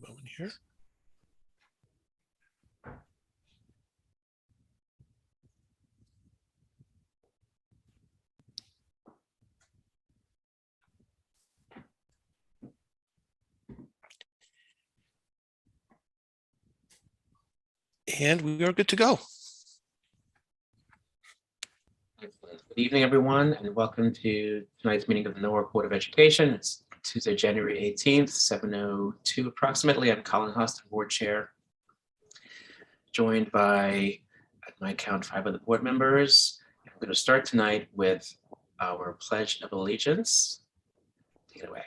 Moment here. And we are good to go. Good evening, everyone, and welcome to tonight's meeting of the Newark Board of Education. It's Tuesday, January 18th, 7:02 approximately. I'm Colin Huston, Board Chair, joined by, at my count, 5 other board members. I'm going to start tonight with our Pledge of Allegiance. Take it away.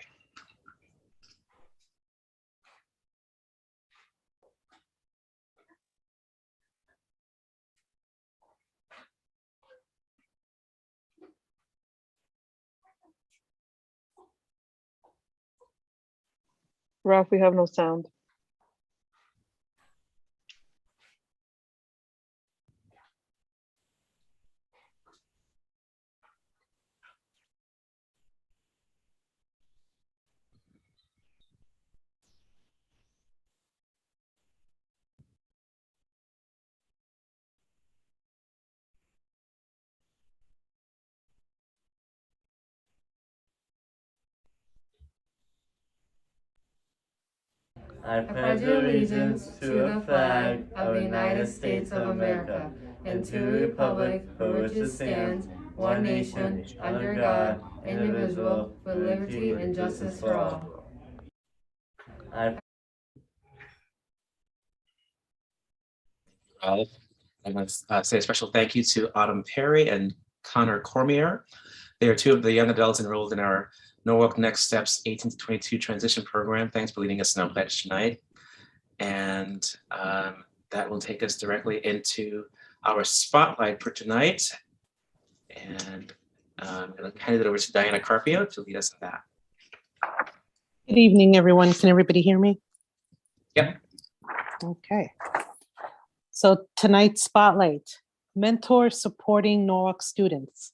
Ralph, we have no sound. I pledge allegiance to the flag of the United States of America and to the republic for which it stands, one nation, under God, indivisible, with liberty and justice for all. I want to say a special thank you to Autumn Perry and Connor Cormier. They are 2 of the young adults enrolled in our Norwalk Next Steps 18 to 22 transition program. Thanks for leading us in our pledge tonight. And that will take us directly into our spotlight for tonight. And I'm going to hand it over to Diana Carpio to lead us in that. Good evening, everyone. Can everybody hear me? Yep. Okay. So tonight's spotlight, mentors supporting Norwalk students.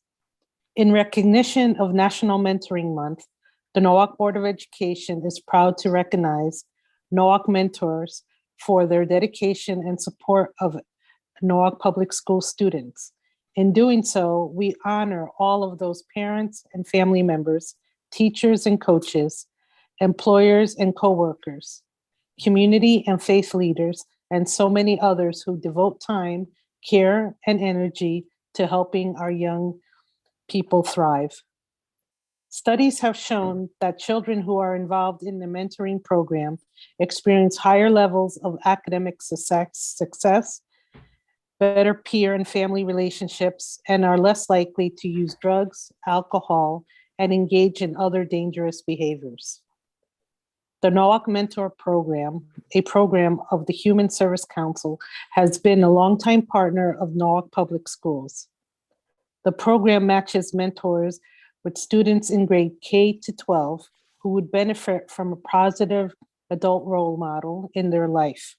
In recognition of National Mentoring Month, the Norwalk Board of Education is proud to recognize Norwalk mentors for their dedication and support of Norwalk Public School students. In doing so, we honor all of those parents and family members, teachers and coaches, employers and coworkers, community and faith leaders, and so many others who devote time, care, and energy to helping our young people thrive. Studies have shown that children who are involved in the mentoring program experience higher levels of academic success, better peer and family relationships, and are less likely to use drugs, alcohol, and engage in other dangerous behaviors. The Norwalk Mentor Program, a program of the Human Service Council, has been a longtime partner of Norwalk Public Schools. The program matches mentors with students in grade K to 12 who would benefit from a positive adult role model in their life.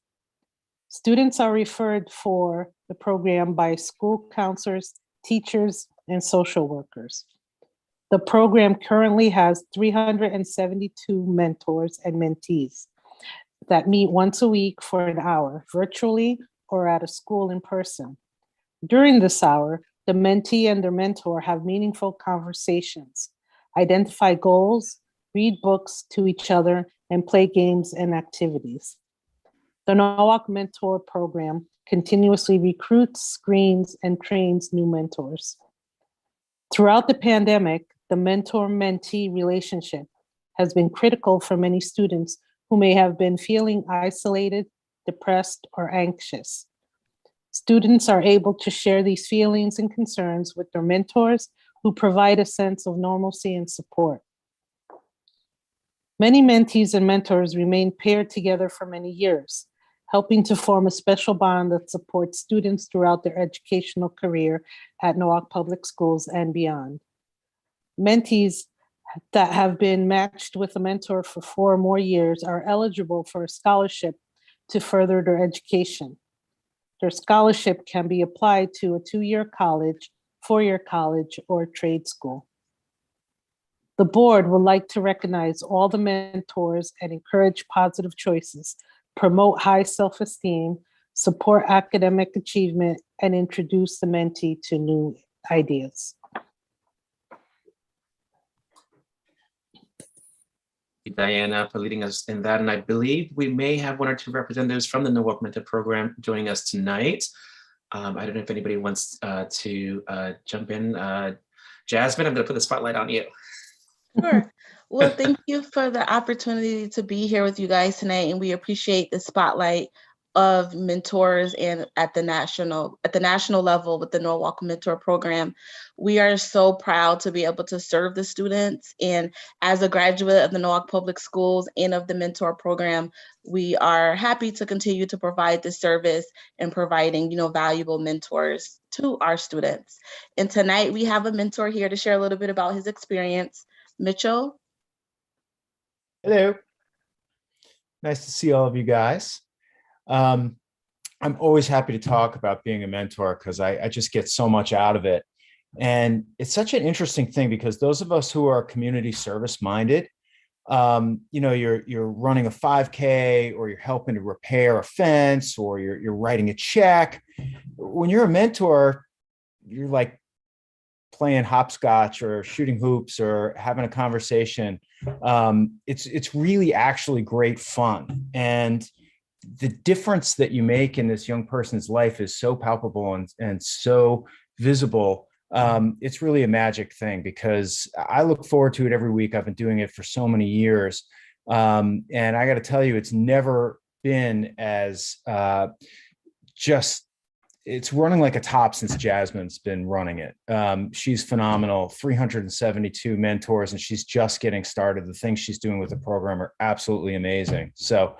Students are referred for the program by school counselors, teachers, and social workers. The program currently has 372 mentors and mentees that meet once a week for an hour, virtually or at a school in person. During this hour, the mentee and their mentor have meaningful conversations, identify goals, read books to each other, and play games and activities. The Norwalk Mentor Program continuously recruits, screens, and trains new mentors. Throughout the pandemic, the mentor-mentee relationship has been critical for many students who may have been feeling isolated, depressed, or anxious. Students are able to share these feelings and concerns with their mentors who provide a sense of normalcy and support. Many mentees and mentors remain paired together for many years, helping to form a special bond that supports students throughout their educational career at Norwalk Public Schools and beyond. Mentees that have been matched with a mentor for 4 or more years are eligible for a scholarship to further their education. Their scholarship can be applied to a 2-year college, 4-year college, or trade school. The board would like to recognize all the mentors and encourage positive choices, promote high self-esteem, support academic achievement, and introduce the mentee to new ideas. Diana, for leading us in that. And I believe we may have one or two representatives from the Norwalk Mentor Program joining us tonight. I don't know if anybody wants to jump in. Jasmine, I'm going to put the spotlight on you. Sure. Well, thank you for the opportunity to be here with you guys tonight, and we appreciate the spotlight of mentors and at the national level with the Norwalk Mentor Program. We are so proud to be able to serve the students, and as a graduate of the Norwalk Public Schools and of the Mentor Program, we are happy to continue to provide this service and providing, valuable mentors to our students. And tonight we have a mentor here to share a little bit about his experience. Mitchell. Hello. Nice to see all of you guys. I'm always happy to talk about being a mentor because I just get so much out of it. And it's such an interesting thing because those of us who are community service minded, you're running a 5K or you're helping to repair a fence or you're writing a check. When you're a mentor, you're like playing hopscotch or shooting hoops or having a conversation. It's really actually great fun. And the difference that you make in this young person's life is so palpable and so visible. It's really a magic thing because I look forward to it every week. I've been doing it for so many years. And I got to tell you, it's never been as it's running like a top since Jasmine's been running it. She's phenomenal, 372 mentors, and she's just getting started. The things she's doing with the program are absolutely amazing. So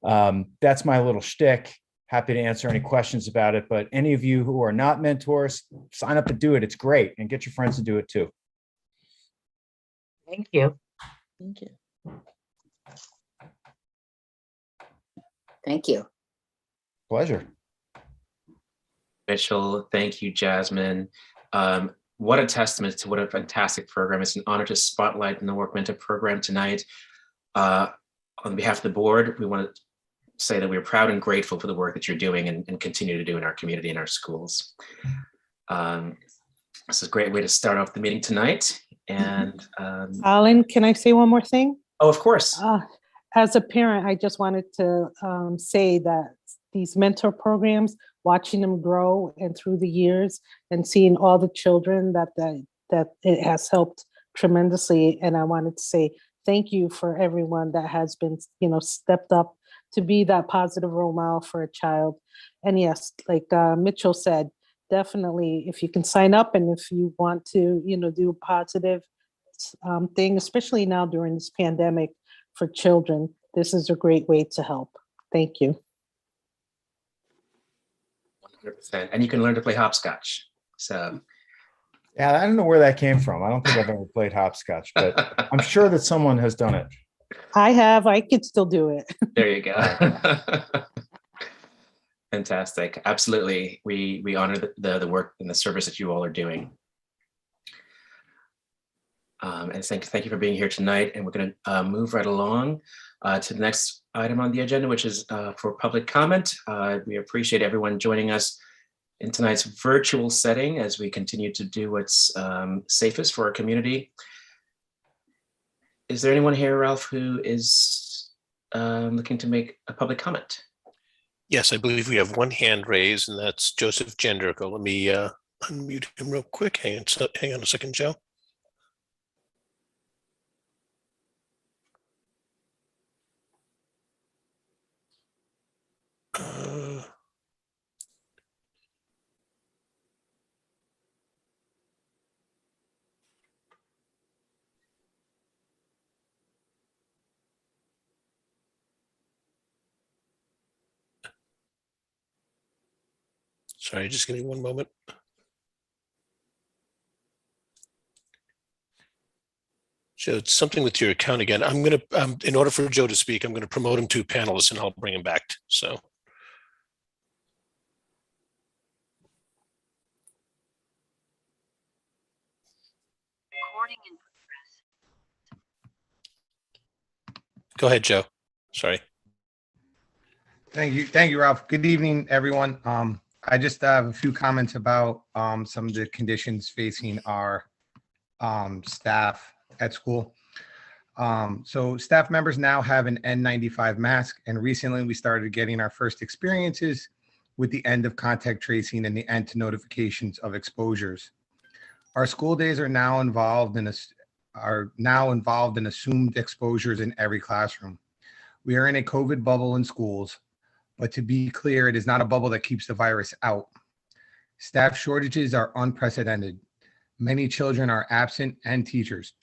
that's my little shtick. Happy to answer any questions about it, but any of you who are not mentors, sign up to do it. It's great, and get your friends to do it too. Thank you. Thank you. Thank you. Pleasure. Mitchell, thank you, Jasmine. What a testament to what a fantastic program. It's an honor to spotlight the Norwalk Mentor Program tonight. On behalf of the board, we want to say that we're proud and grateful for the work that you're doing and continue to do in our community and our schools. This is a great way to start off the meeting tonight. And Alan, can I say one more thing? oh, of course. As a parent, I just wanted to say that these mentor programs, watching them grow and through the years and seeing all the children that it has helped tremendously. And I wanted to say thank you for everyone that has been, stepped up to be that positive role model for a child. And yes, like Mitchell said, definitely, if you can sign up and if you want to, do a positive thing, especially now during this pandemic for children, this is a great way to help. Thank you. 100%. And you can learn to play hopscotch. So Yeah, I don't know where that came from. I don't think I've ever played hopscotch, but I'm sure that someone has done it. I could still do it. there you go. Fantastic. Absolutely. We honor the work and the service that you all are doing. And thank you for being here tonight. And we're going to move right along to the next item on the agenda, which is for public comment. We appreciate everyone joining us in tonight's virtual setting as we continue to do what's safest for our community. Is there anyone here, Ralph, who is looking to make a public comment? Yes, I believe we have one hand raised, and that's Joseph Gendrico. Let me unmute him real quick. Hang on a second, Joe. Sorry, just give me one moment. So it's something with your account again. I'm going to, in order for Joe to speak, I'm going to promote him to panelist and I'll bring him back. So. Recording in progress. Go ahead, Joe. Sorry. Thank you, Ralph. Good evening, everyone. I just have a few comments about some of the conditions facing our staff at school. So staff members now have an N95 mask, and recently we started getting our first experiences with the end of contact tracing and the end to notifications of exposures. Our school days are now involved in assumed exposures in every classroom. We are in a COVID bubble in schools, but to be clear, it is not a bubble that keeps the virus out. Staff shortages are unprecedented. Many children are absent and teachers.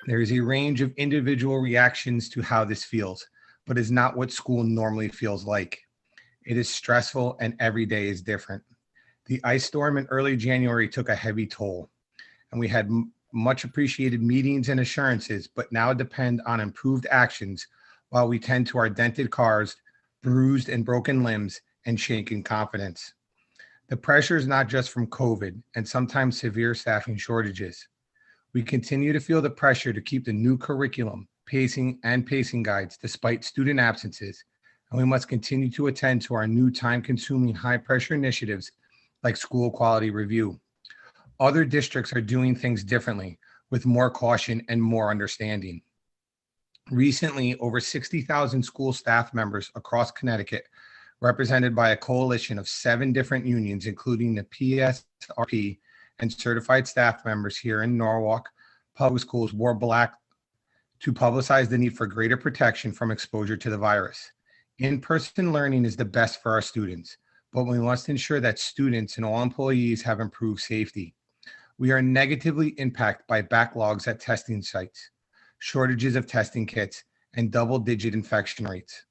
There is a range of individual reactions to how this feels, but is not what school normally feels like. It is stressful and every day is different. The ice storm in early January took a heavy toll, and we had much appreciated meetings and assurances, but now depend on improved actions while we tend to our dented cars, bruised and broken limbs, and shaken confidence. The pressure is not just from COVID and sometimes severe staffing shortages. We continue to feel the pressure to keep the new curriculum, pacing guides despite student absences, and we must continue to attend to our new time-consuming high-pressure initiatives like school quality review. Other districts are doing things differently with more caution and more understanding. Recently, over 60,000 school staff members across Connecticut, represented by a coalition of 7 different unions, including the PSRP and certified staff members here in Norwalk Public Schools, wore black to publicize the need for greater protection from exposure to the virus. In-person learning is the best for our students, but we must ensure that students and all employees have improved safety. We are negatively impacted by backlogs at testing sites, shortages of testing kits, and double-digit infection rates.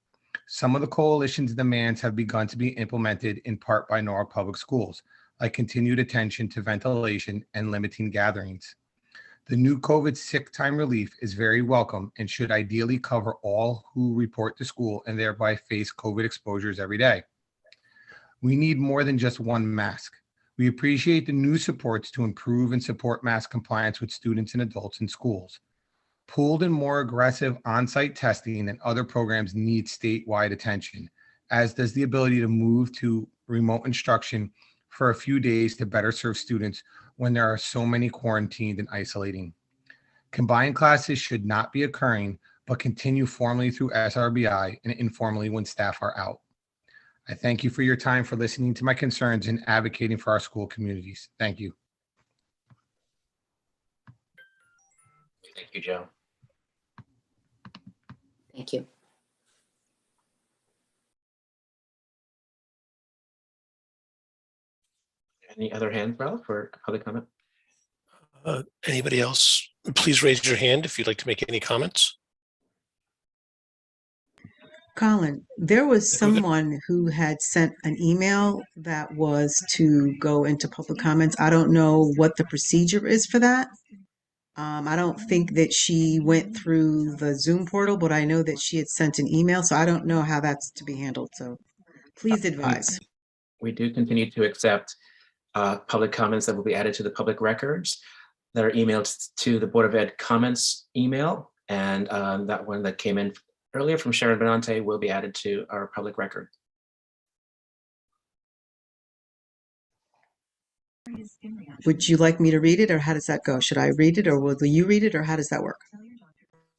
Some of the coalition's demands have begun to be implemented in part by Norwalk Public Schools, like continued attention to ventilation and limiting gatherings. The new COVID sick time relief is very welcome and should ideally cover all who report to school and thereby face COVID exposures every day. We need more than just one mask. We appreciate the new supports to improve and support mask compliance with students and adults in schools. Pooled and more aggressive on-site testing and other programs need statewide attention, as does the ability to move to remote instruction for a few days to better serve students when there are so many quarantined and isolating. Combined classes should not be occurring, but continue formally through SRBI and informally when staff are out. I thank you for your time for listening to my concerns and advocating for our school communities. Thank you. Thank you, Joe. Thank you. Any other hands, Ralph, for public comment? Anybody else? Please raise your hand if you'd like to make any comments. Colin, there was We're good. someone who had sent an email that was to go into public comments. I don't know what the procedure is for that. I don't think that she went through the Zoom portal, but I know that she had sent an email, so I don't know how that's to be handled. So please advise. We do continue to accept public comments that will be added to the public records that are emailed to the Board of Ed comments email. And that one that came in earlier from Sharon Benante will be added to our public record. Would you like me to read it, or how does that go? Should I read it, or will you read it, or how does that work?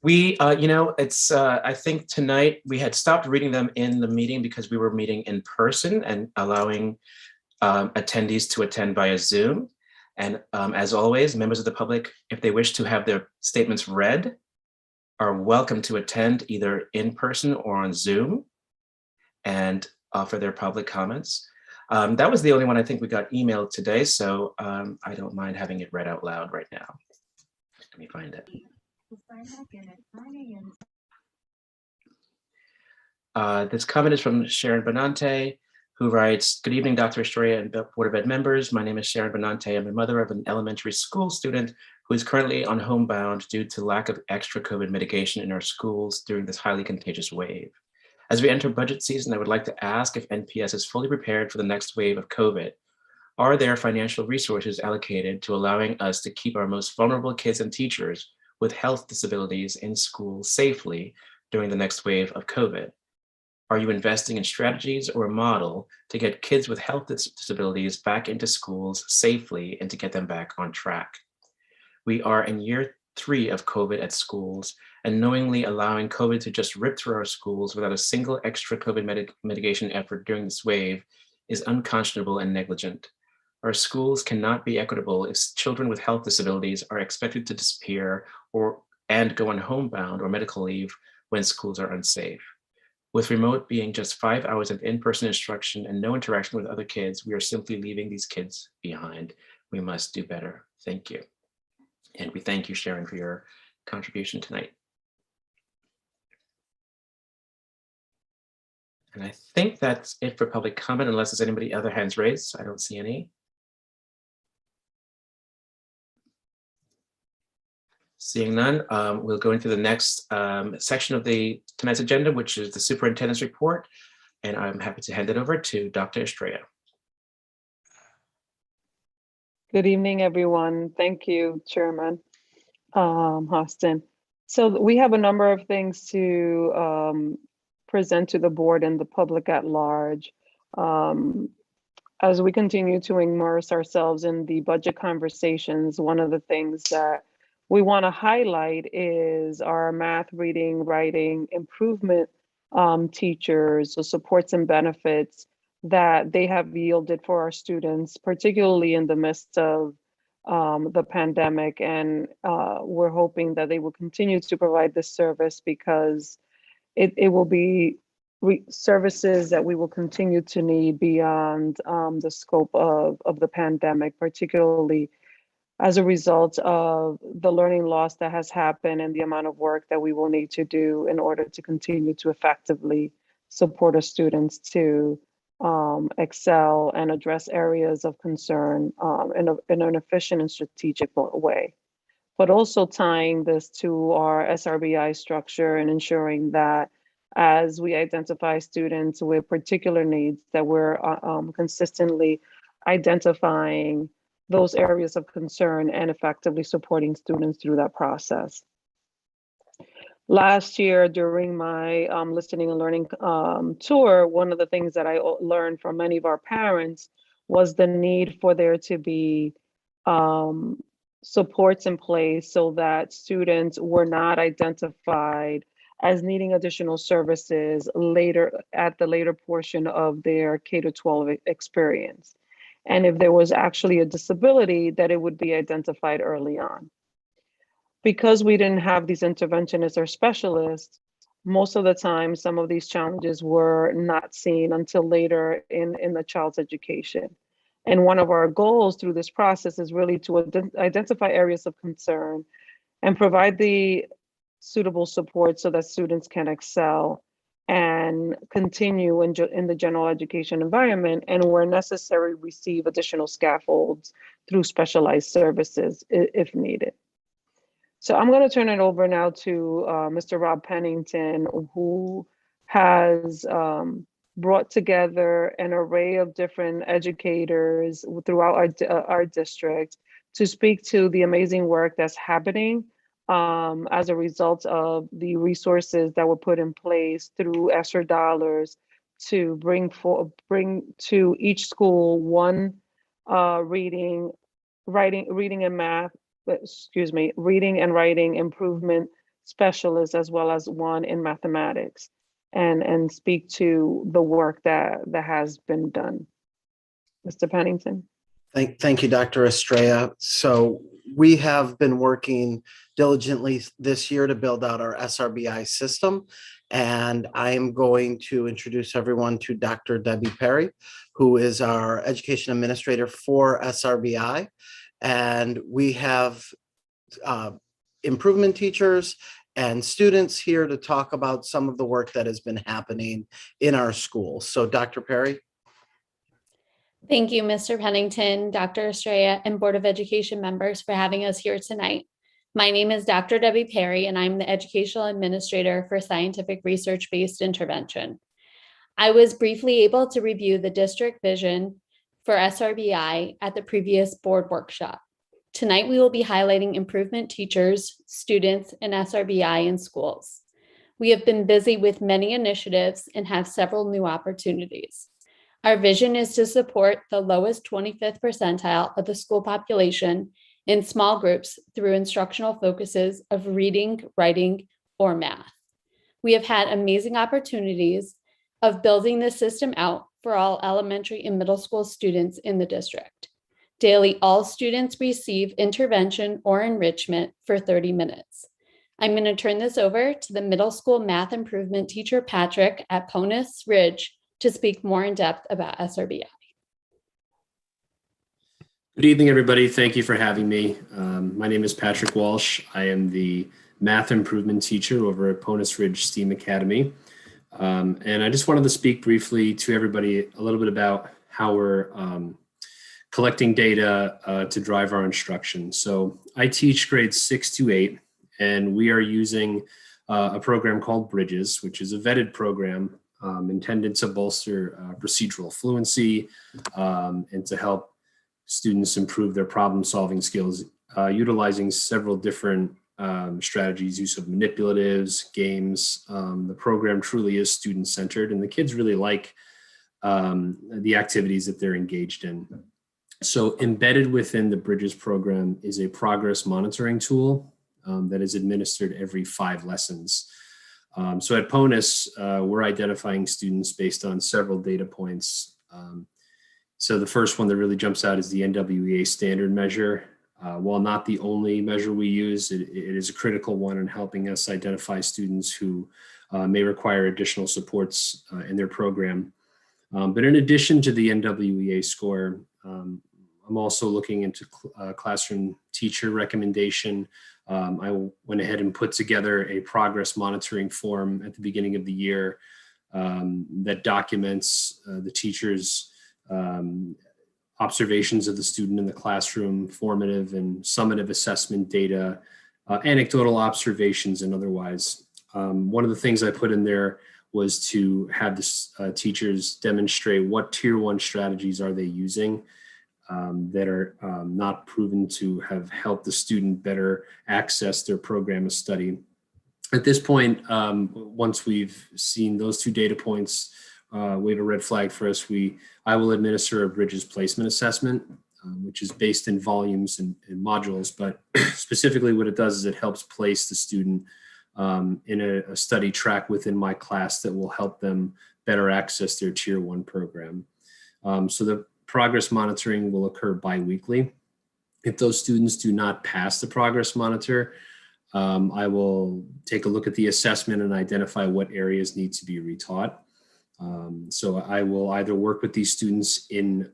We, it's, I think tonight we had stopped reading them in the meeting because we were meeting in person and allowing attendees to attend via Zoom. And as always, members of the public, if they wish to have their statements read, are welcome to attend either in person or on Zoom and offer their public comments. That was the only one I think we got emailed today, so I don't mind having it read out loud right now. Let me find it. This comment is from Sharon Benante, who writes, "Good evening, Dr. Estrella and Board of Ed members. My name is Sharon Benante. I'm the mother of an elementary school student who is currently on homebound due to lack of extra COVID mitigation in our schools during this highly contagious wave. As we enter budget season, I would like to ask if NPS is fully prepared for the next wave of COVID. Are there financial resources allocated to allowing us to keep our most vulnerable kids and teachers with health disabilities in school safely during the next wave of COVID? Are you investing in strategies or a model to get kids with health disabilities back into schools safely and to get them back on track? We are in year 3 of COVID at schools, and knowingly allowing COVID to just rip through our schools without a single extra COVID mitigation effort during this wave is unconscionable and negligent. Our schools cannot be equitable if children with health disabilities are expected to disappear and go on homebound or medical leave when schools are unsafe. With remote being just 5 hours of in-person instruction and no interaction with other kids, we are simply leaving these kids behind. We must do better. Thank you. And we thank you, Sharon, for your contribution tonight. And I think that's it for public comment, unless there's anybody other hands raised. I don't see any. Seeing none, we'll go into the next section of tonight's agenda, which is the superintendent's report. And I'm happy to hand it over to Dr. Estrella. Good evening, everyone. Thank you, Chairman Hostin. So we have a number of things to present to the board and the public at large. As we continue to immerse ourselves in the budget conversations, one of the things that we want to highlight is our math, reading, writing improvement teachers, so supports and benefits that they have yielded for our students, particularly in the midst of the pandemic. And we're hoping that they will continue to provide this service because it will be services that we will continue to need beyond the scope of the pandemic, particularly as a result of the learning loss that has happened and the amount of work that we will need to do in order to continue to effectively support our students to excel and address areas of concern in an efficient and strategic way. But also tying this to our SRBI structure and ensuring that as we identify students with particular needs, that we're consistently identifying those areas of concern and effectively supporting students through that process. Last year, during my listening and learning tour, one of the things that I learned from many of our parents was the need for there to be supports in place so that students were not identified as needing additional services at the later portion of their K-12 experience. And if there was actually a disability, that it would be identified early on. Because we didn't have these interventionists or specialists, most of the time, some of these challenges were not seen until later in the child's education. And one of our goals through this process is really to identify areas of concern and provide the suitable support so that students can excel and continue in the general education environment, and where necessary, receive additional scaffolds through specialized services if needed. So I'm going to turn it over now to Mr. Rob Pennington, who has brought together an array of different educators throughout our district to speak to the amazing work that's happening as a result of the resources that were put in place through ESSER dollars to bring to each school one reading and writing improvement specialist, as well as one in mathematics, and speak to the work that has been done. Mr. Pennington. Thank you, Dr. Estrella. So we have been working diligently this year to build out our SRBI system. And I am going to introduce everyone to Dr. Debbie Perry, who is our education administrator for SRBI. And we have improvement teachers and students here to talk about some of the work that has been happening in our schools. So Dr. Perry. Thank you, Mr. Pennington, Dr. Estrella, and Board of Education members for having us here tonight. My name is Dr. Debbie Perry, and I'm the Educational Administrator for Scientific Research-Based Intervention. I was briefly able to review the district vision for SRBI at the previous board workshop. Tonight, we will be highlighting improvement teachers, students, and SRBI in schools. We have been busy with many initiatives and have several new opportunities. Our vision is to support the lowest 25th percentile of the school population in small groups through instructional focuses of reading, writing, or math. We have had amazing opportunities of building this system out for all elementary and middle school students in the district. Daily, all students receive intervention or enrichment for 30 minutes. I'm going to turn this over to the middle school math improvement teacher, Patrick, at Ponus Ridge to speak more in depth about SRBI. Good evening, everybody. Thank you for having me. My name is Patrick Walsh. I am the math improvement teacher over at Ponus Ridge STEAM Academy. And I just wanted to speak briefly to everybody a little bit about how we're collecting data to drive our instruction. So I teach grades 6 to 8, and we are using a program called Bridges, which is a vetted program intended to bolster procedural fluency and to help students improve their problem-solving skills, utilizing several different strategies, use of manipulatives, games. The program truly is student-centered, and the kids really like the activities that they're engaged in. So embedded within the Bridges program is a progress monitoring tool that is administered every 5 lessons. So at Ponus, we're identifying students based on several data points. So the first one that really jumps out is the NWEA standard measure. While not the only measure we use, it is a critical one in helping us identify students who may require additional supports in their program. But in addition to the NWEA score, I'm also looking into classroom teacher recommendation. I went ahead and put together a progress monitoring form at the beginning of the year that documents the teacher's observations of the student in the classroom, formative and summative assessment data, anecdotal observations, and otherwise. One of the things I put in there was to have the teachers demonstrate what tier 1 strategies are they using that are not proven to have helped the student better access their program of study. At this point, once we've seen those 2 data points, wave a red flag for us, I will administer a Bridges placement assessment, which is based in volumes and modules, but specifically what it does is it helps place the student in a study track within my class that will help them better access their tier 1 program. So the progress monitoring will occur bi-weekly. If those students do not pass the progress monitor, I will take a look at the assessment and identify what areas need to be retaught. So I will either work with these students in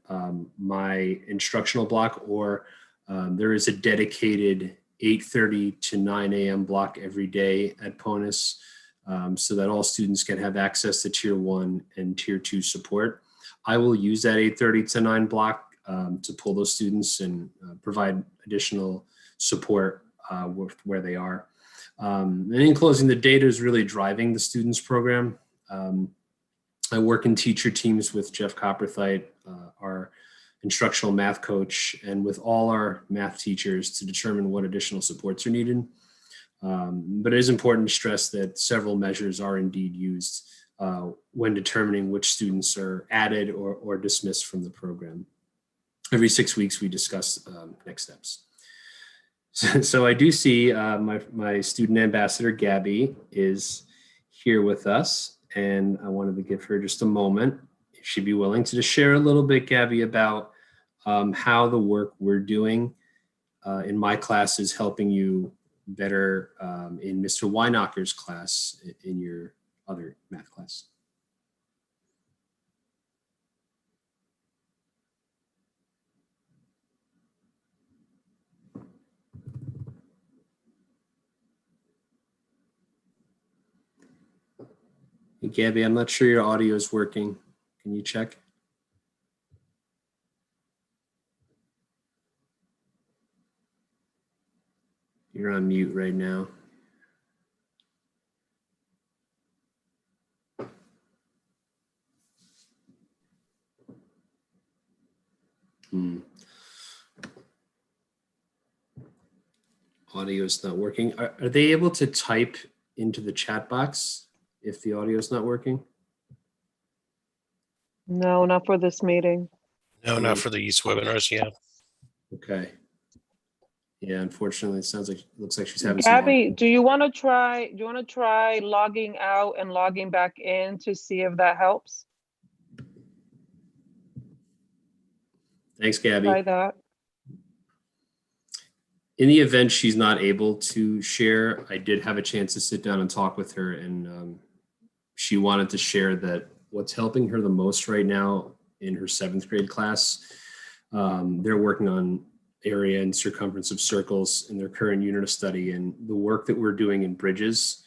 my instructional block, or there is a dedicated 8:30 to 9 a.m. block every day at Ponus, so that all students can have access to tier 1 and tier 2 support. I will use that 8:30 to 9 block to pull those students and provide additional support with where they are. And in closing, the data is really driving the students program. I work in teacher teams with Jeff Copperthite, our instructional math coach, and with all our math teachers to determine what additional supports are needed. But it is important to stress that several measures are indeed used when determining which students are added or dismissed from the program. Every 6 weeks, we discuss next steps. So I do see my student ambassador, Gabby, is here with us. And I wanted to give her just a moment, if she'd be willing to just share a little bit, Gabby, about how the work we're doing in my class is helping you better in Mr. Weinacker's class in your other math class. Hey, Gabby, I'm not sure your audio is working. Can you check? You're on mute right now. Audio is not working. Are they able to type into the chat box if the audio is not working. No, not for this meeting. No, not for these webinars. Yeah. Okay. Yeah, unfortunately, it looks like she's having Gabby, do you want to try logging out and logging back in to see if that helps? Thanks, Gabby. Try that. In the event she's not able to share, I did have a chance to sit down and talk with her, and she wanted to share that what's helping her the most right now in her 7th grade class, they're working on area and circumference of circles in their current unit of study, and the work that we're doing in bridges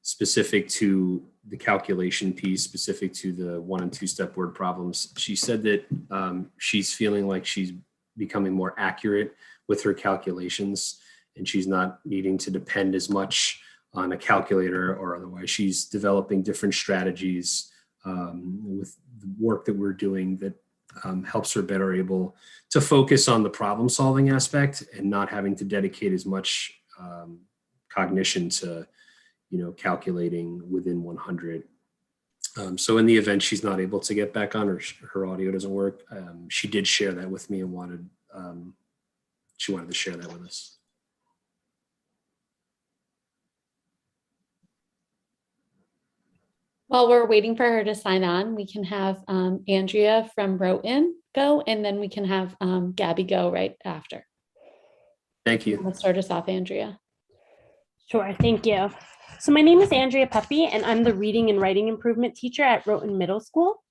specific to the calculation piece, specific to the 1 and 2 step word problems. She said that she's feeling like she's becoming more accurate with her calculations, and she's not needing to depend as much on a calculator or otherwise. She's developing different strategies with the work that we're doing that helps her better able to focus on the problem solving aspect and not having to dedicate as much cognition to, calculating within 100. So in the event she's not able to get back on or her audio doesn't work, she did share that with me and she wanted to share that with us. While we're waiting for her to sign on, we can have Andrea from Roton go, and then we can have Gabby go right after. Thank you. Let's start us off, Andrea. Sure, thank you. So my name is Andrea Pepe, and I'm the reading and writing improvement teacher at Roton Middle School.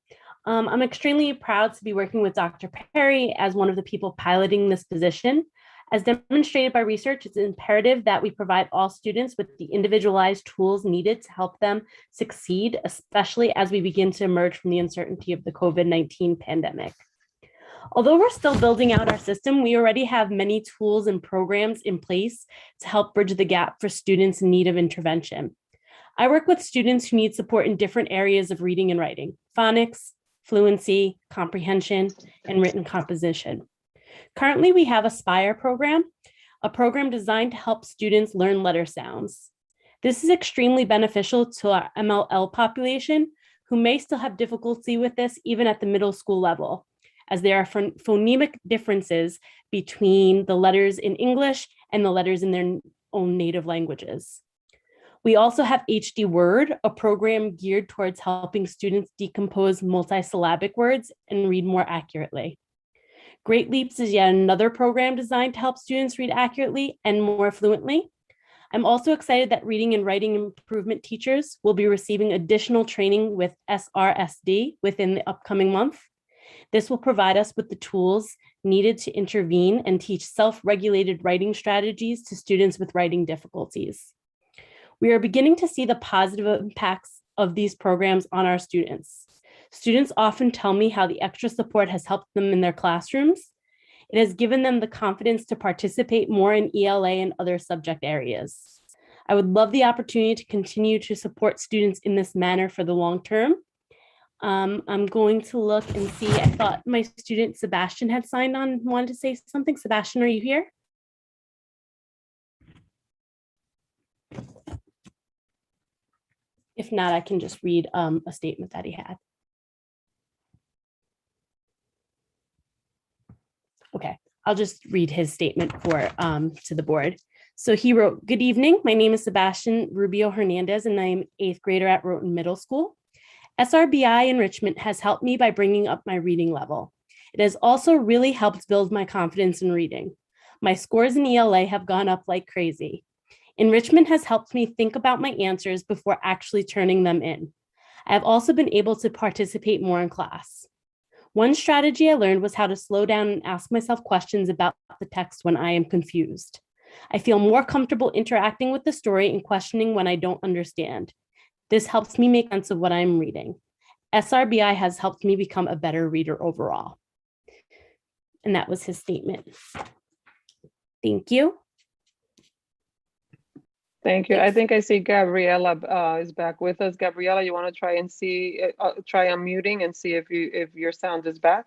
I'm extremely proud to be working with Dr. Perry as one of the people piloting this position. As demonstrated by research, it's imperative that we provide all students with the individualized tools needed to help them succeed, especially as we begin to emerge from the uncertainty of the COVID-19 pandemic. Although we're still building out our system, we already have many tools and programs in place to help bridge the gap for students in need of intervention. I work with students who need support in different areas of reading and writing: phonics, fluency, comprehension, and written composition. Currently, we have a Aspire program, a program designed to help students learn letter sounds. This is extremely beneficial to our MLL population, who may still have difficulty with this even at the middle school level, as there are phonemic differences between the letters in English and the letters in their own native languages. We also have HD Word, a program geared towards helping students decompose multisyllabic words and read more accurately. Great Leaps is yet another program designed to help students read accurately and more fluently. I'm also excited that reading and writing improvement teachers will be receiving additional training with SRSD within the upcoming month. This will provide us with the tools needed to intervene and teach self-regulated writing strategies to students with writing difficulties. We are beginning to see the positive impacts of these programs on our students. Students often tell me how the extra support has helped them in their classrooms. It has given them the confidence to participate more in ELA and other subject areas. I would love the opportunity to continue to support students in this manner for the long term. I'm going to look and see. I thought my student Sebastian had signed on and wanted to say something. Sebastian, are you here? If not, I can just read a statement that he had. Okay, I'll just read his statement to the board. So he wrote, "Good evening. My name is Sebastian Rubio Hernandez, and I am 8th grader at Roton Middle School. SRBI enrichment has helped me by bringing up my reading level. It has also really helped build my confidence in reading. My scores in ELA have gone up like crazy. Enrichment has helped me think about my answers before actually turning them in. I have also been able to participate more in class. One strategy I learned was how to slow down and ask myself questions about the text when I am confused. I feel more comfortable interacting with the story and questioning when I don't understand. This helps me make sense of what I'm reading. SRBI has helped me become a better reader overall." And that was his statement. Thank you. Thank you. I think I see Gabriella is back with us. Gabriella, you want to try and see, try unmuting and see if your sound is back?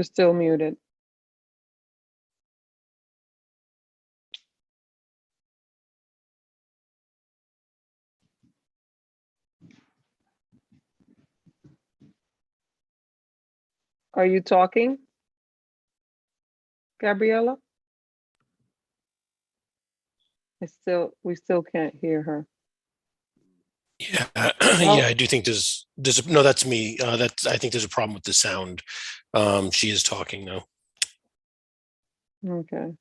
You're still muted. Are you talking, Gabriella? We still can't hear her. Yeah, yeah, I do think no, that's me. I think there's a problem with the sound. She is talking though. Okay.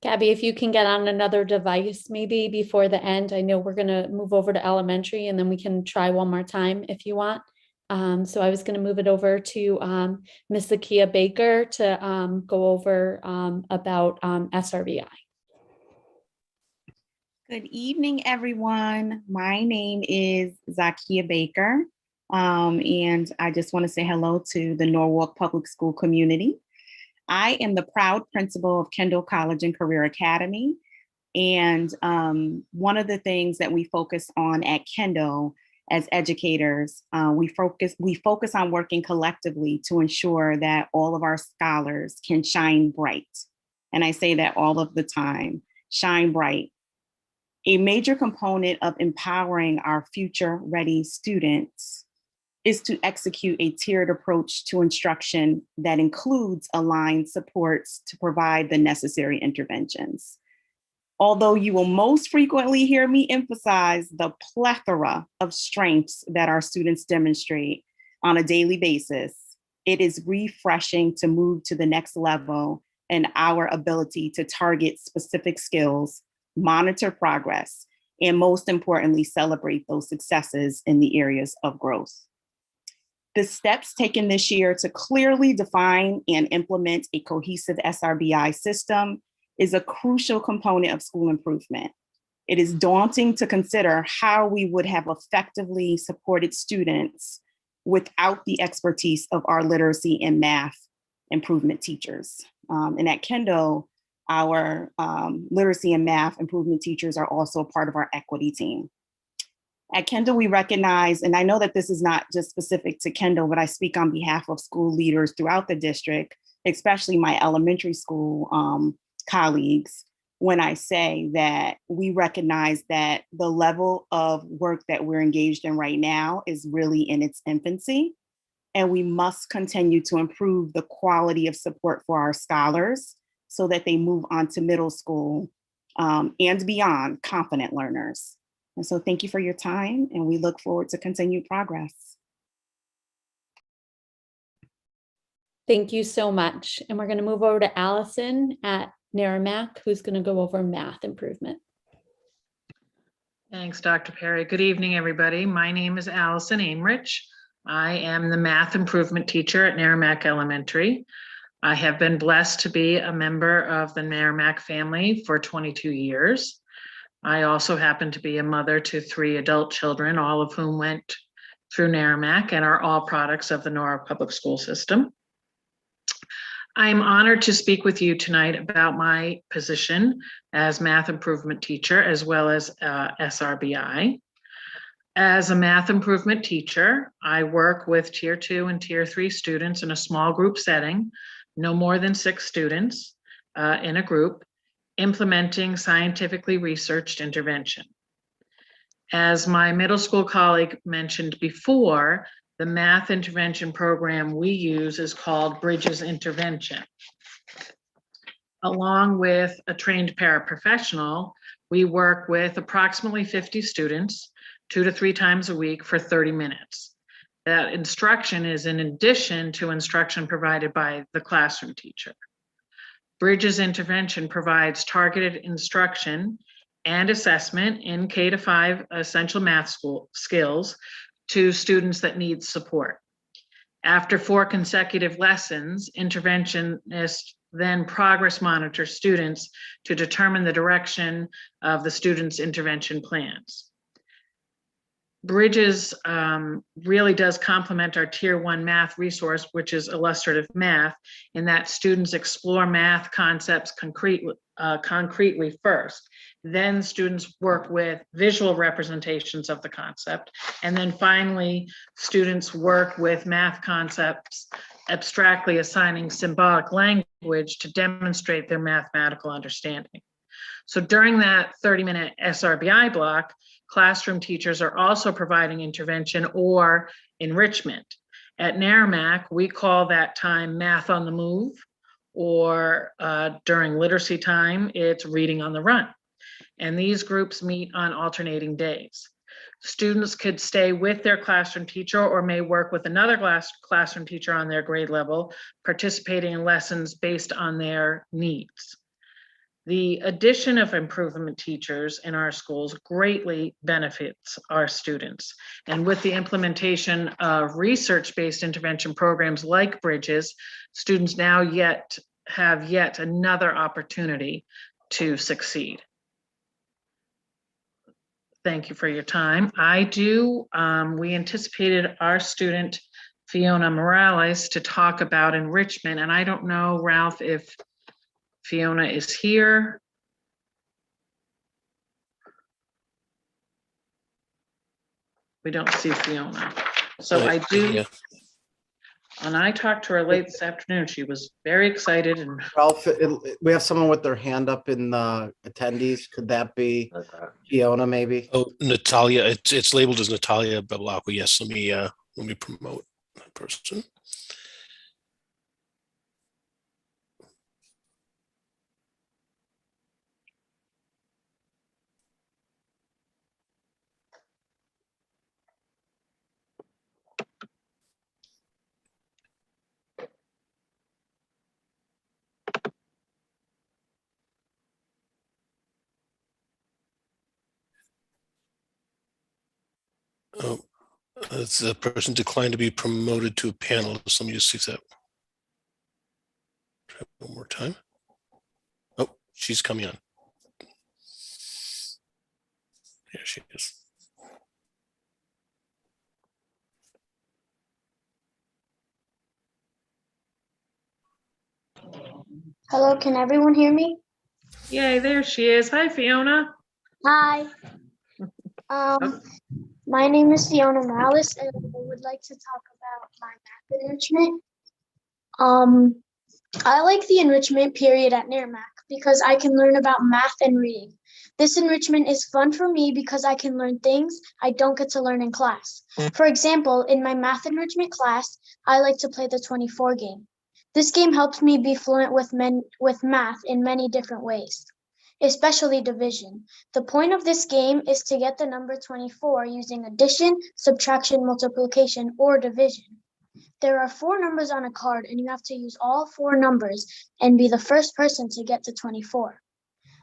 Gabby, if you can get on another device maybe before the end. I know we're going to move over to elementary and then we can try one more time if you want. So I was going to move it over to Ms. Zakia Baker to go over about SRBI. Good evening, everyone. My name is Zakia Baker, and I just want to say hello to the Norwalk Public School community. I am the proud principal of Kendall College and Career Academy, and one of the things that we focus on at Kendall as educators, we focus on working collectively to ensure that all of our scholars can shine bright. And I say that all of the time, shine bright. A major component of empowering our future-ready students is to execute a tiered approach to instruction that includes aligned supports to provide the necessary interventions. Although you will most frequently hear me emphasize the plethora of strengths that our students demonstrate on a daily basis, it is refreshing to move to the next level in our ability to target specific skills, monitor progress, and most importantly, celebrate those successes in the areas of growth. The steps taken this year to clearly define and implement a cohesive SRBI system is a crucial component of school improvement. It is daunting to consider how we would have effectively supported students without the expertise of our literacy and math improvement teachers. And at Kendall, our literacy and math improvement teachers are also part of our equity team. At Kendall, we recognize, and I know that this is not just specific to Kendall, but I speak on behalf of school leaders throughout the district, especially my elementary school colleagues, when I say that we recognize that the level of work that we're engaged in right now is really in its infancy, and we must continue to improve the quality of support for our scholars so that they move on to middle school and beyond confident learners. And so thank you for your time, and we look forward to continued progress. Thank you so much. And we're going to move over to Alison at Naramik, who's going to go over math improvement. Thanks, Dr. Perry. Good evening, everybody. My name is Alison Emrich. I am the math improvement teacher at Naramik Elementary. I have been blessed to be a member of the Naramik family for 22 years. I also happen to be a mother to 3 adult children, all of whom went through Naramik and are all products of the Norwalk public school system. I'm honored to speak with you tonight about my position as math improvement teacher, as well as SRBI. As a math improvement teacher, I work with Tier 2 and Tier 3 students in a small group setting, no more than 6 students in a group, implementing scientifically researched intervention. As my middle school colleague mentioned before, the math intervention program we use is called Bridges Intervention. Along with a trained paraprofessional, we work with approximately 50 students 2 to 3 times a week for 30 minutes. That instruction is in addition to instruction provided by the classroom teacher. Bridges Intervention provides targeted instruction and assessment in K-5 essential math skills to students that need support. After 4 consecutive lessons, interventionists then progress monitor students to determine the direction of the students' intervention plans. Bridges really does complement our Tier 1 math resource, which is illustrative math, in that students explore math concepts concretely first. Then students work with visual representations of the concept. And then finally, students work with math concepts, abstractly assigning symbolic language to demonstrate their mathematical understanding. So during that 30-minute SRBI block, classroom teachers are also providing intervention or enrichment. At Naramik, we call that time math on the move, or during literacy time, it's reading on the run. And these groups meet on alternating days. Students could stay with their classroom teacher or may work with another classroom teacher on their grade level, participating in lessons based on their needs. The addition of improvement teachers in our schools greatly benefits our students. And with the implementation of research-based intervention programs like Bridges, students now have yet another opportunity to succeed. Thank you for your time. We anticipated our student Fiona Morales to talk about enrichment, and I don't know, Ralph, if Fiona is here. We don't see Fiona. So I do, Yeah. and I talked to her late this afternoon. She was very excited and Ralph, we have someone with their hand up in the attendees. Could that be Fiona maybe? Oh, Natalia, it's labeled as Natalia Bevilacqua. Yes, let me promote that person. Oh, the person declined to be promoted to a panelist. Let me just see if that. Try one more time. Oh, she's coming on. There she is. Hello, can everyone hear me? yay, there she is. Hi, Fiona. Hi. My name is Fiona Morales, and I would like to talk about my math enrichment. I like the enrichment period at Naramik because I can learn about math and reading. This enrichment is fun for me because I can learn things I don't get to learn in class. For example, in my math enrichment class, I like to play the 24 game. This game helps me be fluent with math in many different ways, especially division. The point of this game is to get the number 24 using addition, subtraction, multiplication, or division. There are 4 numbers on a card, and you have to use all 4 numbers and be the first person to get to 24.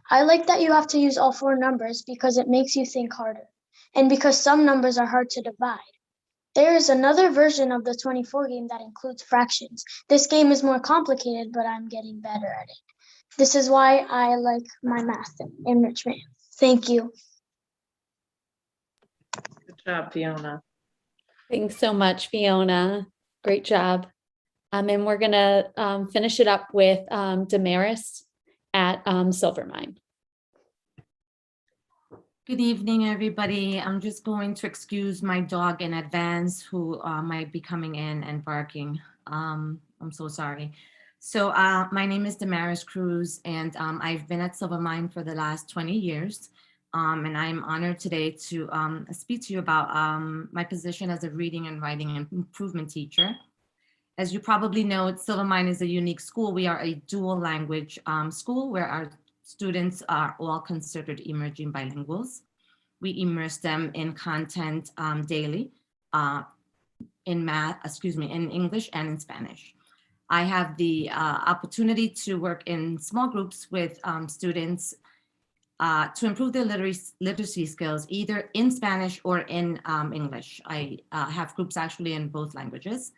I like that you have to use all 4 numbers because it makes you think harder, and because some numbers are hard to divide. There is another version of the 24 game that includes fractions. This game is more complicated, but I'm getting better at it. This is why I like my math enrichment. Thank you. Good job, Fiona. Thanks so much, Fiona. Great job. And we're gonna finish it up with Damaris at Silvermine. Good evening, everybody. I'm just going to excuse my dog in advance who might be coming in and barking. I'm so sorry. So my name is Damaris Cruz, and I've been at Silvermine for the last 20 years. And I'm honored today to speak to you about my position as a reading and writing improvement teacher. As you probably know, Silvermine is a unique school. We are a dual language school where our students are all considered emerging bilinguals. We immerse them in content daily in English and in Spanish. I have the opportunity to work in small groups with students to improve their literacy skills, either in Spanish or in English. I have groups actually in both languages.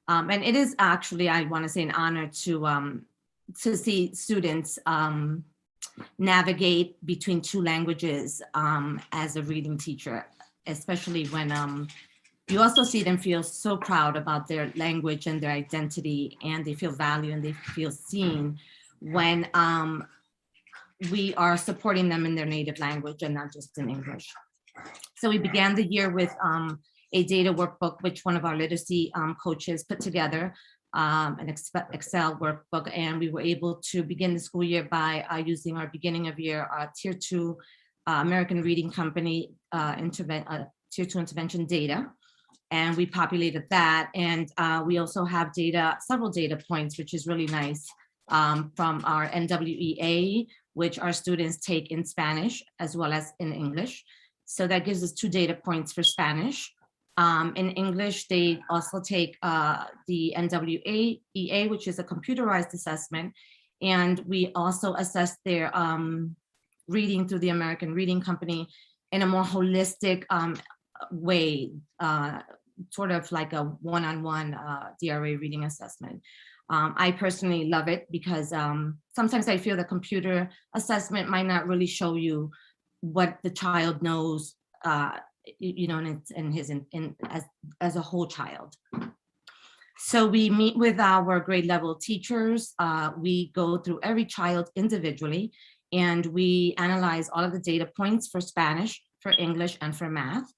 And it is actually, I want to say, an honor to see students navigate between 2 languages as a reading teacher. especially when you also see them feel so proud about their language and their identity, and they feel valued and they feel seen when we are supporting them in their native language and not just in English. So we began the year with a data workbook, which one of our literacy coaches put together, an Excel workbook, and we were able to begin the school year by using our beginning of year Tier 2 American Reading Company Tier 2 intervention data. And we populated that. And we also have several data points, which is really nice, from our NWEA, which our students take in Spanish as well as in English. So that gives us 2 data points for Spanish. In English, they also take the NWEA, which is a computerized assessment. And we also assess their reading through the American Reading Company in a more holistic way, sort of like a one-on-one DRA reading assessment. I personally love it because sometimes I feel the computer assessment might not really show you what the child knows, as a whole child. So we meet with our grade level teachers. We go through every child individually, and we analyze all of the data points for Spanish, for English, and for math.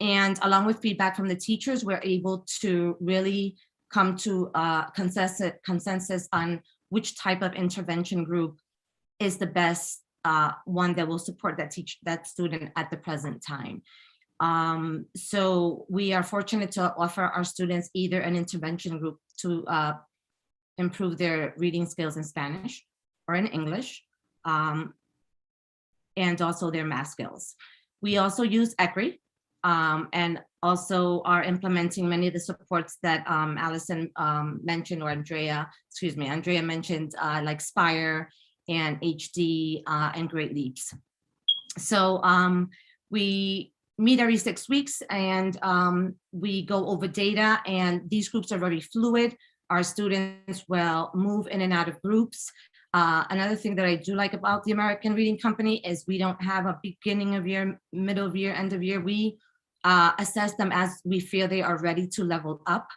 And along with feedback from the teachers, we're able to really come to a consensus on which type of intervention group is the best one that will support that student at the present time. So we are fortunate to offer our students either an intervention group to improve their reading skills in Spanish or in English, and also their math skills. We also use ECRI, and also are implementing many of the supports that Alison mentioned, or Andrea mentioned, like SPIRE and HD and Great Leaps. So we meet every 6 weeks, and we go over data, and these groups are very fluid. Our students will move in and out of groups. Another thing that I do like about the American Reading Company is we don't have a beginning of year, middle of year, end of year. We assess them as we feel they are ready to level up.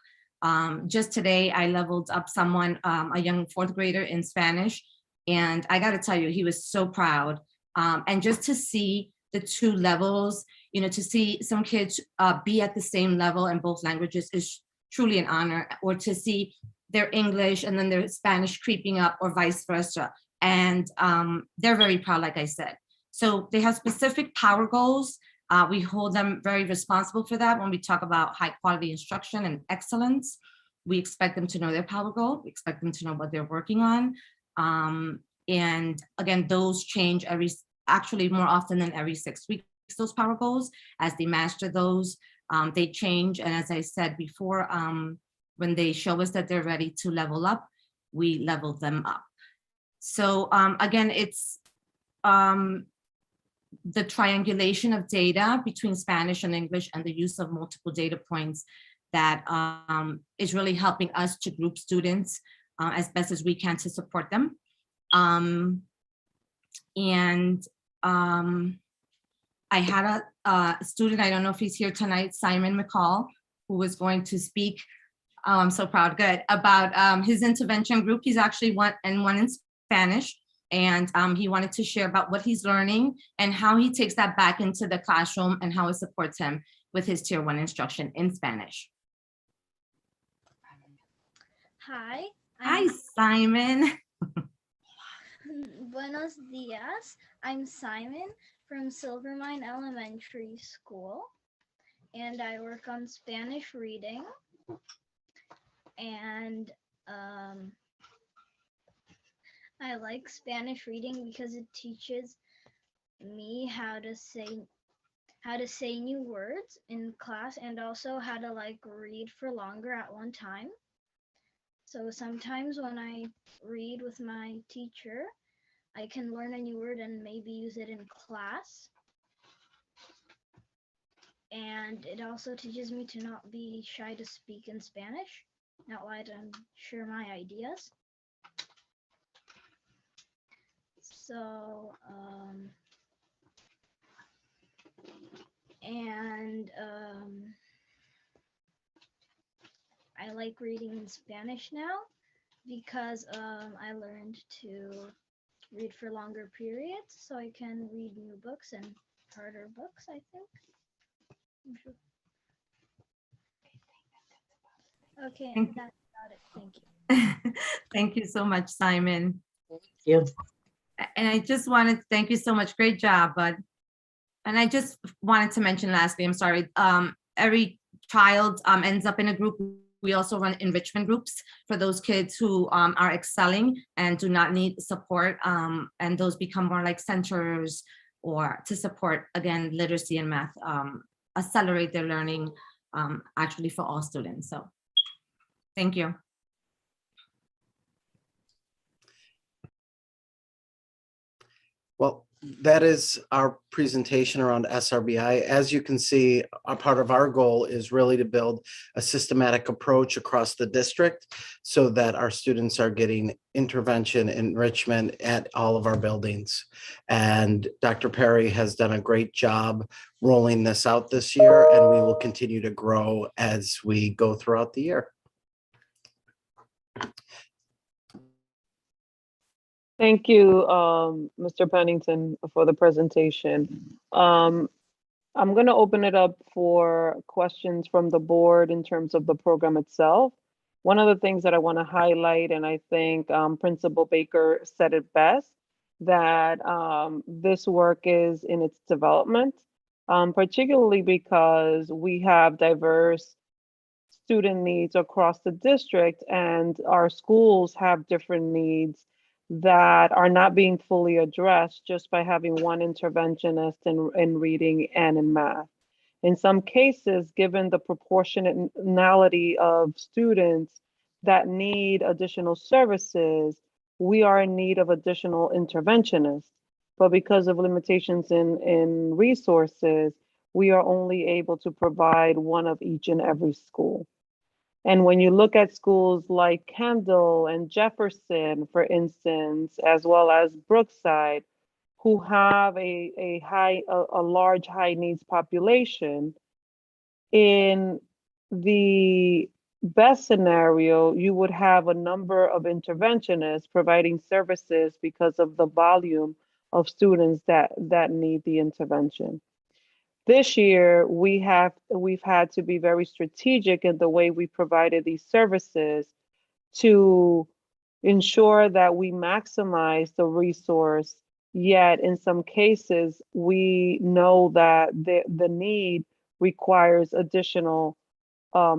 Just today, I leveled up someone, a young 4th grader in Spanish, and I got to tell you, he was so proud. And just to see the 2 levels, to see some kids be at the same level in both languages is truly an honor, or to see their English and then their Spanish creeping up, or vice versa. And they're very proud, like I said. So they have specific power goals. We hold them very responsible for that. When we talk about high quality instruction and excellence, we expect them to know their power goal. We expect them to know what they're working on. And again, those change actually more often than every 6 weeks, those power goals. As they master those, they change. And as I said before, when they show us that they're ready to level up, we level them up. So again, it's the triangulation of data between Spanish and English and the use of multiple data points that is really helping us to group students as best as we can to support them. I had a student, I don't know if he's here tonight, Simon McCall, who was going to speak, I'm so proud, good, about his intervention group. He's actually one in Spanish, and he wanted to share about what he's learning and how he takes that back into the classroom and how it supports him with his Tier 1 instruction in Spanish. Hi. Hi, Simon. Buenos dias. I'm Simon from Silvermine Elementary School, and I work on Spanish reading. And I like Spanish reading because it teaches me how to say new words in class, and also how to like read for longer at one time. So sometimes when I read with my teacher, I can learn a new word and maybe use it in class. And it also teaches me to not be shy to speak in Spanish, not lie to share my ideas. So and I like reading in Spanish now because I learned to read for longer periods, so I can read new books and harder books, I think. I'm sure. Okay, Thank that's about it. Thank you. Thank you so much, Simon. Thank you. And I just wanted to thank you so much. Great job, bud. And I just wanted to mention lastly, I'm sorry, every child ends up in a group. We also run enrichment groups for those kids who are excelling and do not need support. And those become more like centers or to support, again, literacy and math, accelerate their learning actually for all students. So thank you. Well, that is our presentation around SRBI. As you can see, a part of our goal is really to build a systematic approach across the district so that our students are getting intervention, enrichment at all of our buildings. And Dr. Perry has done a great job rolling this out this year, and we will continue to grow as we go throughout the year. Thank you, Mr. Pennington, for the presentation. I'm going to open it up for questions from the board in terms of the program itself. One of the things that I want to highlight, and I think Principal Baker said it best, that this work is in its development, particularly because we have diverse student needs across the district, and our schools have different needs that are not being fully addressed just by having one interventionist in reading and in math. In some cases, given the proportionality of students that need additional services, we are in need of additional interventionists. But because of limitations in resources, we are only able to provide one of each in every school. And when you look at schools like Kendall and Jefferson, for instance, as well as Brookside, who have a large high needs population, in the best scenario, you would have a number of interventionists providing services because of the volume of students that need the intervention. This year, we've had to be very strategic in the way we provided these services to ensure that we maximize the resource. Yet in some cases, we know that the need requires additional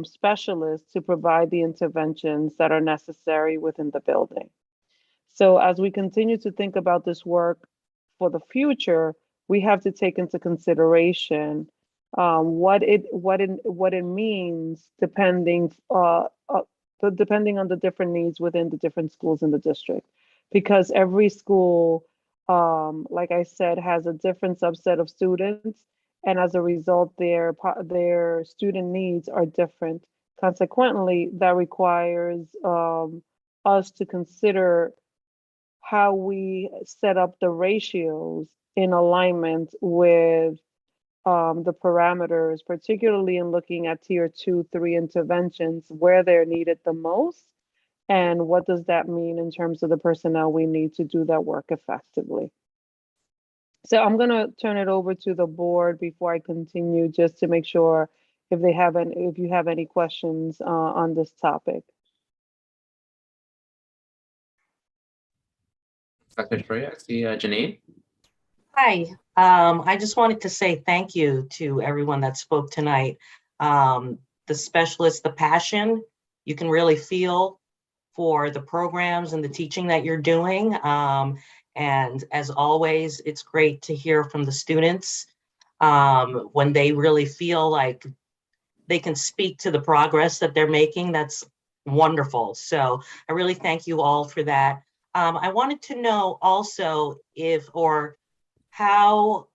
specialists to provide the interventions that are necessary within the building. So as we continue to think about this work for the future, we have to take into consideration what it means depending depending on the different needs within the different schools in the district, because every school, like I said, has a different subset of students, and as a result, their student needs are different. Consequently, that requires us to consider how we set up the ratios in alignment with the parameters, particularly in looking at tier 2, 3 interventions, where they're needed the most, and what does that mean in terms of the personnel we need to do that work effectively. So I'm going to turn it over to the board before I continue, just to make sure if you have any questions on this topic. Dr. Estrella, I see Janine. Hi, I just wanted to say thank you to everyone that spoke tonight. The specialists, the passion, you can really feel for the programs and the teaching that you're doing. And as always, it's great to hear from the students when they really feel like they can speak to the progress that they're making. That's wonderful. So I really thank you all for that. I wanted to know also how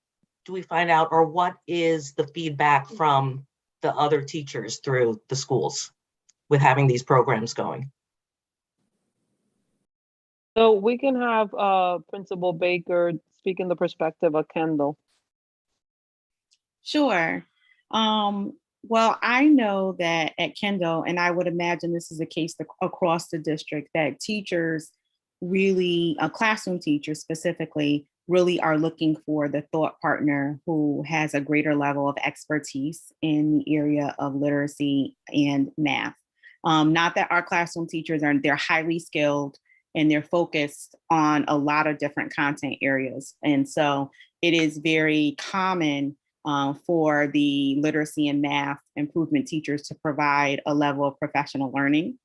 do we find out, or what is the feedback from the other teachers through the schools with having these programs going? So we can have Principal Baker speak in the perspective of Kendall. Sure. Well, I know that at Kendall, and I would imagine this is the case across the district, that teachers really, classroom teachers specifically, really are looking for the thought partner who has a greater level of expertise in the area of literacy and math. Not that our classroom teachers they're highly skilled and they're focused on a lot of different content areas. And so it is very common for the literacy and math improvement teachers to provide a level of professional learning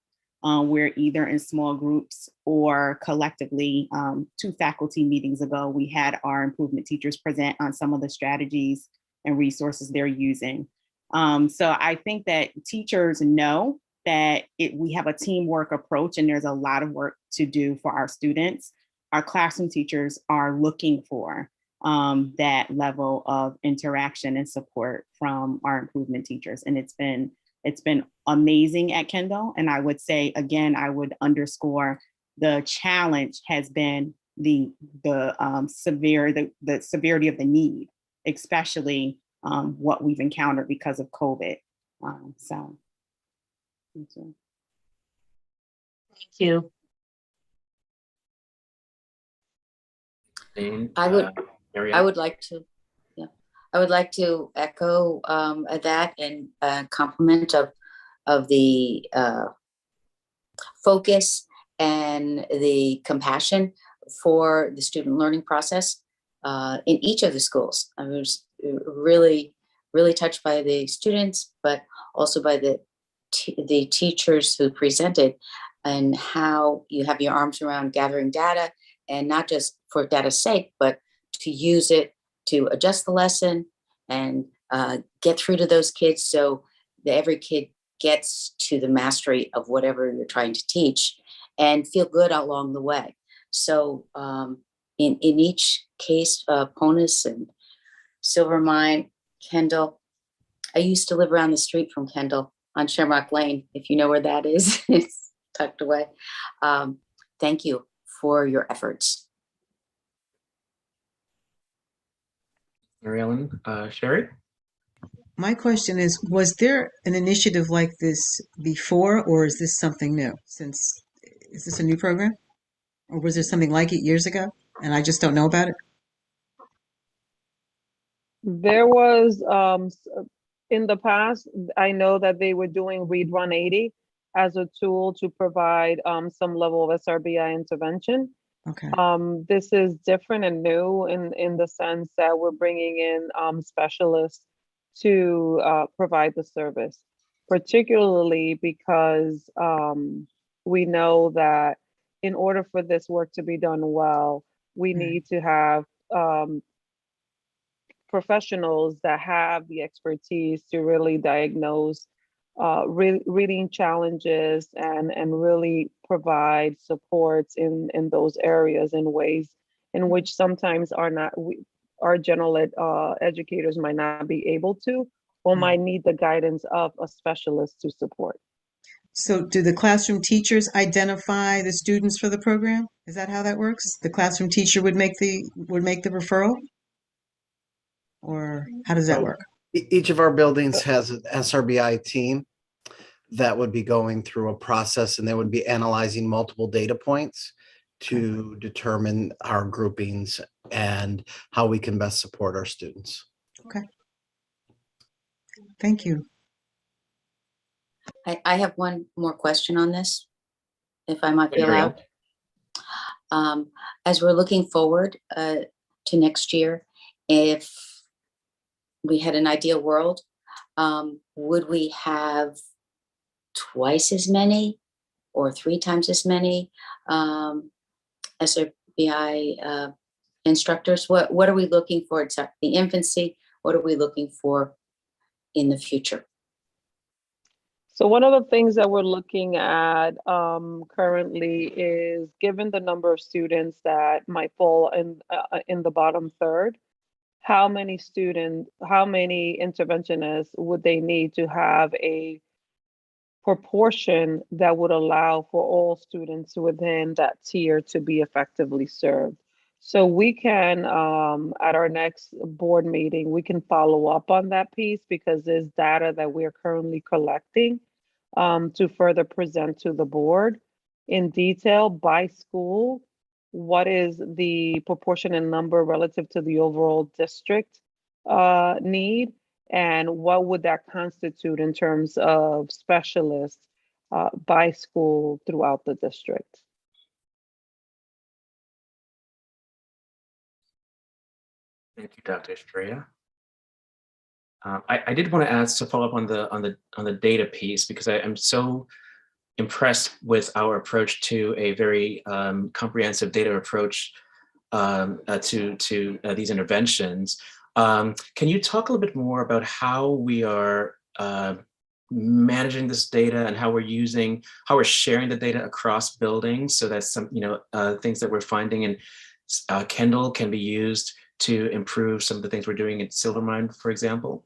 where either in small groups or collectively. 2 faculty meetings ago, we had our improvement teachers present on some of the strategies and resources they're using. So I think that teachers know that we have a teamwork approach and there's a lot of work to do for our students. Our classroom teachers are looking for that level of interaction and support from our improvement teachers. And it's been amazing at Kendall. And I would say, again, I would underscore the challenge has been the severity of the need, especially what we've encountered because of COVID. So. Thank you. I would like to, yeah, I would like to echo that and compliment of the focus and the compassion for the student learning process in each of the schools. I was really, really touched by the students, but also by the teachers who presented and how you have your arms around gathering data, and not just for data's sake, but to use it to adjust the lesson and get through to those kids so that every kid gets to the mastery of whatever you're trying to teach and feel good along the way. So in each case, Ponus and Silvermine, Kendall, I used to live around the street from Kendall on Shamrock Lane, if you know where that is. It's tucked away. Thank you for your efforts. Mary Ellen, Sherry? My question is, was there an initiative like this before, or is this something new? Is this a new program? Or was there something like it years ago and I just don't know about it? There was, in the past, I know that they were doing Read Run 80 as a tool to provide some level of SRBI intervention. Okay. This is different and new in the sense that we're bringing in specialists to provide the service, particularly because we know that in order for this work to be done well, we need to have professionals that have the expertise to really diagnose reading challenges and really provide supports in those areas in ways in which sometimes our general educators might not be able to, or might need the guidance of a specialist to support. So do the classroom teachers identify the students for the program? Is that how that works? The classroom teacher would make the referral? Or how does that work? Each of our buildings has an SRBI team that would be going through a process, and they would be analyzing multiple data points to determine our groupings and how we can best support our students. Okay. Thank you. I have one more question on this, if I might be allowed. As we're looking forward to next year, if we had an ideal world, would we have twice as many or 3 times as many SRBI instructors? What are we looking for? It's the infancy. What are we looking for in the future? So one of the things that we're looking at currently is, given the number of students that might fall in the bottom third, how many interventionists would they need to have a proportion that would allow for all students within that tier to be effectively served? So we can, at our next board meeting, we can follow up on that piece because there's data that we're currently collecting to further present to the board in detail by school. What is the proportionate number relative to the overall district need? And what would that constitute in terms of specialists by school throughout the district? Thank you, Dr. Estrella. I did want to ask to follow up on the data piece because I am so impressed with our approach to a very comprehensive data approach to these interventions. Can you talk a little bit more about how we are managing this data and how we're sharing the data across buildings so that some things that we're finding in Kendall can be used to improve some of the things we're doing at Silvermine, for example?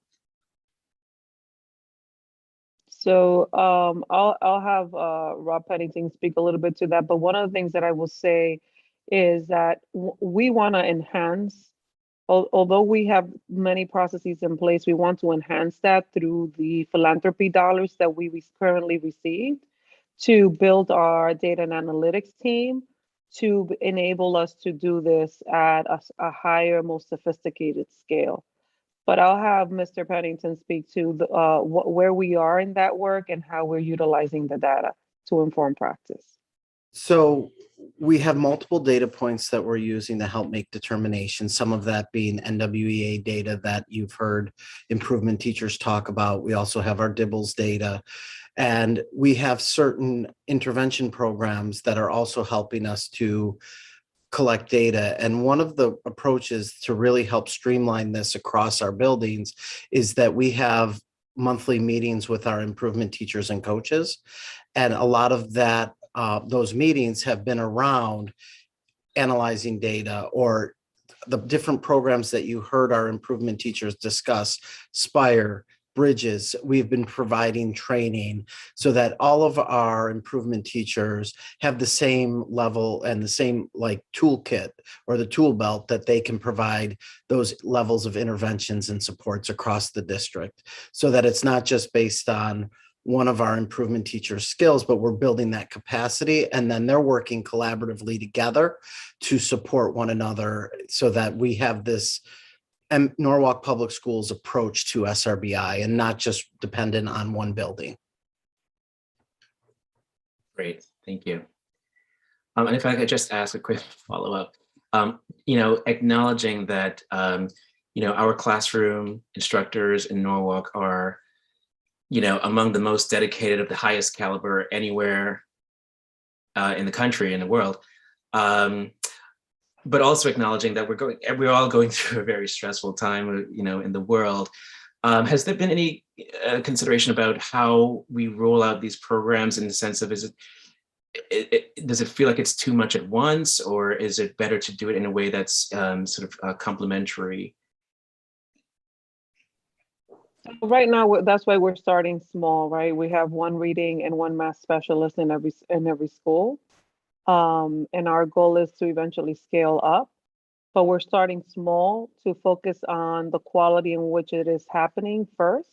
So I'll have Rob Pennington speak a little bit to that. But one of the things that I will say is that we want to enhance, although we have many processes in place, we want to enhance that through the philanthropy dollars that we currently receive to build our data and analytics team to enable us to do this at a higher, more sophisticated scale. But I'll have Mr. Pennington speak to where we are in that work and how we're utilizing the data to inform practice. So we have multiple data points that we're using to help make determinations, some of that being NWEA data that you've heard improvement teachers talk about. We also have our DIBBLS data, and we have certain intervention programs that are also helping us to collect data. And one of the approaches to really help streamline this across our buildings is that we have monthly meetings with our improvement teachers and coaches. And a lot of that, those meetings have been around analyzing data or the different programs that you heard our improvement teachers discuss, SPIRE, Bridges. We've been providing training so that all of our improvement teachers have the same level and the same toolkit or the tool belt that they can provide those levels of interventions and supports across the district, so that it's not just based on one of our improvement teachers' skills, but we're building that capacity, and then they're working collaboratively together to support one another so that we have this Norwalk Public Schools approach to SRBI and not just dependent on one building. Great, thank you. And if I could just ask a quick follow-up, acknowledging that, our classroom instructors in Norwalk are, among the most dedicated of the highest caliber anywhere in the country, in the world. But also acknowledging that we're all going through a very stressful time, in the world. Has there been any consideration about how we roll out these programs in the sense of, does it feel like it's too much at once, or is it better to do it in a way that's sort of complementary? Right now, that's why we're starting small, right? We have one reading and one math specialist in every school. And our goal is to eventually scale up, but we're starting small to focus on the quality in which it is happening first,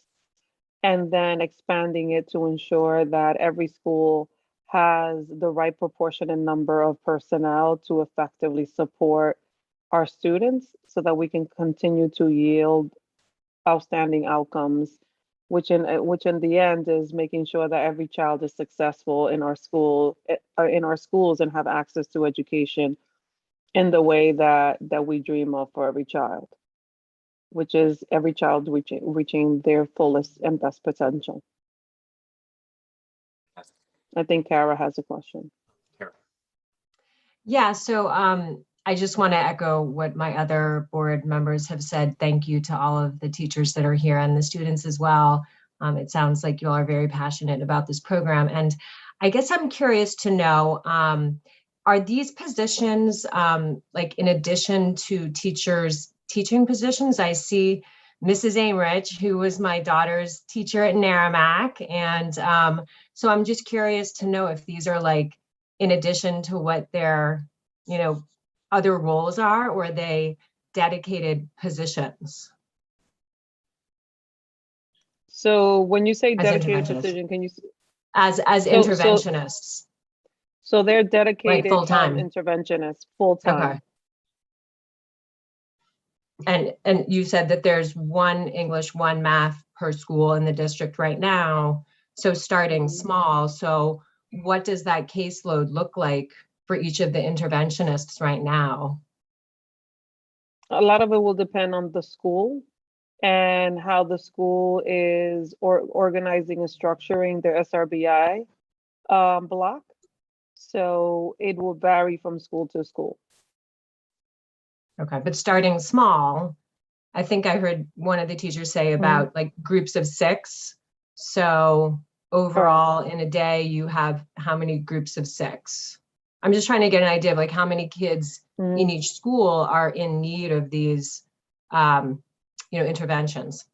and then expanding it to ensure that every school has the right proportion and number of personnel to effectively support our students so that we can continue to yield outstanding outcomes, which in the end is making sure that every child is successful in our schools and have access to education in the way that we dream of for every child, which is every child reaching their fullest and best potential. I think Kara has a question. Yeah, so I just want to echo what my other board members have said. Thank you to all of the teachers that are here and the students as well. It sounds like you all are very passionate about this program. And I guess I'm curious to know, are these positions like in addition to teachers' teaching positions? I see Mrs. Emrich, who was my daughter's teacher at Naramik. And so I'm just curious to know if these are like in addition to what they're, other roles are, or are they dedicated positions So when you say as dedicated interventionists? position, can you, As so, interventionists, so they're like dedicated full-time? interventionists, full-time. Okay. And you said that there's one English, one math per school in the district right now. So starting small. So what does that caseload look like for each of the interventionists right now? A lot of it will depend on the school and how the school is organizing and structuring their SRBI block. So it will vary from school to school. Okay, but starting small, I think I heard one of the teachers say about like groups of 6. So overall in a day, you have how many groups of 6? I'm just trying to get an idea of like how many kids in each school are in need of these, interventions.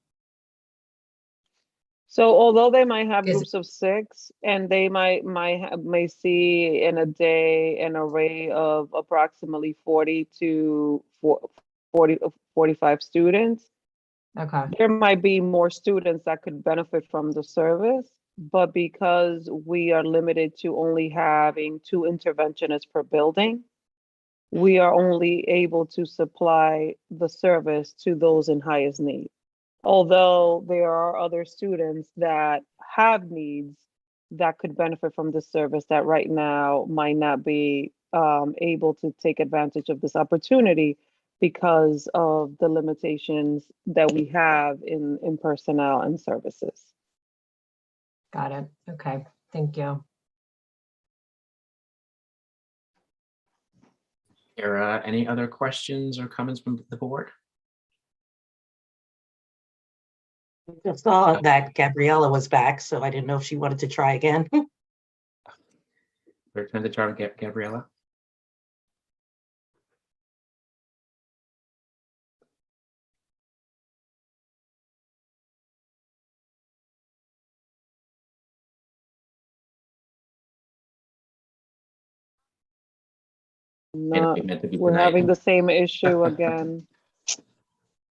So although they might have groups of 6 and they may see in a day an array of approximately 40 to 45 students, okay, there might be more students that could benefit from the service, but because we are limited to only having 2 interventionists per building, we are only able to supply the service to those in highest need. Although there are other students that have needs that could benefit from this service that right now might not be able to take advantage of this opportunity because of the limitations that we have in personnel and services. Got it. Okay, thank you. Any other questions or comments from the board? Just saw that Gabriella was back, so I didn't know if she wanted to try again. Return to try Gabriella. We're having the same issue again.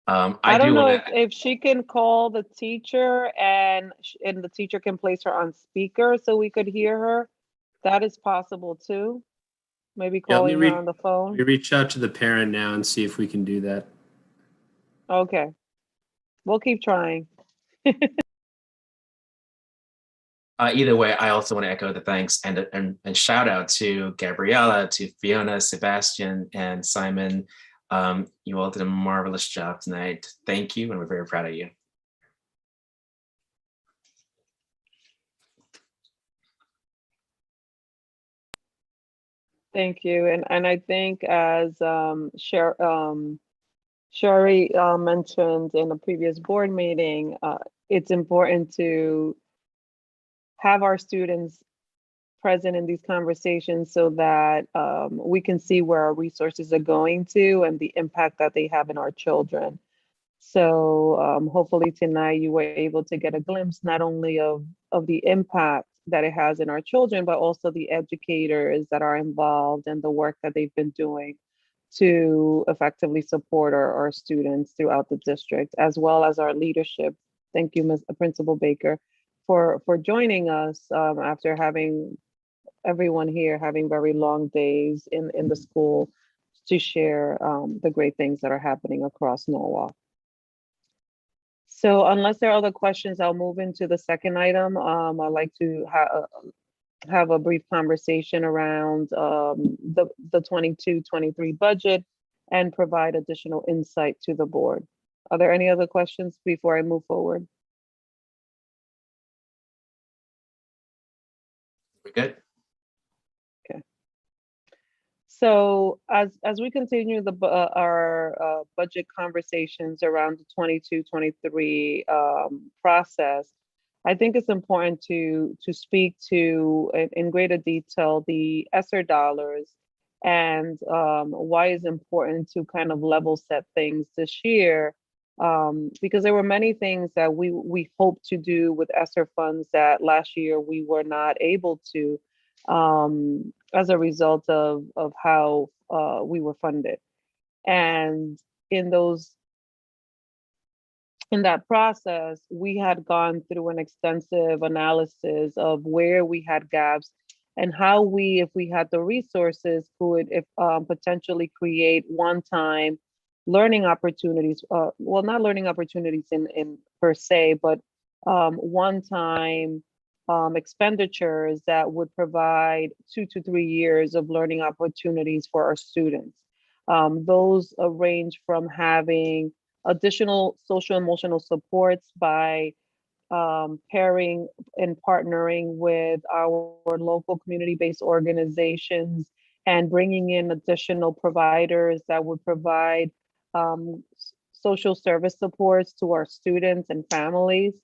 I don't do know wanna- if she can call the teacher and the teacher can place her on speaker so we could hear her. That is possible too. Maybe calling her on the phone. We reach out to the parent now and see if we can do that. Okay. We'll keep trying. Either way, I also want to echo the thanks and shout out to Gabriella, to Fiona, Sebastian, and Simon. You all did a marvelous job tonight. Thank you, and we're very proud of you. Thank you. And I think as Sherry mentioned in a previous board meeting, it's important to have our students present in these conversations so that we can see where our resources are going to and the impact that they have in our children. So hopefully tonight you were able to get a glimpse not only of the impact that it has in our children, but also the educators that are involved and the work that they've been doing to effectively support our students throughout the district, as well as our leadership. Thank you, Ms. Principal Baker, for joining us after having everyone here having very long days in the school to share the great things that are happening across Norwalk. So unless there are other questions, I'll move into the second item. I'd like to have a brief conversation around the 22-23 budget and provide additional insight to the board. Are there any other questions before I move forward? We're good. So as we continue our budget conversations around the 22-23 process, I think it's important to speak to in greater detail the ESSER dollars and why it's important to kind of level set things this year, because there were many things that we hoped to do with ESSER funds that last year we were not able to. as a result of how we were funded. And in that process, we had gone through an extensive analysis of where we had gaps and how we, if we had the resources, could potentially create one-time learning opportunities. Well, not learning opportunities in per se, but one-time expenditures that would provide 2 to 3 years of learning opportunities for our students. Those range from having additional social emotional supports by pairing and partnering with our local community-based organizations and bringing in additional providers that would provide social service supports to our students and families,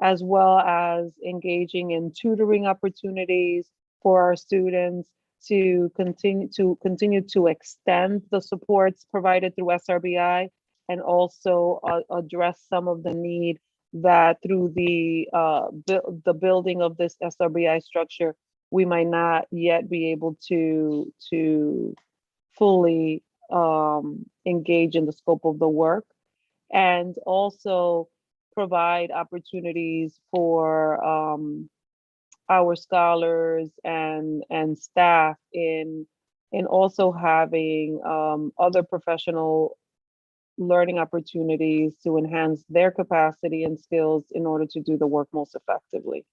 as well as engaging in tutoring opportunities for our students to continue to extend the supports provided through SRBI, and also address some of the need that through the building of this SRBI structure, we might not yet be able to fully engage in the scope of the work, and also provide opportunities for our scholars and staff in also having other professional learning opportunities to enhance their capacity and skills in order to do the work most effectively.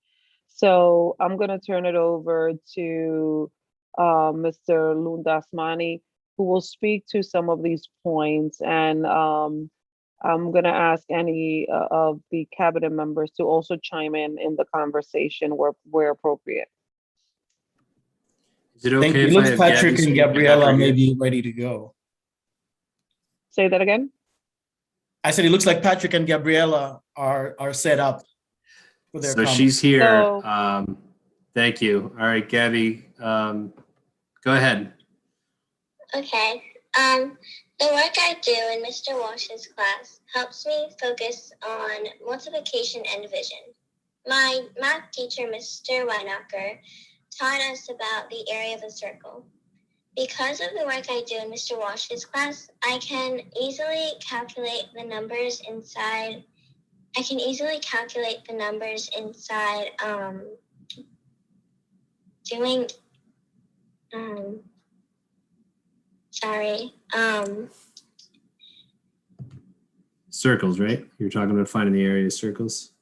So I'm going to turn it over to Mr. Lundasmani, who will speak to some of these points. And I'm going to ask any of the cabinet members to also chime in the conversation where appropriate. Is it okay Thank you. if Looks I have Patrick Gabby and speak after Gabriella you? may be ready to go. Say that again? I said it looks like Patrick and Gabriella are set up for their So comments. she's here. So, Thank you. All right, Gabby, go ahead. Okay. The work I do in Mr. Walsh's class helps me focus on multiplication and division. My math teacher, Mr. Weinacher, taught us about the area of a circle. Because of the work I do in Mr. Walsh's class, I can easily calculate the numbers inside. Circles, right? You're talking about finding the area of circles.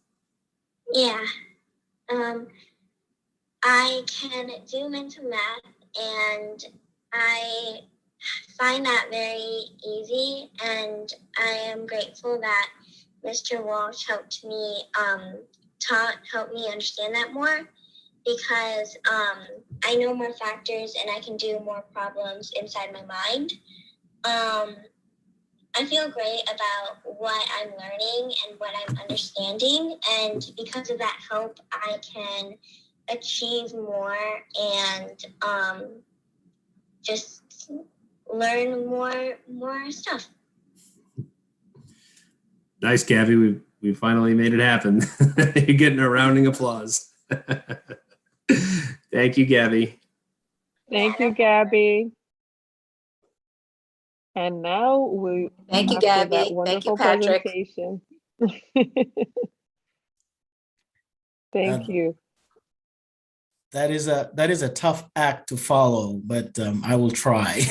Yeah. I can do mental math, and I find that very easy, and I am grateful that Mr. Walsh helped me understand that more, because I know more factors and I can do more problems inside my mind. I feel great about what I'm learning and what I'm understanding, and because of that help, I can achieve more and just learn more stuff. Nice, Gabby. We finally made it happen. You're getting a rounding applause. Thank you, Gabby. thank you, Gabby. And now Thank you, after that Gabby. Thank you, wonderful Patrick. presentation. Thank you. That is a tough act to follow, but I will try.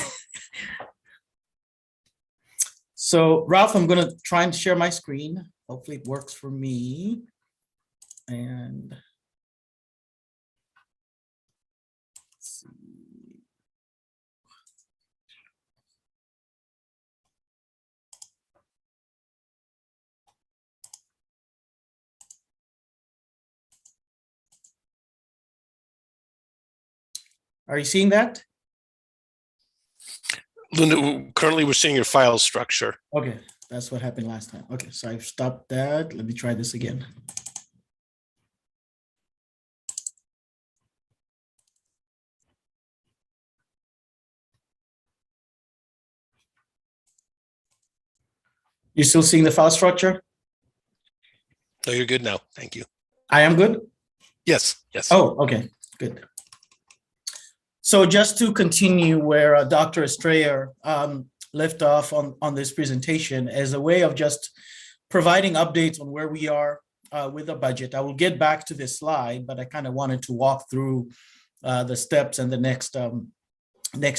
So Ralph, I'm going to try and share my screen. Hopefully it works for me. And let's see. Are you seeing that? Linda, currently we're seeing your file structure. Okay, that's what happened last time. Okay, so I've stopped that. Let me try this again. You still seeing the file structure? No, you're good now. Thank you. I am good? Yes, yes. Oh, okay, good. So just to continue where Dr. Estrella left off on this presentation, as a way of just providing updates on where we are with the budget. I will get back to this slide, but I kind of wanted to walk through the steps and the next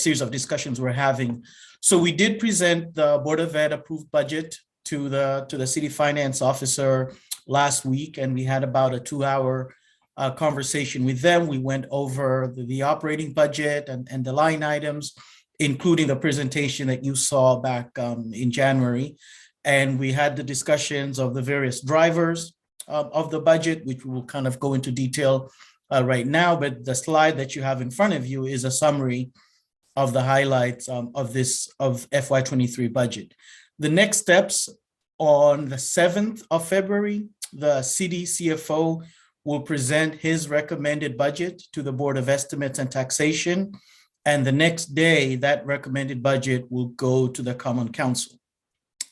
series of discussions we're having. So we did present the Board of Ed approved budget to the city finance officer last week, and we had about a 2-hour conversation with them. We went over the operating budget and the line items, including the presentation that you saw back in January. And we had the discussions of the various drivers of the budget, which we will kind of go into detail right now. But the slide that you have in front of you is a summary of the highlights of FY23 budget. The next steps: on the 7th of February, the city CFO will present his recommended budget to the Board of Estimates and Taxation. And the next day, that recommended budget will go to the Common Council.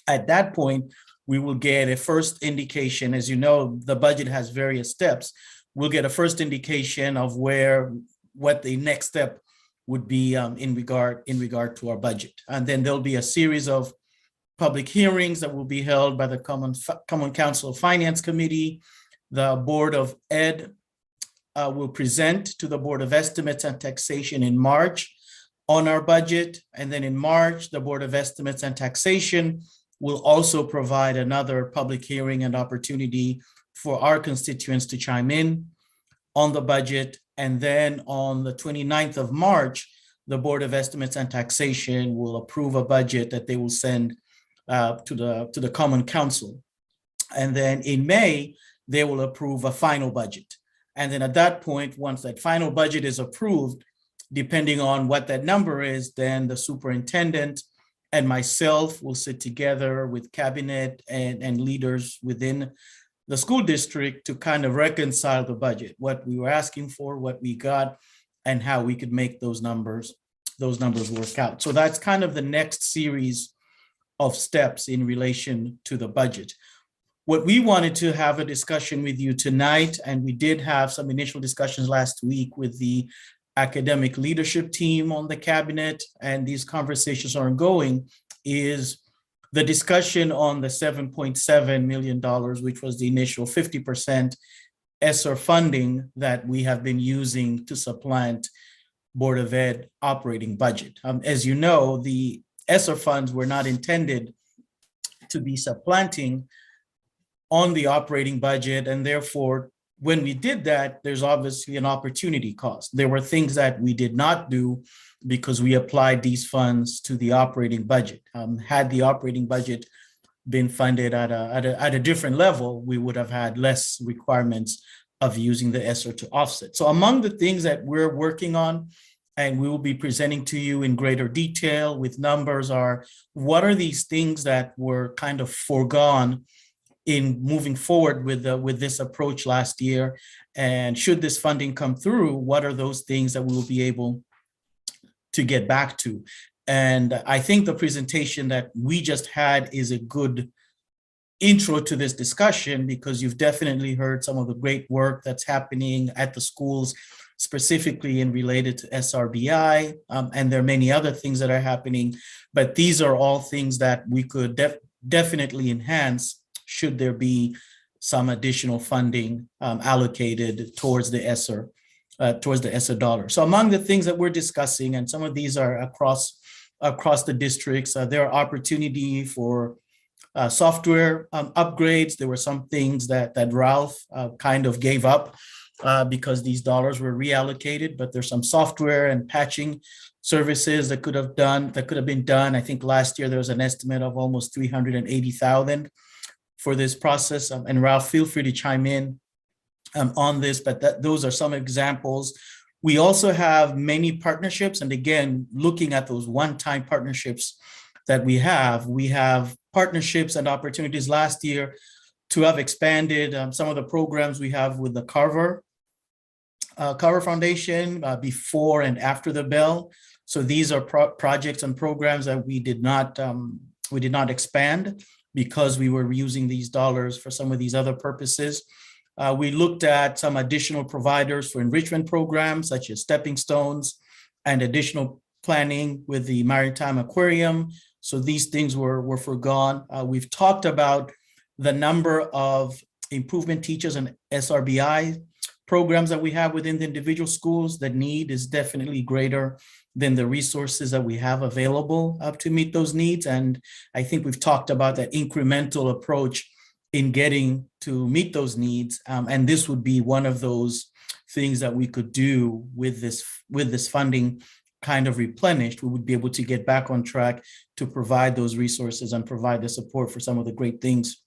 At that point, we will get a first indication. As you know, the budget has various steps. We'll get a first indication of what the next step would be in regard to our budget. And then there'll be a series of public hearings that will be held by the Common Council Finance Committee. The Board of Ed will present to the Board of Estimates and Taxation in March on our budget. And then in March, the Board of Estimates and Taxation will also provide another public hearing and opportunity for our constituents to chime in on the budget. And then on the 29th of March, the Board of Estimates and Taxation will approve a budget that they will send to the Common Council. And then in May, they will approve a final budget. And then at that point, once that final budget is approved, depending on what that number is, then the superintendent and myself will sit together with cabinet and leaders within the school district to kind of reconcile the budget, what we were asking for, what we got, and how we could make those numbers work out. So that's kind of the next series of steps in relation to the budget. What we wanted to have a discussion with you tonight, and we did have some initial discussions last week with the academic leadership team on the cabinet, and these conversations are ongoing, is the discussion on the $7.7 million, which was the initial 50% ESSER funding that we have been using to supplant Board of Ed operating budget. As you know, the ESSER funds were not intended to be supplanting on the operating budget, and therefore, when we did that, there's obviously an opportunity cost. There were things that we did not do because we applied these funds to the operating budget. Had the operating budget been funded at a different level, we would have had less requirements of using the ESSER to offset. So among the things that we're working on, and we will be presenting to you in greater detail with numbers, are what are these things that were kind of foregone in moving forward with this approach last year, and should this funding come through, what are those things that we will be able to get back to? And I think the presentation that we just had is a good intro to this discussion, because you've definitely heard some of the great work that's happening at the schools, specifically in related to SRBI, and there are many other things that are happening, but these are all things that we could definitely enhance should there be some additional funding allocated towards the ESSER dollar. So among the things that we're discussing, and some of these are across the districts, there are opportunity for software upgrades. There were some things that Ralph kind of gave up because these dollars were reallocated, but there's some software and patching services that could have been done. I think last year there was an estimate of almost $380,000 for this process. And Ralph, feel free to chime in on this, but those are some examples. We also have many partnerships, and again, looking at those one-time partnerships that we have partnerships and opportunities last year to have expanded some of the programs we have with the Carver Foundation before and after the bell. So these are projects and programs that we did not expand because we were using these dollars for some of these other purposes. We looked at some additional providers for enrichment programs such as Stepping Stones and additional planning with the Maritime Aquarium. So these things were forgone. We've talked about the number of improvement teachers and SRBI programs that we have within the individual schools. The need is definitely greater than the resources that we have available to meet those needs. And I think we've talked about that incremental approach in getting to meet those needs. And this would be one of those things that we could do with this funding kind of replenished. We would be able to get back on track to provide those resources and provide the support for some of the great things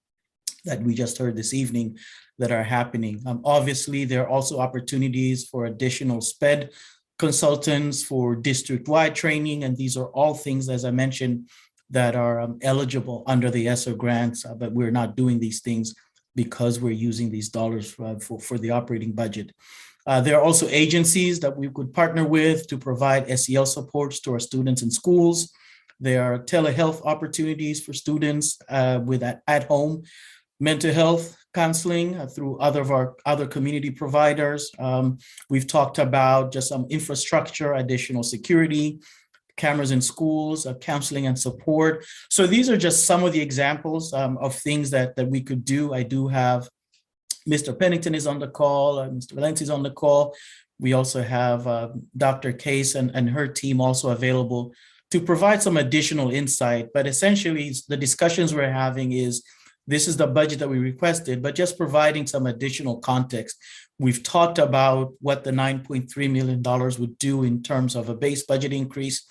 that we just heard this evening that are happening. Obviously, there are also opportunities for additional SPED consultants for district-wide training, and these are all things, as I mentioned, that are eligible under the ESSER grants, but we're not doing these things because we're using these dollars for the operating budget. There are also agencies that we could partner with to provide SEL supports to our students in schools. There are telehealth opportunities for students with at-home mental health counseling through other community providers. We've talked about just some infrastructure, additional security, cameras in schools, counseling and support. So these are just some of the examples of things that we could do. I do have Mr. Pennington is on the call, Mr. Valencia is on the call. We also have Dr. Case and her team also available to provide some additional insight. But essentially, the discussions we're having is, this is the budget that we requested, but just providing some additional context. We've talked about what the $9.3 million would do in terms of a base budget increase.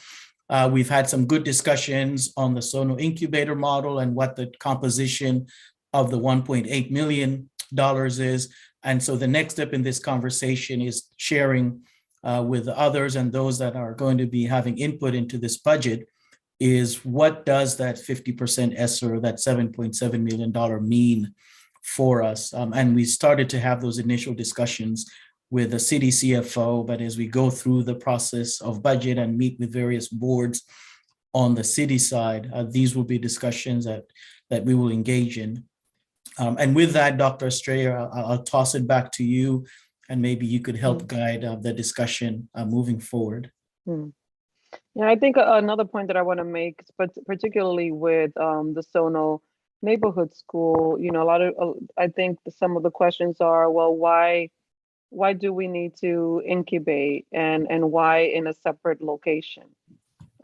We've had some good discussions on the Sono incubator model and what the composition of the $1.8 million is. And so the next step in this conversation is sharing with others and those that are going to be having input into this budget is, what does that 50% ESSER, that $7.7 million mean for us? And we started to have those initial discussions with the city CFO, but as we go through the process of budget and meet with various boards on the city side, these will be discussions that we will engage in. And with that, Dr. Estrella, I'll toss it back to you, and maybe you could help guide the discussion moving forward. Yeah, I think another point that I want to make, but particularly with the Sono neighborhood school, you know, I think some of the questions are, well, why do we need to incubate, and why in a separate location?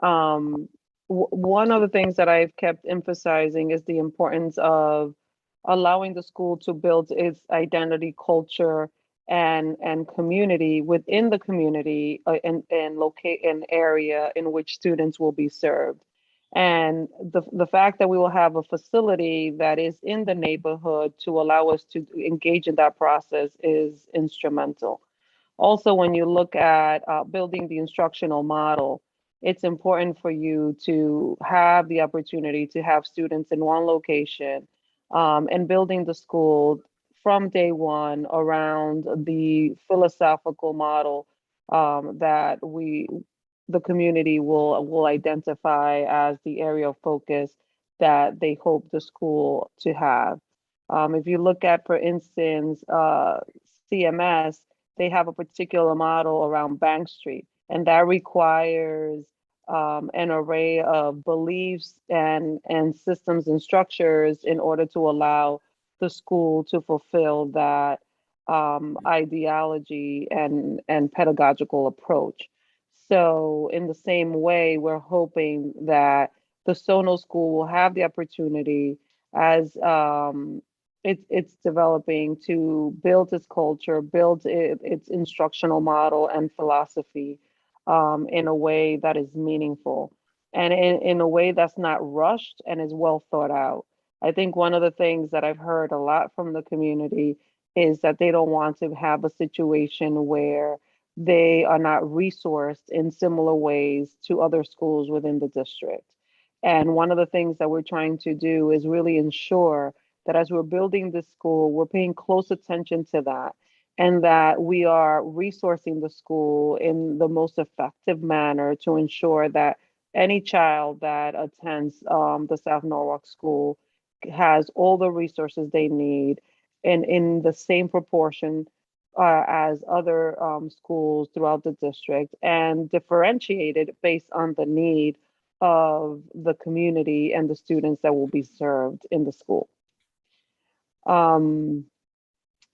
One of the things that I've kept emphasizing is the importance of allowing the school to build its identity, culture, and community within the community and locate an area in which students will be served. And the fact that we will have a facility that is in the neighborhood to allow us to engage in that process is instrumental. Also, when you look at building the instructional model, it's important for you to have the opportunity to have students in one location and building the school from day one around the philosophical model that the community will identify as the area of focus that they hope the school to have. If you look at, for instance, CMS, they have a particular model around Bank Street, and that requires an array of beliefs and systems and structures in order to allow the school to fulfill that ideology and pedagogical approach. So in the same way, we're hoping that the Sono School will have the opportunity, as it's developing, to build its culture, build its instructional model and philosophy in a way that is meaningful, and in a way that's not rushed and is well thought out. I think one of the things that I've heard a lot from the community is that they don't want to have a situation where they are not resourced in similar ways to other schools within the district. And one of the things that we're trying to do is really ensure that as we're building this school, we're paying close attention to that, and that we are resourcing the school in the most effective manner to ensure that any child that attends the South Norwalk School has all the resources they need and in the same proportion as other schools throughout the district and differentiated based on the need of the community and the students that will be served in the school.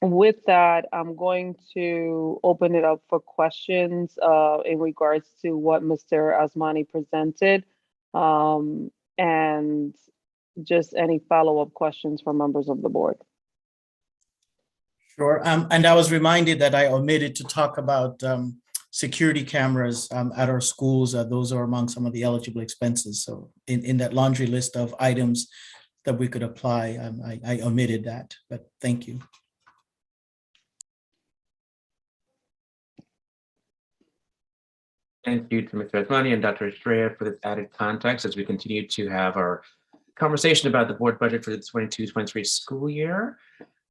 With that, I'm going to open it up for questions in regards to what Mr. Asmani presented, and just any follow-up questions from members of the board. Sure. And I was reminded that I omitted to talk about security cameras at our schools. Those are among some of the eligible expenses. So in that laundry list of items that we could apply, I omitted that, but thank you. Thank you to Mr. Asmani and Dr. Estrella for this added context as we continue to have our conversation about the board budget for the 22-23 school year.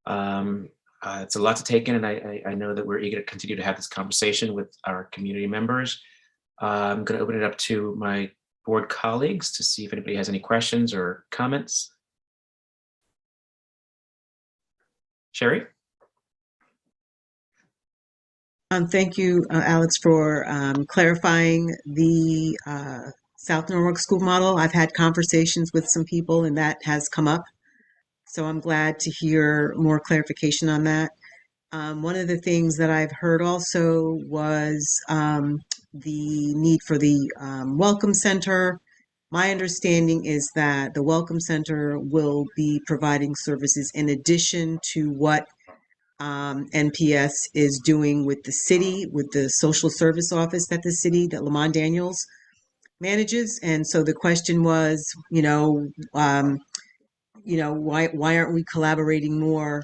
It's a lot to take in, and I know that we're eager to continue to have this conversation with our community members. I'm going to open it up to my board colleagues to see if anybody has any questions or comments. Sherry? Thank you, Alex, for clarifying the South Norwalk school model. I've had conversations with some people and that has come up. So I'm glad to hear more clarification on that. One of the things that I've heard also was the need for the Welcome Center. My understanding is that the Welcome Center will be providing services in addition to what NPS is doing with the city, with the social service office that the city, that Lamont Daniels manages. And so the question was, why aren't we collaborating more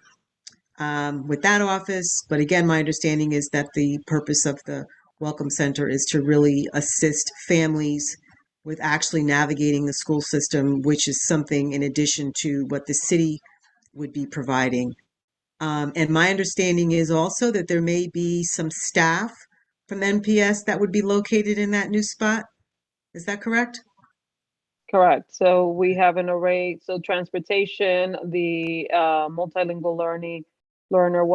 with that office? But again, my understanding is that the purpose of the Welcome Center is to really assist families with actually navigating the school system, which is something in addition to what the city would be providing. And my understanding is also that there may be some staff from NPS that would be located in that new spot. Is that correct? Correct. So we have an array. So transportation, the multilingual learner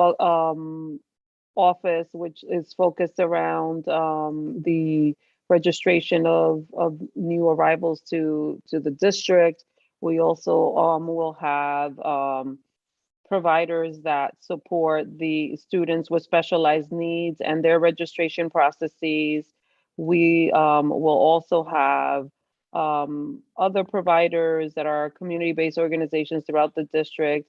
office, which is focused around the registration of new arrivals to the district. We also will have providers that support the students with specialized needs and their registration processes. We will also have other providers that are community-based organizations throughout the district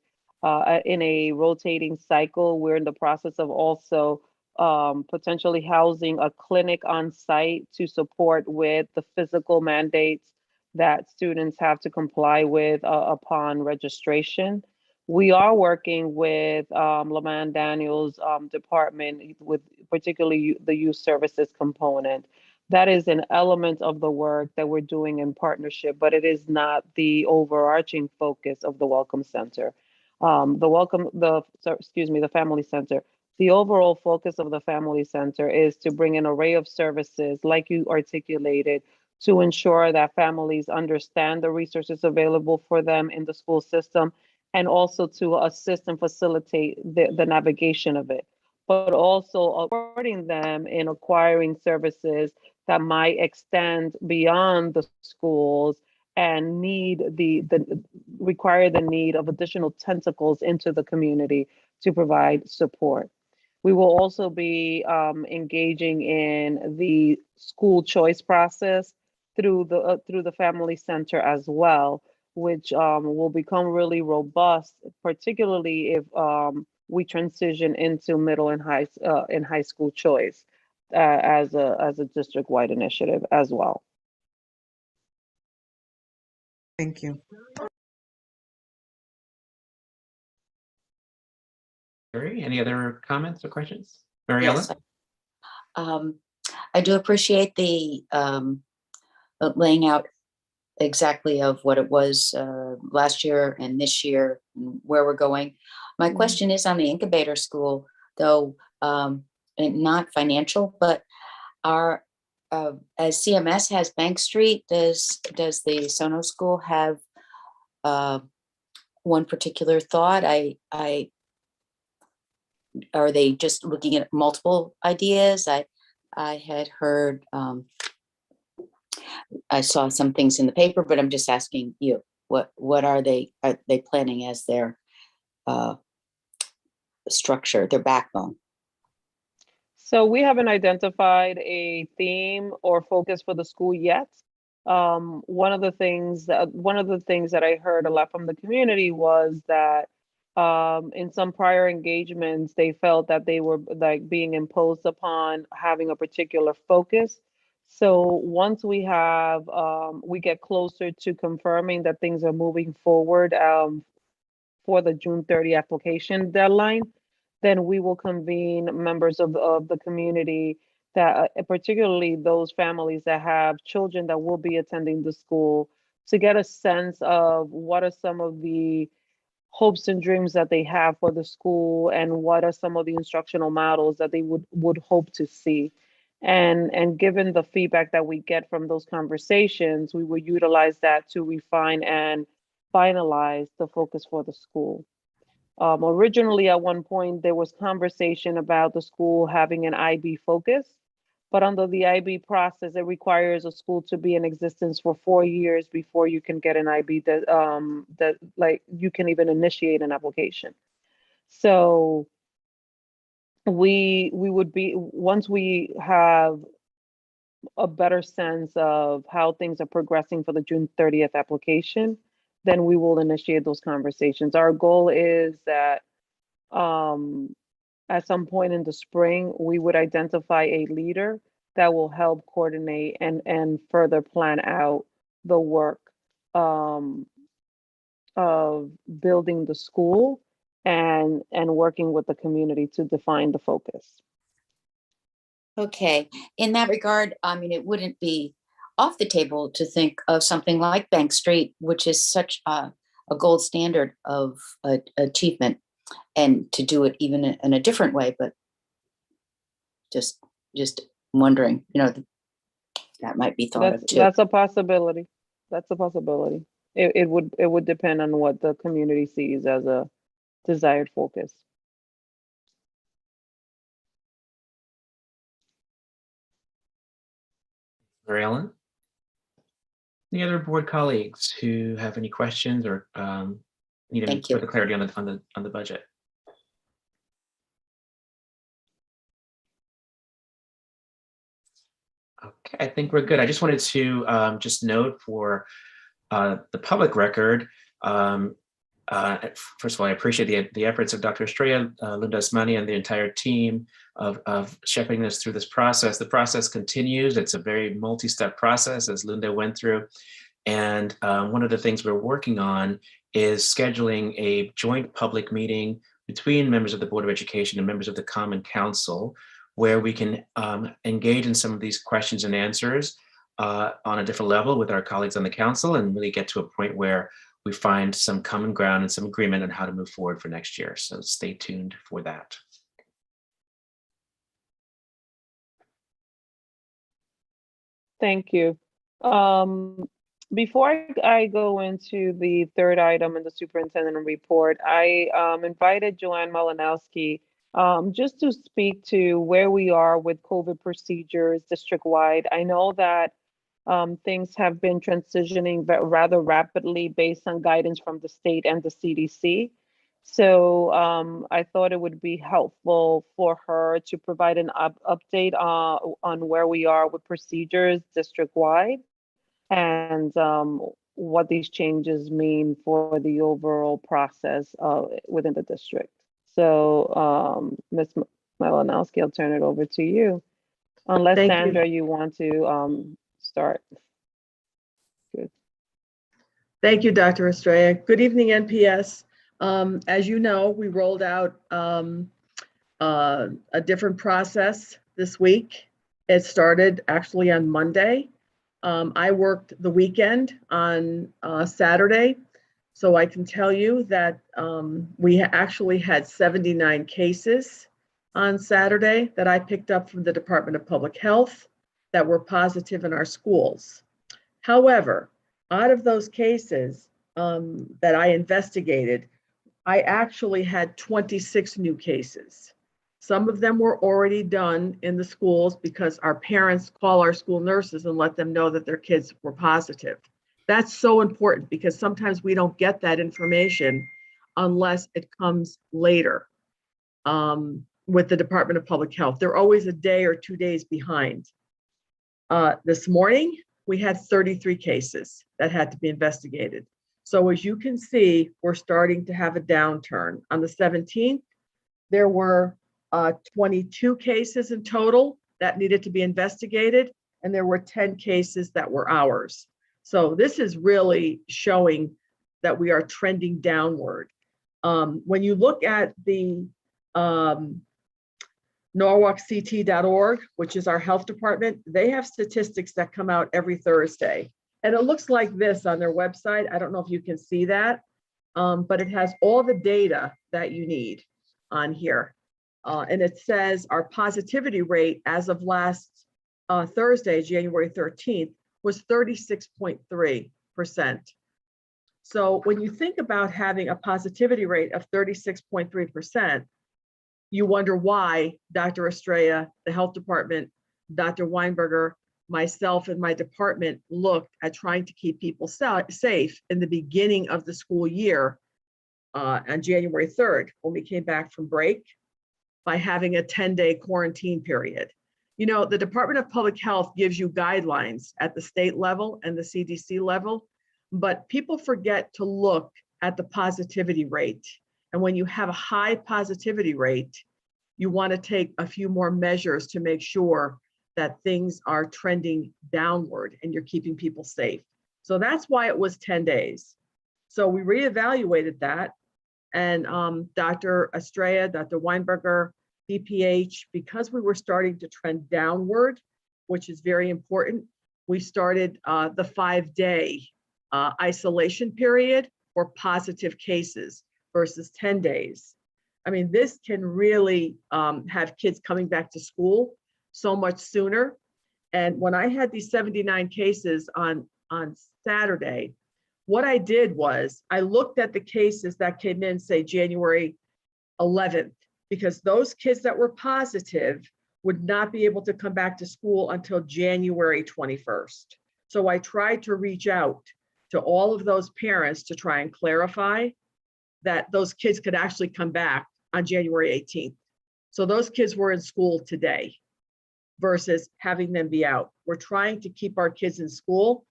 in a rotating cycle. We're in the process of also potentially housing a clinic on site to support with the physical mandates that students have to comply with upon registration. We are working with Lamont Daniels department with particularly the youth services component. That is an element of the work that we're doing in partnership, but it is not the overarching focus of the Welcome Center. The Family Center. The overall focus of the Family Center is to bring an array of services, like you articulated, to ensure that families understand the resources available for them in the school system, and also to assist and facilitate the navigation of it, but also supporting them in acquiring services that might extend beyond the schools and require the need of additional tentacles into the community to provide support. We will also be engaging in the school choice process through the Family Center as well, which will become really robust, particularly if we transition into middle and high school choice as a district-wide initiative as well. Thank you. Any other comments or questions? Mary Ellen? Yes. I do appreciate the laying out exactly of what it was last year and this year and where we're going. My question is on the incubator school, though, and not financial, but as CMS has Bank Street, does the Sono School have one particular thought? are they just looking at multiple ideas? I had heard, I saw some things in the paper, but I'm just asking you, what are they planning as their structure, their backbone? So we haven't identified a theme or focus for the school yet. One of the things that I heard a lot from the community was that in some prior engagements, they felt that they were like being imposed upon having a particular focus. So once we get closer to confirming that things are moving forward for the June 30 application deadline, then we will convene members of the community that, particularly those families that have children that will be attending the school, to get a sense of what are some of the hopes and dreams that they have for the school, and what are some of the instructional models that they would hope to see. And given the feedback that we get from those conversations, we will utilize that to refine and finalize the focus for the school. Originally, at one point, there was conversation about the school having an IB focus, but under the IB process, it requires a school to be in existence for 4 years before you can get an IB that like you can even initiate an application. So we would be, once we have a better sense of how things are progressing for the June 30th application, then we will initiate those conversations. Our goal is that at some point in the spring, we would identify a leader that will help coordinate and further plan out the work of building the school and working with the community to define the focus. Okay, in that regard, I mean, it wouldn't be off the table to think of something like Bank Street, which is such a gold standard of achievement, and to do it even in a different way. But just wondering, that might be thought of too. That's a possibility. That's a possibility. It would depend on what the community sees as a desired focus. Mary Ellen? Any other board colleagues who have any questions or need any further clarity on the budget? Okay, I think we're good. I just wanted to just note for the public record, first of all, I appreciate the efforts of Dr. Estrella, Linda Osmani, and the entire team of shepherding us through this process. The process continues. It's a very multi-step process, as Linda went through. And one of the things we're working on is scheduling a joint public meeting between members of the Board of Education and members of the Common Council, where we can engage in some of these questions and answers on a different level with our colleagues on the council, and really get to a point where we find some common ground and some agreement on how to move forward for next year. So stay tuned for that. Thank you. Before I go into the third item in the superintendent report, I invited Joanne Malinowski just to speak to where we are with COVID procedures district-wide. I know that things have been transitioning rather rapidly based on guidance from the state and the CDC. So I thought it would be helpful for her to provide an update on where we are with procedures district-wide, and what these changes mean for the overall process within the district. So Ms. Malinowski, I'll turn it over to you. Unless Thank Sandra, you want to start. Good. Thank you, Dr. Estrella. Good evening, NPS. As you know, we rolled out a different process this week. It started actually on Monday. I worked the weekend on Saturday, so I can tell you that we actually had 79 cases on Saturday that I picked up from the Department of Public Health that were positive in our schools. However, out of those cases that I investigated, I actually had 26 new cases. Some of them were already done in the schools because our parents call our school nurses and let them know that their kids were positive. That's so important because sometimes we don't get that information unless it comes later with the Department of Public Health. They're always a day or 2 days behind. This morning, we had 33 cases that had to be investigated. So as you can see, we're starting to have a downturn. On the 17th, there were 22 cases in total that needed to be investigated, and there were 10 cases that were ours. So this is really showing that we are trending downward. When you look at the NorwalkCT.org, which is our health department, they have statistics that come out every Thursday. And it looks like this on their website. I don't know if you can see that, but it has all the data that you need on here. And it says our positivity rate as of last Thursday, January 13th, was 36.3%. So when you think about having a positivity rate of 36.3%, you wonder why Dr. Estrella, the health department, Dr. Weinberger, myself, and my department looked at trying to keep people safe in the beginning of the school year on January 3rd, when we came back from break, by having a 10-day quarantine period. You know, the Department of Public Health gives you guidelines at the state level and the CDC level, but people forget to look at the positivity rate. And when you have a high positivity rate, you want to take a few more measures to make sure that things are trending downward and you're keeping people safe. So that's why it was 10 days. So we reevaluated that. And Dr. Estrella, Dr. Weinberger, DPH, because we were starting to trend downward, which is very important, we started the 5-day isolation period for positive cases versus 10 days. I mean, this can really have kids coming back to school so much sooner. And when I had these 79 cases on Saturday, what I did was I looked at the cases that came in, say, January 11th, because those kids that were positive would not be able to come back to school until January 21st. So I tried to reach out to all of those parents to try and clarify that those kids could actually come back on January 18th. So those kids were in school today versus having them be out. We're trying to keep our kids in school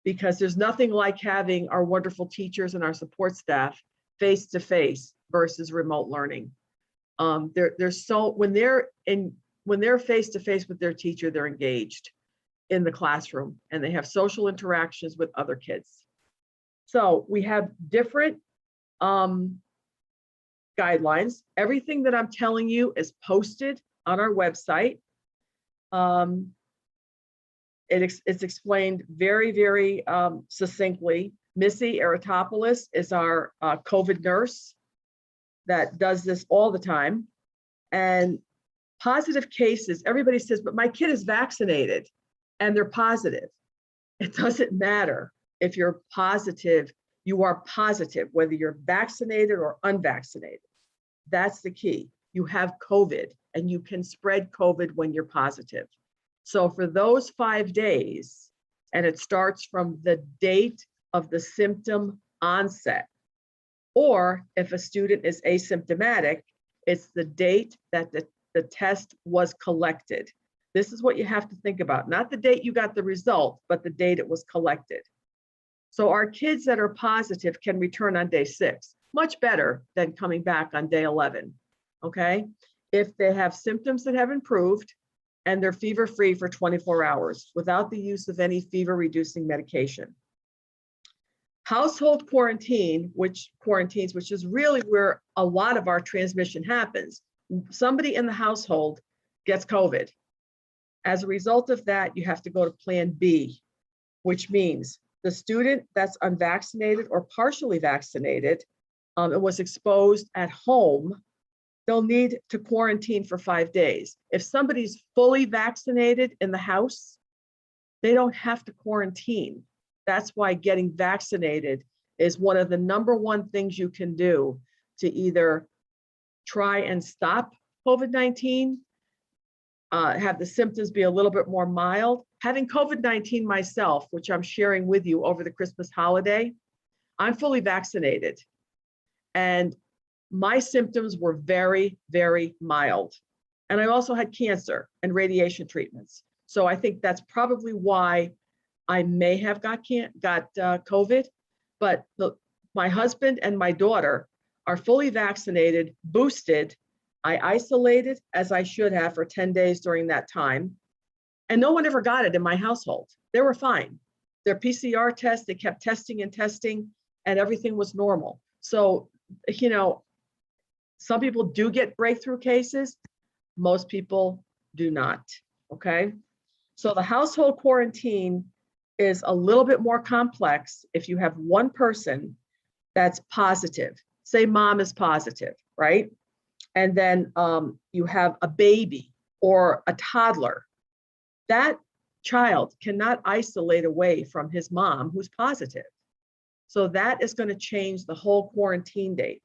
because there's nothing like having our wonderful teachers and our support staff face-to-face versus remote learning. When they're face-to-face with their teacher, they're engaged in the classroom and they have social interactions with other kids. So we have different guidelines. Everything that I'm telling you is posted on our website. It's explained very, very succinctly. Missy Eratopoulos is our COVID nurse that does this all the time. And positive cases, everybody says, but my kid is vaccinated and they're positive. It doesn't matter. If you're positive, you are positive, whether you're vaccinated or unvaccinated. That's the key. You have COVID and you can spread COVID when you're positive. So for those 5 days, and it starts from the date of the symptom onset, or if a student is asymptomatic, it's the date that the test was collected. This is what you have to think about, not the date you got the result, but the date it was collected. So our kids that are positive can return on day 6, much better than coming back on day 11, okay? If they have symptoms that have improved and they're fever-free for 24 hours without the use of any fever-reducing medication. Household quarantine, which is really where a lot of our transmission happens. Somebody in the household gets COVID. As a result of that, you have to go to Plan B, which means the student that's unvaccinated or partially vaccinated and was exposed at home, they'll need to quarantine for 5 days. If somebody's fully vaccinated in the house, they don't have to quarantine. That's why getting vaccinated is one of the #1 things you can do to either try and stop COVID-19, have the symptoms be a little bit more mild. Having COVID-19 myself, which I'm sharing with you over the Christmas holiday, I'm fully vaccinated. And my symptoms were very, very mild. And I also had cancer and radiation treatments. So I think that's probably why I may have got COVID. But my husband and my daughter are fully vaccinated, boosted. I isolated as I should have for 10 days during that time. And no one ever got it in my household. They were fine. Their PCR test, they kept testing and testing, and everything was normal. So, you know, some people do get breakthrough cases. Most people do not, okay? So the household quarantine is a little bit more complex if you have one person that's positive. Say mom is positive, right? And then you have a baby or a toddler. That child cannot isolate away from his mom who's positive. So that is going to change the whole quarantine date.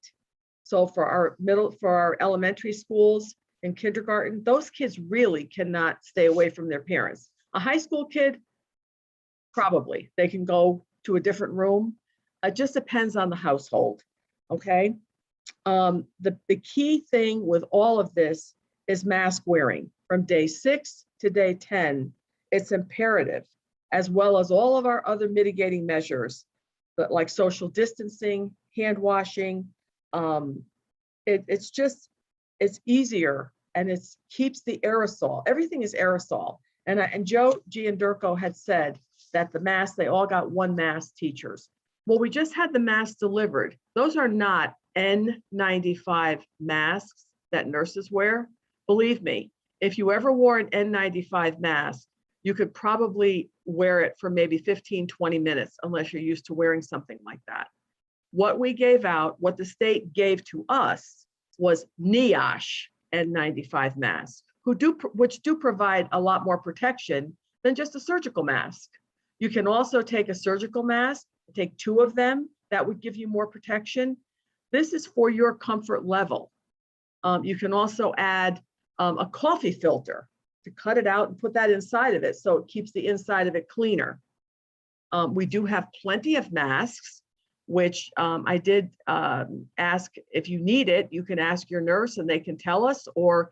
So for our elementary schools and kindergarten, those kids really cannot stay away from their parents. A high school kid, probably they can go to a different room. It just depends on the household, okay? The key thing with all of this is mask wearing. From day 6 to day 10, it's imperative, as well as all of our other mitigating measures, but like social distancing, hand washing. It's easier, and it keeps the aerosol. Everything is aerosol. And Joe Gianderco had said that the masks, they all got one mask, teachers. Well, we just had the masks delivered. Those are not N95 masks that nurses wear. Believe me, if you ever wore an N95 mask, you could probably wear it for maybe 15, 20 minutes, unless you're used to wearing something like that. What we gave out, what the state gave to us, was NIOSH N95 masks, which do provide a lot more protection than just a surgical mask. You can also take a surgical mask, take 2 of them, that would give you more protection. This is for your comfort level. You can also add a coffee filter to cut it out and put that inside of it, so it keeps the inside of it cleaner. We do have plenty of masks, which I did ask, if you need it, you can ask your nurse and they can tell us, or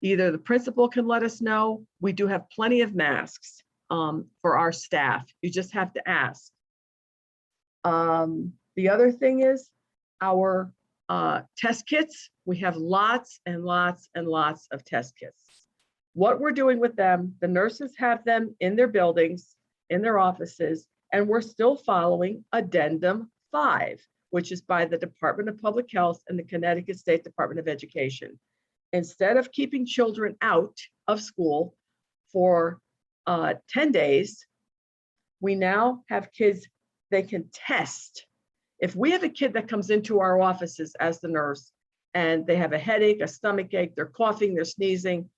either the principal can let us know. We do have plenty of masks for our staff. You just have to ask. The other thing is our test kits. We have lots and lots and lots of test kits. What we're doing with them, the nurses have them in their buildings, in their offices, and we're still following Addendum 5, which is by the Department of Public Health and the Connecticut State Department of Education. Instead of keeping children out of school for 10 days, we now have kids, they can test. If we have a kid that comes into our offices as the nurse and they have a headache, a stomach ache, they're coughing, they're sneezing,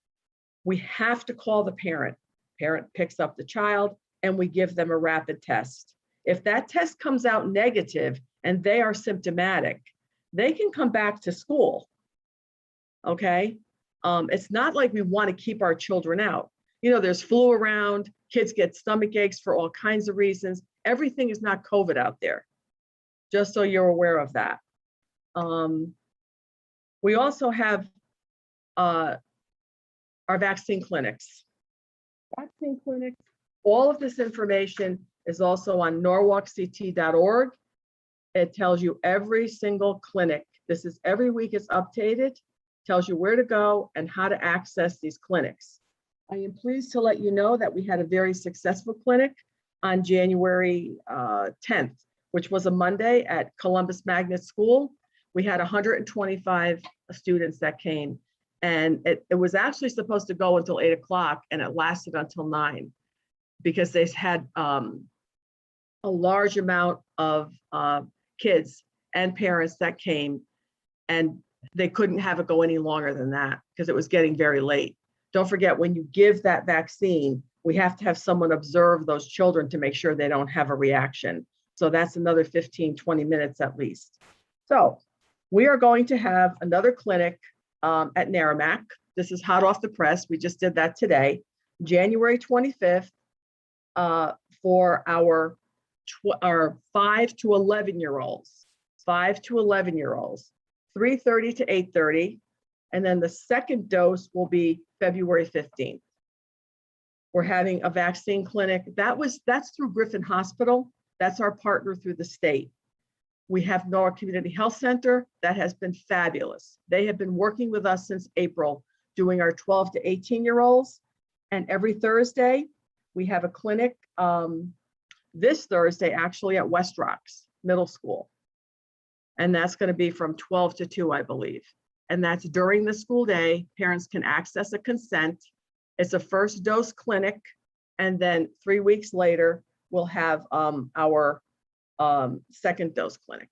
we have to call the parent. Parent picks up the child and we give them a rapid test. If that test comes out negative and they are symptomatic, they can come back to school, okay? It's not like we want to keep our children out. You know, there's flu around, kids get stomach aches for all kinds of reasons. Everything is not COVID out there, just so you're aware of that. We also have our vaccine clinics. Vaccine clinics, all of this information is also on norwalkct.org. It tells you every single clinic. This is every week, it's updated, tells you where to go and how to access these clinics. I am pleased to let you know that we had a very successful clinic on January 10th, which was a Monday at Columbus Magnet School. We had 125 students that came, and it was actually supposed to go until 8 o'clock, and it lasted until 9 because they had a large amount of kids and parents that came, and they couldn't have it go any longer than that because it was getting very late. Don't forget, when you give that vaccine, we have to have someone observe those children to make sure they don't have a reaction. So that's another 15, 20 minutes at least. So we are going to have another clinic at Naramik. This is hot off the press. We just did that today. January 25th for our 5 to 11-year-olds, 5 to 11-year-olds, 3:30 to 8:30. And then the second dose will be February 15th. We're having a vaccine clinic. That's through Griffin Hospital. That's our partner through the state. We have Norwalk Community Health Center. That has been fabulous. They have been working with us since April, doing our 12 to 18-year-olds. And every Thursday, we have a clinic, this Thursday, actually, at West Rocks Middle School. And that's going to be from 12 to 2, I believe. And that's during the school day. Parents can access a consent. It's a first dose clinic. And then 3 weeks later, we'll have our second dose clinic.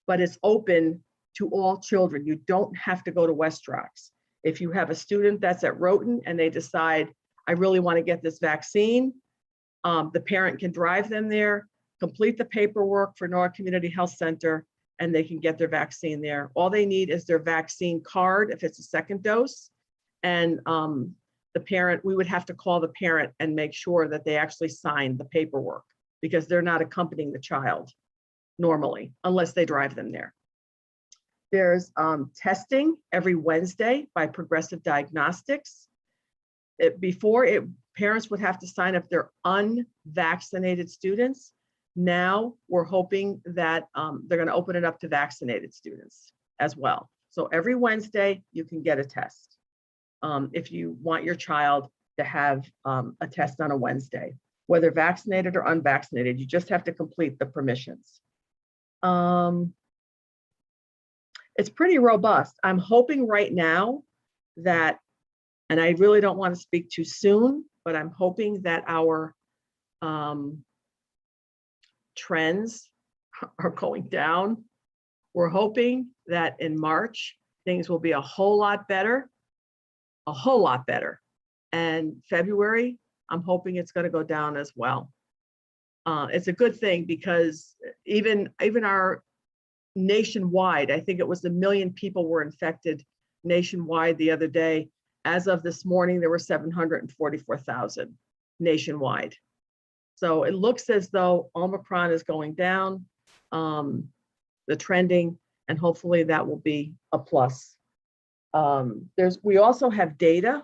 But it's open to all children. You don't have to go to West Rocks. If you have a student that's at Roton and they decide, I really want to get this vaccine, the parent can drive them there, complete the paperwork for Norwalk Community Health Center, and they can get their vaccine there. All they need is their vaccine card if it's a second dose. And the parent, we would have to call the parent and make sure that they actually sign the paperwork, because they're not accompanying the child normally, unless they drive them there. There's testing every Wednesday by Progressive Diagnostics. Parents would have to sign up their unvaccinated students. Now we're hoping that they're going to open it up to vaccinated students as well. So every Wednesday you can get a test if you want your child to have a test on a Wednesday, whether vaccinated or unvaccinated. You just have to complete the permissions. It's pretty robust. I'm hoping right now that, and I really don't want to speak too soon, but I'm hoping that our trends are going down. We're hoping that in March, things will be a whole lot better. And February, I'm hoping it's going to go down as well. It's a good thing, because even our nationwide, I think it was 1 million people were infected nationwide the other day. As of this morning, there were 744,000 nationwide. So it looks as though Omicron is going down, the trending, and hopefully that will be a plus. We also have data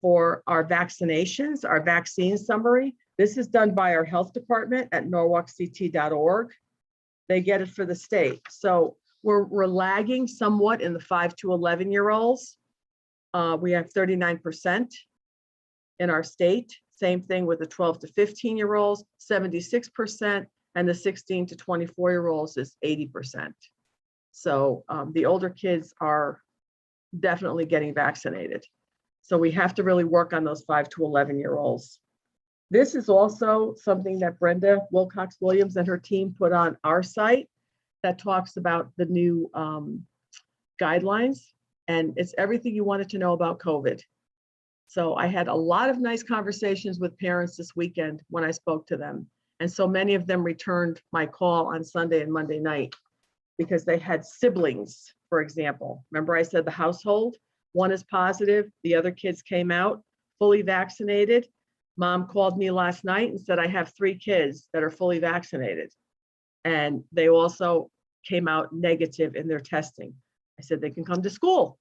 for our vaccinations, our vaccine summary. This is done by our health department at norwalkct.org. They get it for the state. So we're lagging somewhat in the 5 to 11-year-olds. We have 39% in our state. Same thing with the 12 to 15-year-olds, 76%, and the 16 to 24-year-olds is 80%. So the older kids are definitely getting vaccinated. So we have to really work on those 5 to 11-year-olds. This is also something that Brenda Wilcox-Williams and her team put on our site that talks about the new guidelines, and it's everything you wanted to know about COVID. So I had a lot of nice conversations with parents this weekend when I spoke to them. And so many of them returned my call on Sunday and Monday night because they had siblings, for example. Remember I said the household, one is positive, the other kids came out fully vaccinated. Mom called me last night and said, I have 3 kids that are fully vaccinated. And they also came out negative in their testing. I said, they can come to school.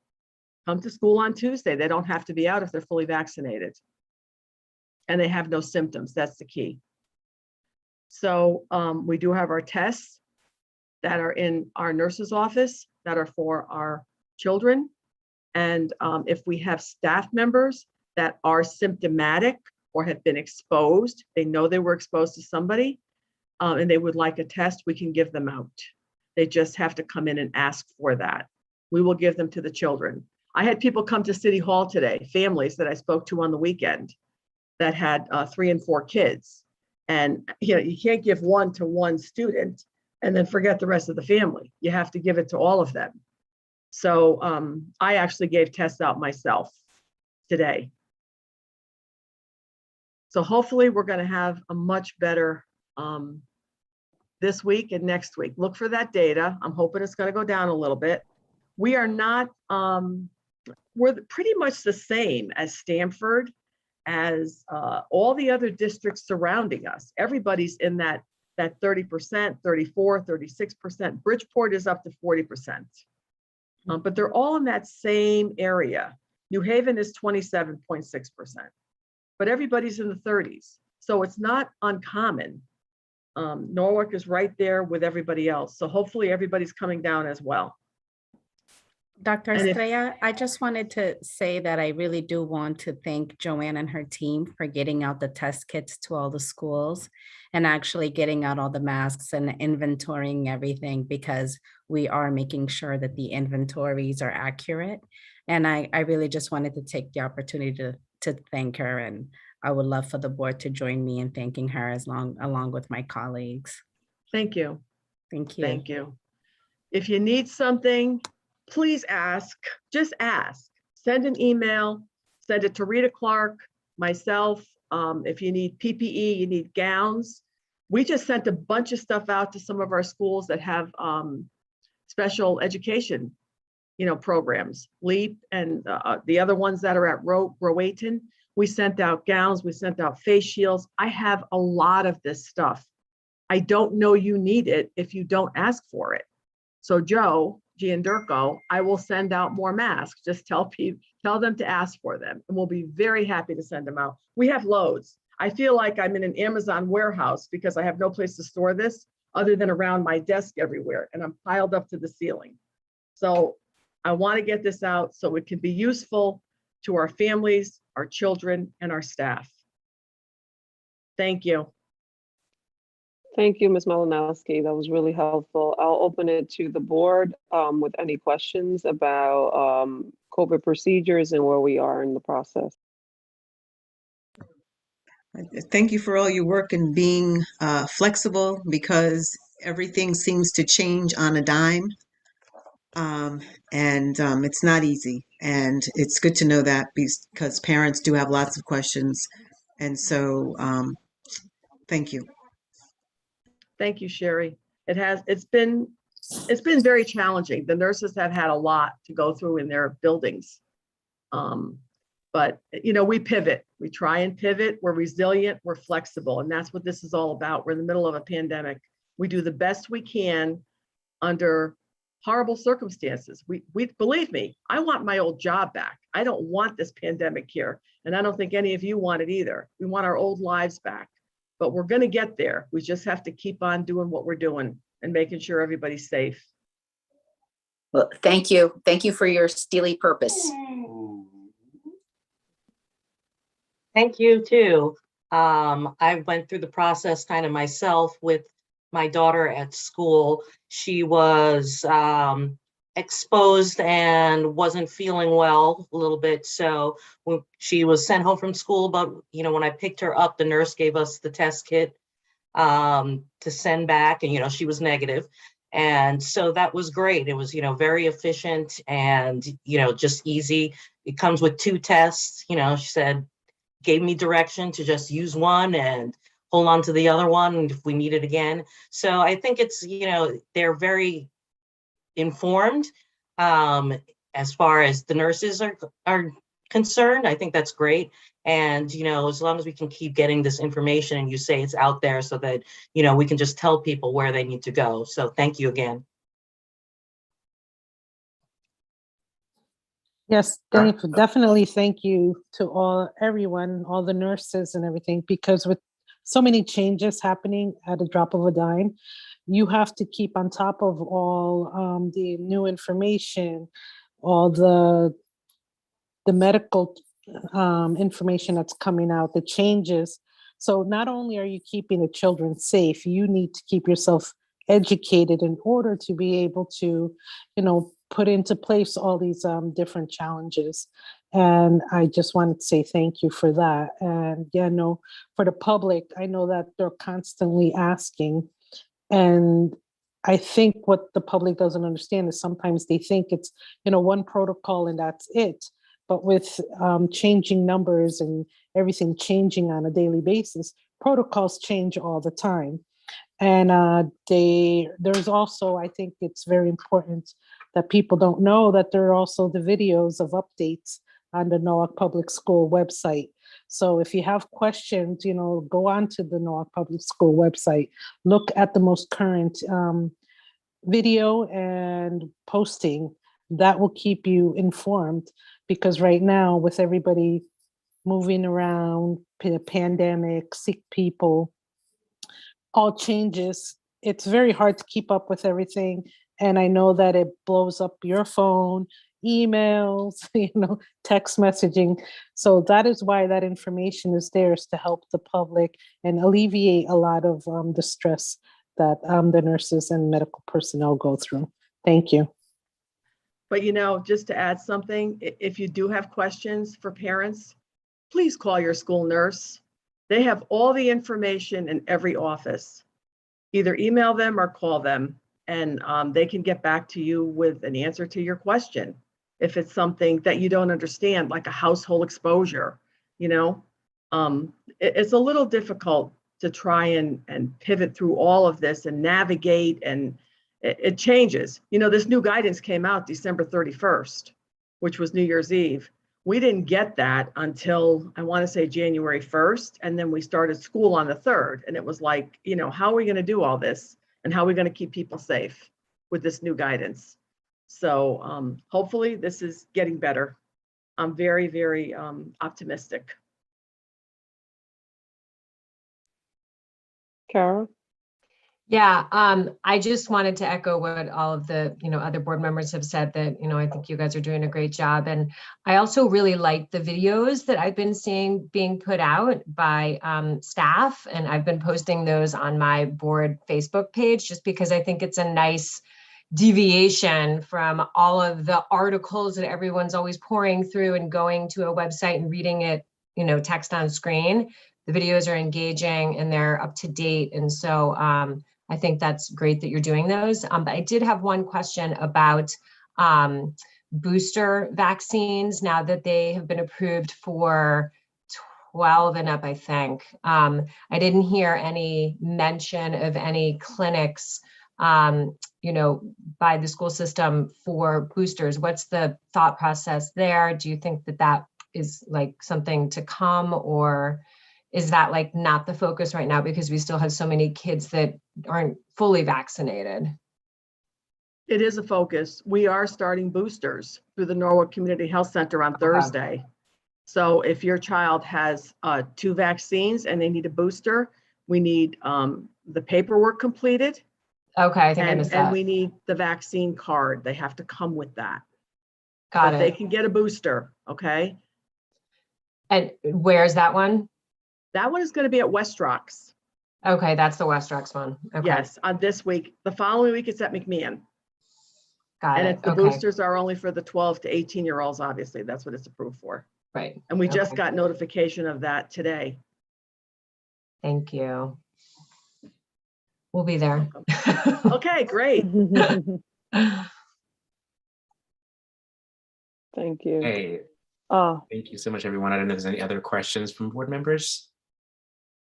Come to school on Tuesday. They don't have to be out if they're fully vaccinated. And they have no symptoms. That's the key. So we do have our tests that are in our nurse's office that are for our children. And if we have staff members that are symptomatic or have been exposed, they know they were exposed to somebody, and they would like a test, we can give them out. They just have to come in and ask for that. We will give them to the children. I had people come to City Hall today, families that I spoke to on the weekend that had 3 and 4 kids. And you can't give one to one student and then forget the rest of the family. You have to give it to all of them. So I actually gave tests out myself today. So hopefully we're going to have a much better this week and next week. Look for that data. I'm hoping it's going to go down a little bit. we are not, we're pretty much the same as Stanford, as all the other districts surrounding us. Everybody's in that 30%, 34, 36%. Bridgeport is up to 40%. But they're all in that same area. New Haven is 27.6%, but everybody's in the 30s. So it's not uncommon. Norwalk is right there with everybody else. So hopefully everybody's coming down as well. Dr. And if- Estrella, I just wanted to say that I really do want to thank Joanne and her team for getting out the test kits to all the schools and actually getting out all the masks and inventorying everything, because we are making sure that the inventories are accurate. And I really just wanted to take the opportunity to thank her, and I would love for the board to join me in thanking her along with my colleagues. Thank you. Thank you. Thank you. If you need something, please ask, just ask. Send an email, send it to Rita Clark, myself. If you need PPE, you need gowns. We just sent a bunch of stuff out to some of our schools that have special education, programs, LEAP and the other ones that are at Roton. We sent out gowns, we sent out face shields. I have a lot of this stuff. I don't know you need it if you don't ask for it. So Joe Giandirco, I will send out more masks. Just tell them to ask for them, and we'll be very happy to send them out. We have loads. I feel like I'm in an Amazon warehouse because I have no place to store this other than around my desk everywhere, and I'm piled up to the ceiling. So I want to get this out so it can be useful to our families, our children, and our staff. Thank you. Thank you, Ms. Malinowski. That was really helpful. I'll open it to the board with any questions about COVID procedures and where we are in the process. Thank you for all your work and being flexible, because everything seems to change on a dime. It's not easy. And it's good to know that, because parents do have lots of questions. And so thank you. Thank you, Sherry. It's been very challenging. The nurses have had a lot to go through in their buildings. But we pivot. We try and pivot. We're resilient. We're flexible. And that's what this is all about. We're in the middle of a pandemic. We do the best we can under horrible circumstances. We believe me, I want my old job back. I don't want this pandemic here. And I don't think any of you want it either. We want our old lives back. But we're going to get there. We just have to keep on doing what we're doing and making sure everybody's safe. Well, thank you. Thank you for your steely purpose. Thank you too. I went through the process kind of myself with my daughter at school. She was exposed and wasn't feeling well a little bit. So she was sent home from school, but when I picked her up, the nurse gave us the test kit to send back, and she was negative. And so that was great. It was, very efficient and, just easy. It comes with 2 tests. She said, gave me direction to just use one and hold on to the other one if we need it again. So I think it's, they're very informed as far as the nurses are concerned. I think that's great. And, as long as we can keep getting this information and you say it's out there so that, we can just tell people where they need to go. So thank you again. Yes, definitely thank you to everyone, all the nurses and everything, because with so many changes happening at a drop of a dime, you have to keep on top of all the new information, all the medical information that's coming out, the changes. So not only are you keeping the children safe, you need to keep yourself educated in order to be able to, put into place all these different challenges. And I just wanted to say thank you for that. And for the public, I know that they're constantly asking. And I think what the public doesn't understand is sometimes they think it's, one protocol and that's it. But with changing numbers and everything changing on a daily basis, protocols change all the time. And there's also, I think it's very important that people don't know that there are also the videos of updates on the Norwalk Public School website. So if you have questions, go on to the Norwalk Public School website, look at the most current video and posting. That will keep you informed, because right now with everybody moving around, pandemic, sick people, all changes, it's very hard to keep up with everything. And I know that it blows up your phone, emails, text messaging. So that is why that information is there, is to help the public and alleviate a lot of the stress that the nurses and medical personnel go through. Thank you. But just to add something, if you do have questions for parents, please call your school nurse. They have all the information in every office. Either email them or call them, and they can get back to you with an answer to your question. If it's something that you don't understand, like a household exposure, it's a little difficult to try and pivot through all of this and navigate, and it changes. This new guidance came out December 31st, which was New Year's Eve. We didn't get that until, I want to say, January 1st. And then we started school on the 3rd. And it was like, how are we going to do all this? And how are we going to keep people safe with this new guidance? So hopefully this is getting better. I'm very, very optimistic. Carol? Yeah, I just wanted to echo what all of the, other board members have said, that, I think you guys are doing a great job. And I also really like the videos that I've been seeing being put out by staff. And I've been posting those on my board Facebook page, just because I think it's a nice deviation from all of the articles that everyone's always pouring through and going to a website and reading it, text on screen. The videos are engaging and they're up to date. And so I think that's great that you're doing those. But I did have one question about booster vaccines, now that they have been approved for 12 and up, I think. I didn't hear any mention of any clinics, by the school system for boosters. What's the thought process there? Do you think that that is like something to come, or is that like not the focus right now because we still have so many kids that aren't fully vaccinated? It is a focus. We are starting boosters through the Norwalk Community Health Center on Thursday. So if your child has 2 vaccines and they need a booster, we need the paperwork completed. Okay, I think I missed that. And we need the vaccine card. They have to come with that. Got it. They can get a booster, okay? And where's that one? That one is going to be at West Rocks. Okay, that's the West Rocks one. Okay. Yes, on this week. The following week it's at McMahon. Got and it. the Okay. boosters are only for the 12 to 18-year-olds, obviously. That's what it's approved for. Right. And we just Okay. got notification of that today. Thank you. We'll be there. Okay, great. Thank you. Hey, Oh, thank you so much, everyone. I don't know if there's any other questions from board members.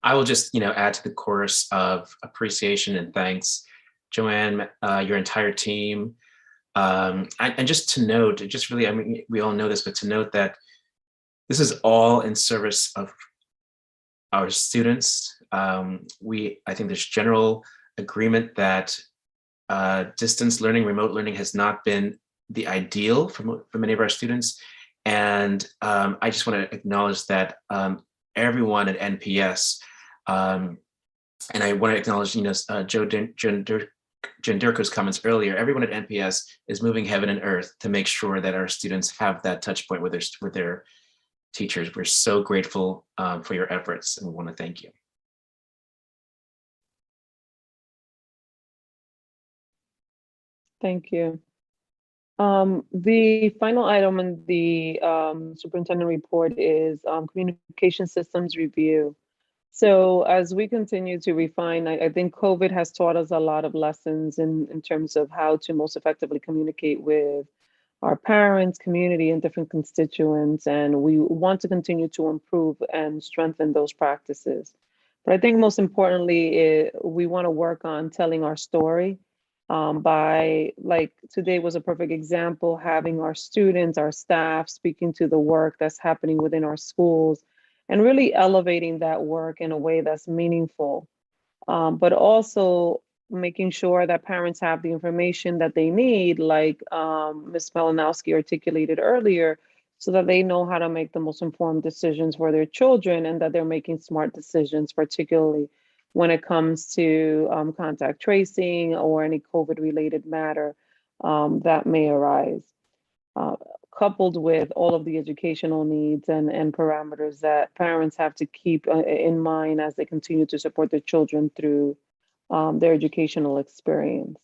I will just, add to the chorus of appreciation and thanks, Joanne, your entire team. And just to note, just really, I mean, we all know this, but to note that this is all in service of our students. I think there's general agreement that distance learning, remote learning has not been the ideal for many of our students. And I just want to acknowledge that everyone at NPS, and I want to acknowledge, Joe Jendirko's comments earlier, everyone at NPS is moving heaven and earth to make sure that our students have that touch point with their teachers. We're so grateful for your efforts, and we want to thank you. thank you. The final item in the superintendent report is communication systems review. So as we continue to refine, I think COVID has taught us a lot of lessons in terms of how to most effectively communicate with our parents, community, and different constituents. And we want to continue to improve and strengthen those practices. But I think most importantly, we want to work on telling our story by, like, today was a perfect example, having our students, our staff speaking to the work that's happening within our schools and really elevating that work in a way that's meaningful. But also making sure that parents have the information that they need, like Ms. Malinowski articulated earlier, so that they know how to make the most informed decisions for their children and that they're making smart decisions, particularly when it comes to contact tracing or any COVID-related matter that may arise. Uh, Coupled with all of the educational needs and parameters that parents have to keep in mind as they continue to support their children through their educational experience.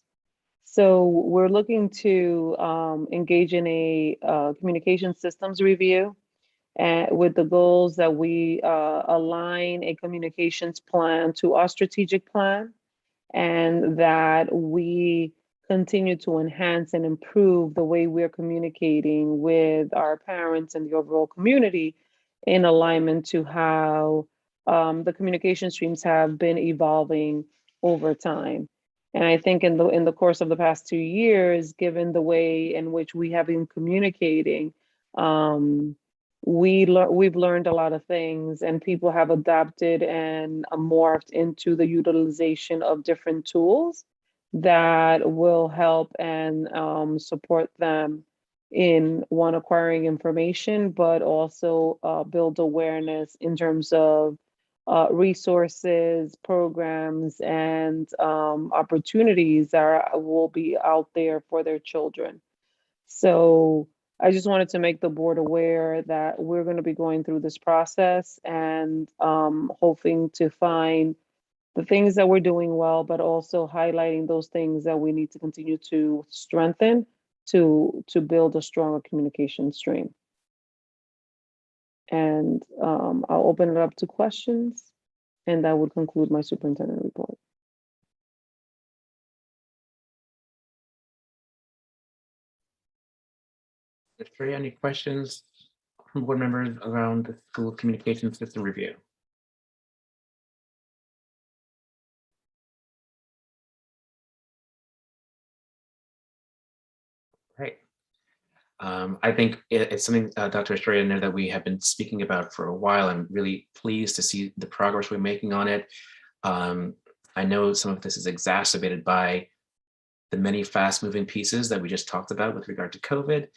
So we're looking to engage in a communication systems review and with the goals that we align a communications plan to our strategic plan, and that we continue to enhance and improve the way we're communicating with our parents and the overall community in alignment to how the communication streams have been evolving over time. And I think in the course of the past 2 years, given the way in which we have been communicating, we've learned a lot of things, and people have adapted and morphed into the utilization of different tools that will help and support them in one, acquiring information, but also build awareness in terms of resources, programs, and opportunities that will be out there for their children. So I just wanted to make the board aware that we're going to be going through this process and hoping to find the things that we're doing well, but also highlighting those things that we need to continue to strengthen to build a stronger communication stream. And I'll open it up to questions, and that would conclude my superintendent report. Victoria, any questions from board members around the school communication system review? Great. I think it's something, Dr. Estrella, know that we have been speaking about for a while. I'm really pleased to see the progress we're making on it. I know some of this is exacerbated by the many fast-moving pieces that we just talked about with regard to COVID.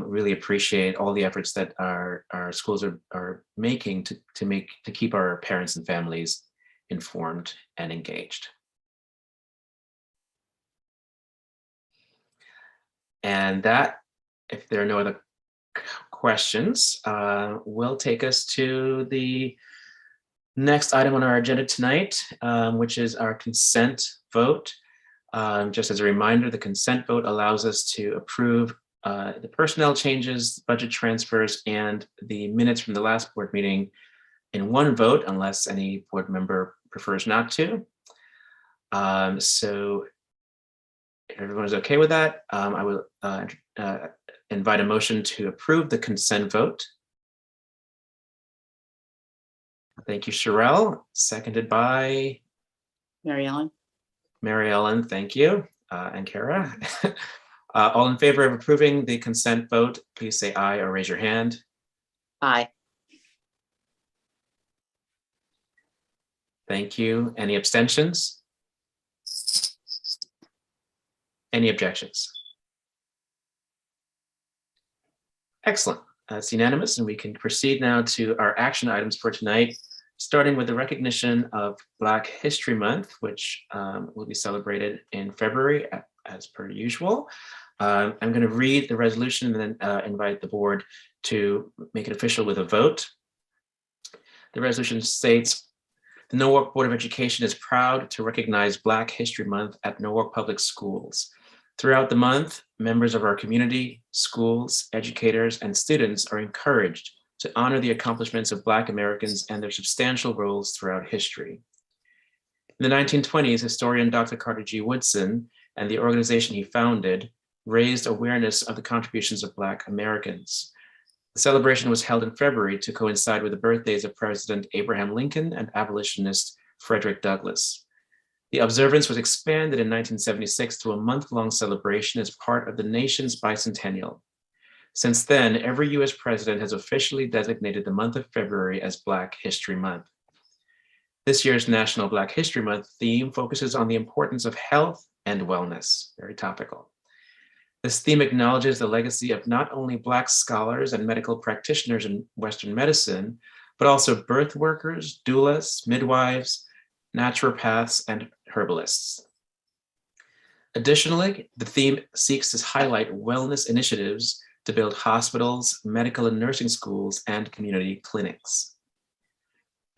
Really appreciate all the efforts that our schools are making to keep our parents and families informed and engaged. And that, if there are no other questions, will take us to the next item on our agenda tonight, which is our consent vote. Just as a reminder, the consent vote allows us to approve the personnel changes, budget transfers, and the minutes from the last board meeting in one vote, unless any board member prefers not to. So if everyone is okay with that, I will invite a motion to approve the consent vote. Thank you, Sherelle. Seconded by Mary Ellen. Mary Ellen, thank you. And Kara. All in favor of approving the consent vote, please say aye or raise your hand. Aye. Thank you. Any abstentions? Any objections? Excellent. That's unanimous, and we can proceed now to our action items for tonight, starting with the recognition of Black History Month, which will be celebrated in February as per usual. I'm going to read the resolution and then invite the board to make it official with a vote. The resolution states, the Norwalk Board of Education is proud to recognize Black History Month at Norwalk Public Schools. Throughout the month, members of our community, schools, educators, and students are encouraged to honor the accomplishments of Black Americans and their substantial roles throughout history. In the 1920s, historian Dr. Carter G. Woodson and the organization he founded raised awareness of the contributions of Black Americans. The celebration was held in February to coincide with the birthdays of President Abraham Lincoln and abolitionist Frederick Douglass. The observance was expanded in 1976 to a month-long celebration as part of the nation's bicentennial. Since then, every US president has officially designated the month of February as Black History Month. This year's National Black History Month theme focuses on the importance of health and wellness, very topical. This theme acknowledges the legacy of not only Black scholars and medical practitioners in Western medicine, but also birth workers, doulas, midwives, naturopaths, and herbalists. Additionally, the theme seeks to highlight wellness initiatives to build hospitals, medical and nursing schools, and community clinics.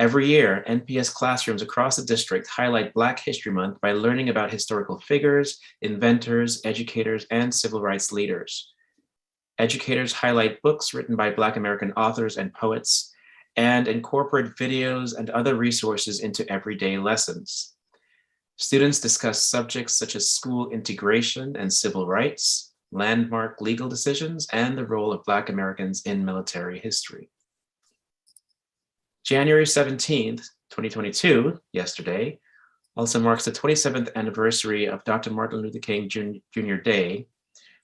Every year, NPS classrooms across the district highlight Black History Month by learning about historical figures, inventors, educators, and civil rights leaders. Educators highlight books written by Black American authors and poets, and incorporate videos and other resources into everyday lessons. Students discuss subjects such as school integration and civil rights, landmark legal decisions, and the role of Black Americans in military history. January 17th, 2022, yesterday, also marks the 27th anniversary of Dr. Martin Luther King Jr. Day,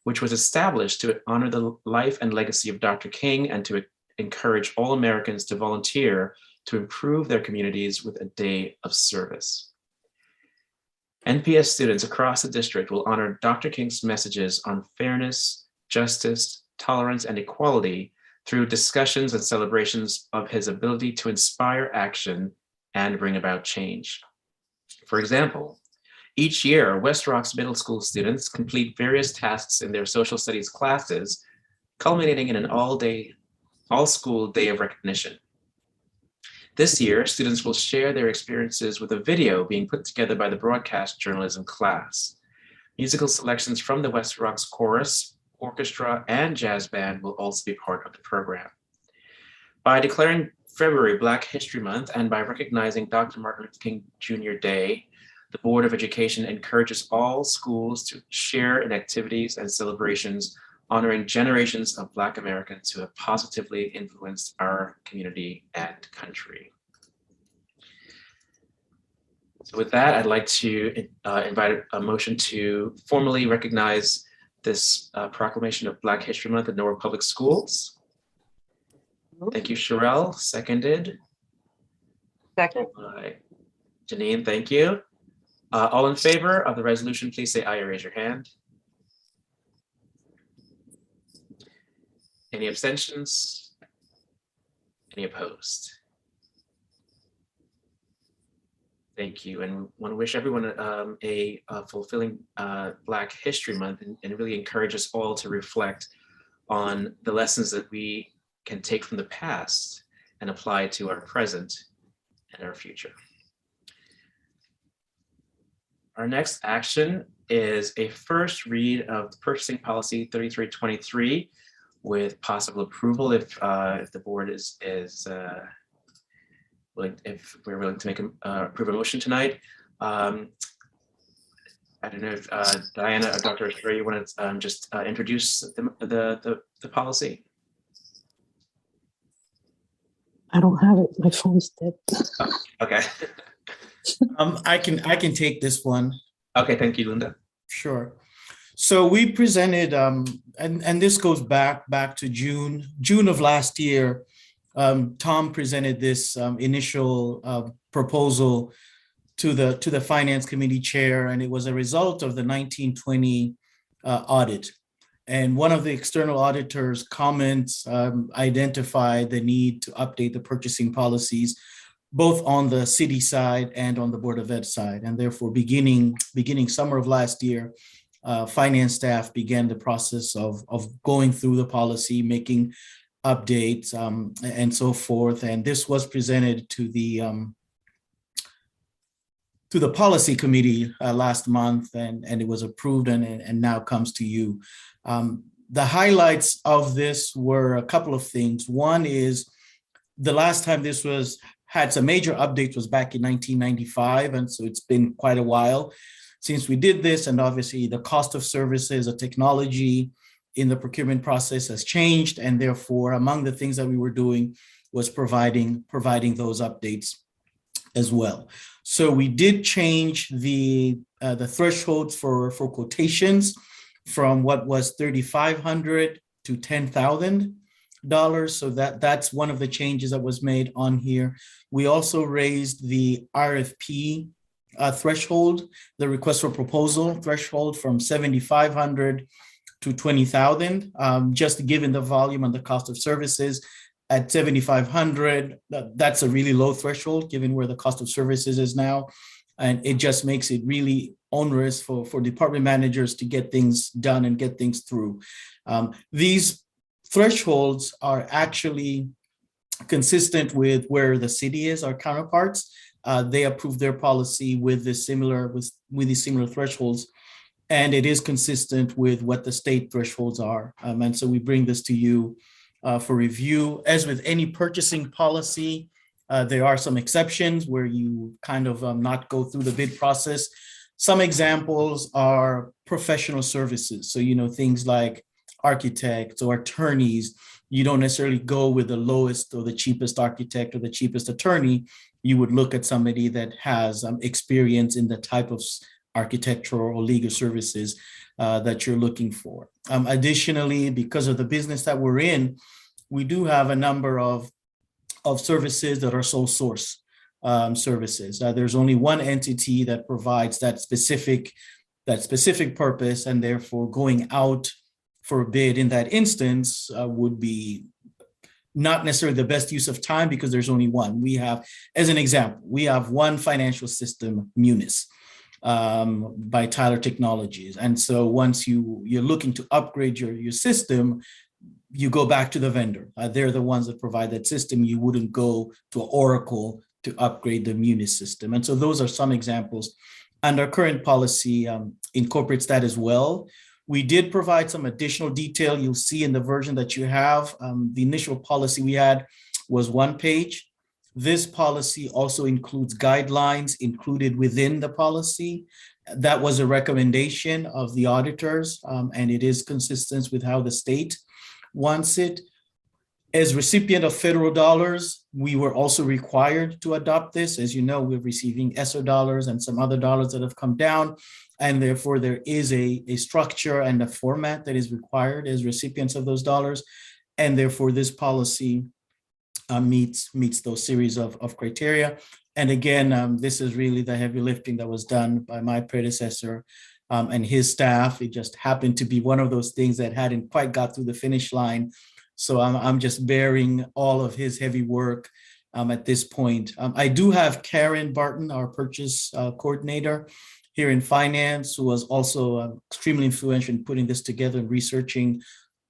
which was established to honor the life and legacy of Dr. King and to encourage all Americans to volunteer to improve their communities with a day of service. NPS students across the district will honor Dr. King's messages on fairness, justice, tolerance, and equality through discussions and celebrations of his ability to inspire action and bring about change. For example, each year, West Rock's middle school students complete various tasks in their social studies classes, culminating in an all-school day of recognition. This year, students will share their experiences with a video being put together by the broadcast journalism class. Musical selections from the West Rocks chorus, orchestra, and jazz band will also be part of the program. By declaring February Black History Month and by recognizing Dr. Martin Luther King Jr. Day, the Board of Education encourages all schools to share in activities and celebrations honoring generations of Black Americans who have positively influenced our community and country. So with that, I'd like to invite a motion to formally recognize this proclamation of Black History Month at Norwalk Public Schools. Thank you, Sherelle. Seconded. Second. Janine, thank you. All in favor of the resolution, please say aye or raise your hand. Any abstentions? Any opposed? Thank you, and want to wish everyone a fulfilling Black History Month and really encourage us all to reflect on the lessons that we can take from the past and apply to our present and our future. Our next action is a first read of Purchasing Policy 3323 with possible approval if the board is willing, if we're willing to make approve a motion tonight. I don't know if Diana or Dr. Estrella, you want to just introduce the policy? I don't have it. My phone's dead. Oh, okay. I can take this one. Okay, thank you, Linda. Sure. So we presented, and this goes back to June of last year. Tom presented this initial proposal to the Finance Committee chair, and it was a result of the 1920 audit. And one of the external auditors' comments identified the need to update the purchasing policies, both on the city side and on the Board of Ed side. And therefore, beginning summer of last year, finance staff began the process of going through the policy, making updates, and so forth. And this was presented to the policy committee last month, and it was approved and now comes to you. The highlights of this were a couple of things. One is the last time this had some major updates was back in 1995, and so it's been quite a while since we did this, and obviously the cost of services, the technology in the procurement process has changed, and therefore among the things that we were doing was providing those updates. as well. So we did change the thresholds for quotations from what was $3,500 to $10,000. So that's one of the changes that was made on here. We also raised the RFP threshold, the request for proposal threshold, from $7,500 to $20,000, just given the volume and the cost of services. At $7,500, that's a really low threshold given where the cost of services is now. And it just makes it really onerous for department managers to get things done and get things through. These thresholds are actually consistent with where the city is, our counterparts. They approved their policy with these similar thresholds, and it is consistent with what the state thresholds are. And so we bring this to you for review. As with any purchasing policy, there are some exceptions where you kind of not go through the bid process. Some examples are professional services. So, things like architects or attorneys, you don't necessarily go with the lowest or the cheapest architect or the cheapest attorney. You would look at somebody that has experience in the type of architectural or legal services that you're looking for. Additionally, because of the business that we're in, we do have a number of services that are sole source services. There's only one entity that provides that specific purpose, and therefore going out for a bid in that instance would be not necessarily the best use of time because there's only one. We have, as an example, we have one financial system, Munis, by Tyler Technologies. And so once you're looking to upgrade your system, you go back to the vendor. They're the ones that provide that system. You wouldn't go to Oracle to upgrade the Munis system. And so those are some examples. And our current policy incorporates that as well. We did provide some additional detail. You'll see in the version that you have. The initial policy we had was 1 page. This policy also includes guidelines included within the policy. That was a recommendation of the auditors, and it is consistent with how the state wants it. As recipient of federal dollars, we were also required to adopt this. As you know, we're receiving ESSER dollars and some other dollars that have come down, and therefore there is a structure and a format that is required as recipients of those dollars, and therefore this policy meets those series of criteria. And again, this is really the heavy lifting that was done by my predecessor and his staff. It just happened to be one of those things that hadn't quite got through the finish line. So I'm just bearing all of his heavy work at this point. I do have Karen Barton, our purchase coordinator here in finance, who was also extremely influential in putting this together and researching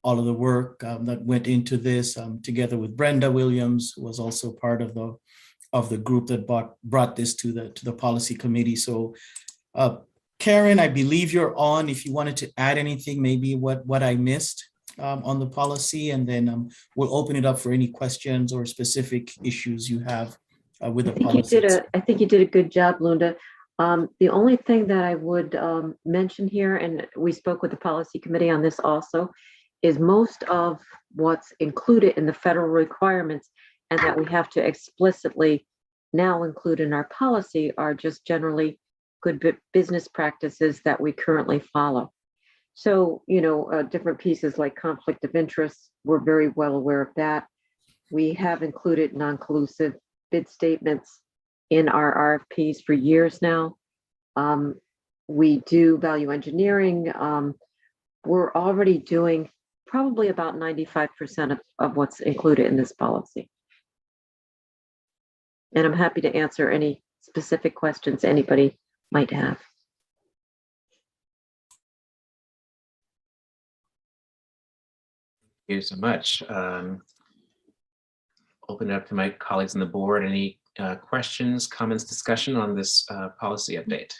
all of the work that went into this, together with Brenda Williams, who was also part of the group that brought this to the policy committee. So Karen, I believe you're on. If you wanted to add anything, maybe what I missed on the policy, and then we'll open it up for any questions or specific issues you have with the policy. I think you did a good job, Lunda. The only thing that I would mention here, and we spoke with the policy committee on this also, is most of what's included in the federal requirements and that we have to explicitly now include in our policy are just generally good business practices that we currently follow. So, different pieces like conflict of interest, we're very well aware of that. We have included non-collusive bid statements in our RFPs for years now. We do value engineering. We're already doing probably about 95% of what's included in this policy. And I'm happy to answer any specific questions anybody might have. Thank you so much. Open it up to my colleagues on the board. Any questions, comments, discussion on this policy update?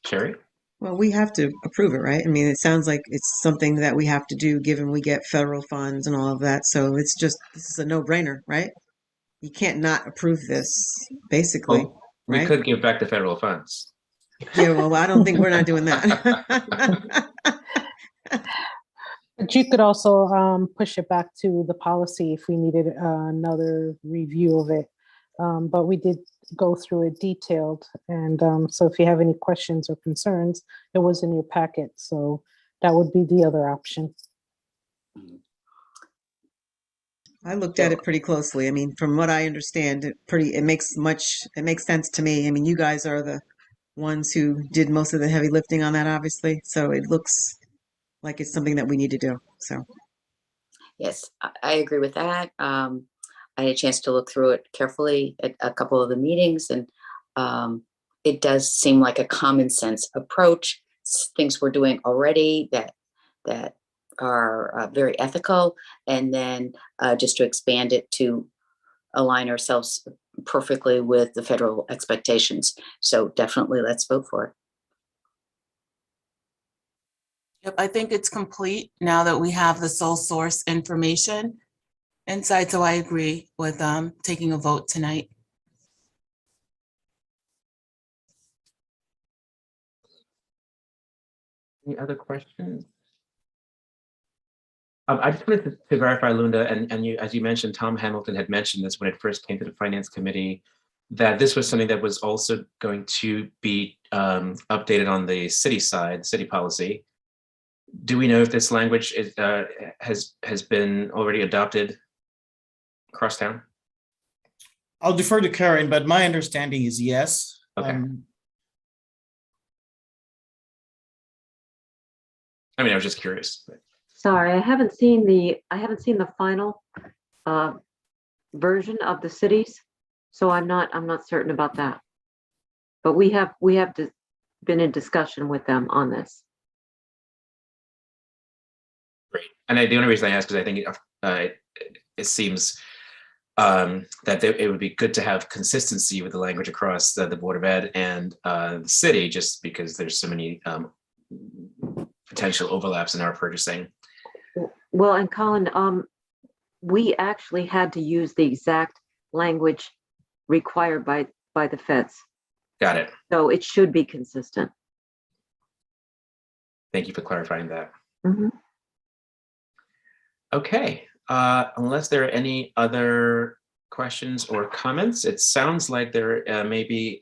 Sherry? Well, we have to approve it, right? I mean, it sounds like it's something that we have to do given we get federal funds and all of that. So this is a no-brainer, right? You can't not approve this, basically. Well, we right? could give back the federal funds. Yeah, well, I don't think we're not doing that. But you could also push it back to the policy if we needed another review of it. But we did go through it detailed. And so if you have any questions or concerns, it was in your packet. So that would be the other option. I looked at it pretty closely. I mean, from what I understand, it makes sense to me. I mean, you guys are the ones who did most of the heavy lifting on that, obviously. So it looks like it's something that we need to do. So Yes, I agree with that. I had a chance to look through it carefully at a couple of the meetings, and it does seem like a common sense approach. Things we're doing already that are very ethical, and then just to expand it to align ourselves perfectly with the federal expectations. So definitely let's vote for it. Yep, I think it's complete now that we have the sole source information inside. So I agree with taking a vote tonight. Any other questions? I just wanted to verify, Lunda, and you, as you mentioned, Tom Hamilton had mentioned this when it first came to the Finance Committee, that this was something that was also going to be updated on the city side, city policy. Do we know if this language is, has been already adopted across town? I'll defer to Karen, but my understanding is yes. Okay. I mean, I was just curious. Sorry, I haven't seen the final version of the cities, so I'm not certain about that. But we have been in discussion with them on this. Great. And the only reason I ask is I think it seems that it would be good to have consistency with the language across the Board of Ed and the city, just because there's so many potential overlaps in our purchasing. Well, and Colin, we actually had to use the exact language required by the feds. Got it. So it should be consistent. Thank you for clarifying that. Mm-hmm. Okay, unless there are any other questions or comments, it sounds like there may be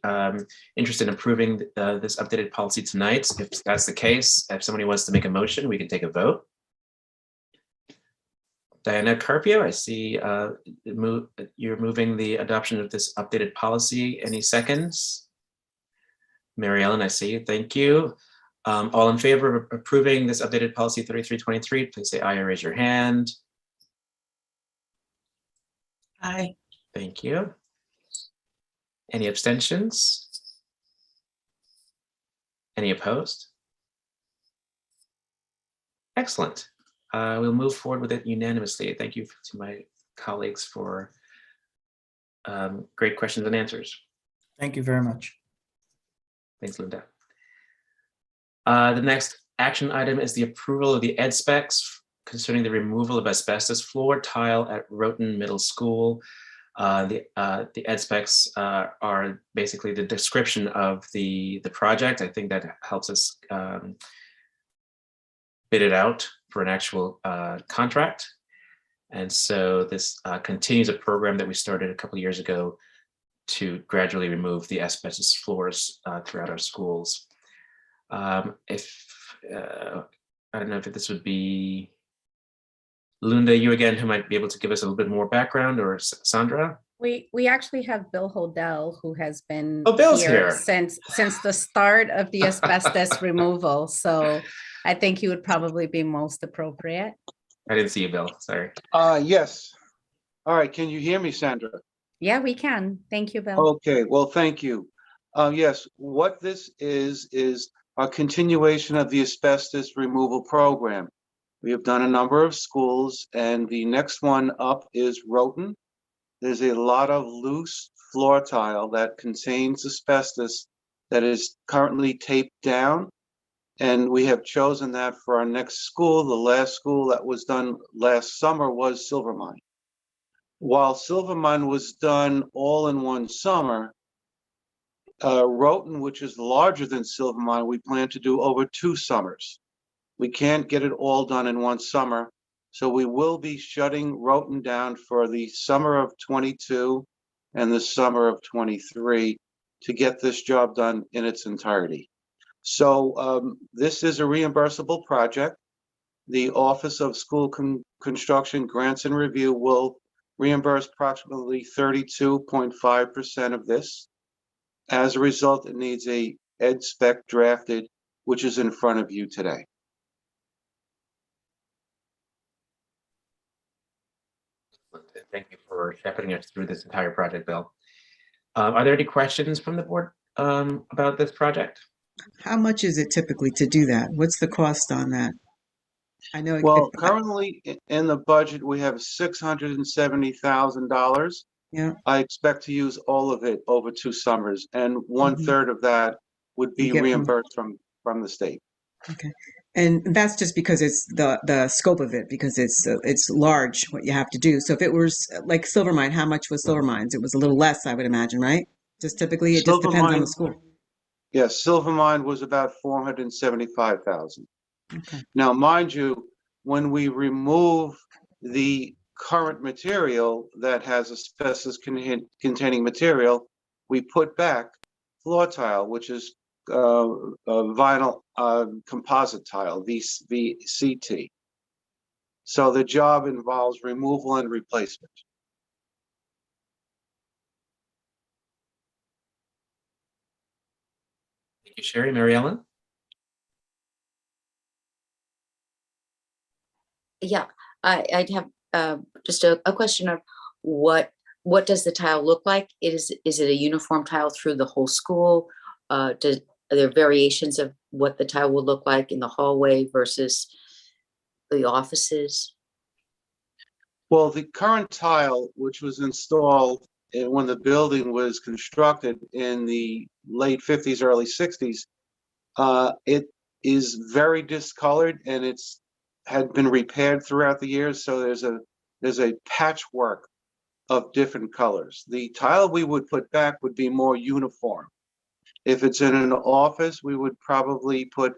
interest in approving this updated policy tonight. If that's the case, if somebody wants to make a motion, we can take a vote. Diana Carpio, I see you're moving the adoption of this updated policy. Any seconds? Mary Ellen, I see you. Thank you. All in favor of approving this updated policy 3323, please say aye or raise your hand. Aye. Thank you. Any abstentions? Any opposed? Excellent. We'll move forward with it unanimously. Thank you to my colleagues for great questions and answers. Thank you very much. Thanks, Linda. The next action item is the approval of the ed specs concerning the removal of asbestos floor tile at Roton Middle School. The ed specs are basically the description of the project. I think that helps us bid it out for an actual contract. And so this continues a program that we started a couple of years ago to gradually remove the asbestos floors throughout our schools. I don't know if this would be Lunda, you again, who might be able to give us a little bit more background, or Sandra? We actually have Bill Hodel, who has been here since the start of the asbestos removal. So I think he would probably be most appropriate. I didn't see you, Bill. Sorry. Yes. All right. Can you hear me, Sandra? Yeah, we can. Thank you, Bill. Okay. Well, thank you. Yes. What this is a continuation of the asbestos removal program. We have done a number of schools, and the next one up is Roton. There's a lot of loose floor tile that contains asbestos that is currently taped down. And we have chosen that for our next school. The last school that was done last summer was Silvermine. While Silvermine was done all in one summer, Roton, which is larger than Silvermine, we plan to do over 2 summers. We can't get it all done in one summer. So we will be shutting Roton down for the summer of 22 and the summer of 23 to get this job done in its entirety. So this is a reimbursable project. The Office of School Construction Grants and Review will reimburse approximately 32.5% of this. As a result, it needs a ed spec drafted, which is in front of you today. Thank you for shepherding us through this entire project, Bill. Are there any questions from the board about this project? How much is it typically to do that? What's the cost on that? I know. Well, currently in the budget, we have $670,000. Yeah. I expect to use all of it over 2 summers, and 1/3 of that would be reimbursed from the state. Okay. And that's just because it's the scope of it, because it's large what you have to do. So if it was like Silvermine, how much was Silvermine's? It was a little less, I would imagine, right? Just typically, it just depends on the school. Yes, Silvermine was about $475,000. Okay. Now, mind you, when we remove the current material that has asbestos containing material, we put back floor tile, which is vinyl composite tile, VCT. So the job involves removal and replacement. Thank you, Sherry. Mary Ellen? Yeah, I'd have just a question of what does the tile look like? Is it a uniform tile through the whole school? Are there variations of what the tile will look like in the hallway versus the offices? Well, the current tile, which was installed when the building was constructed in the late 50s, early 60s, it is very discolored, and had been repaired throughout the years. So there's a patchwork of different colors. The tile we would put back would be more uniform. If it's in an office, we would probably put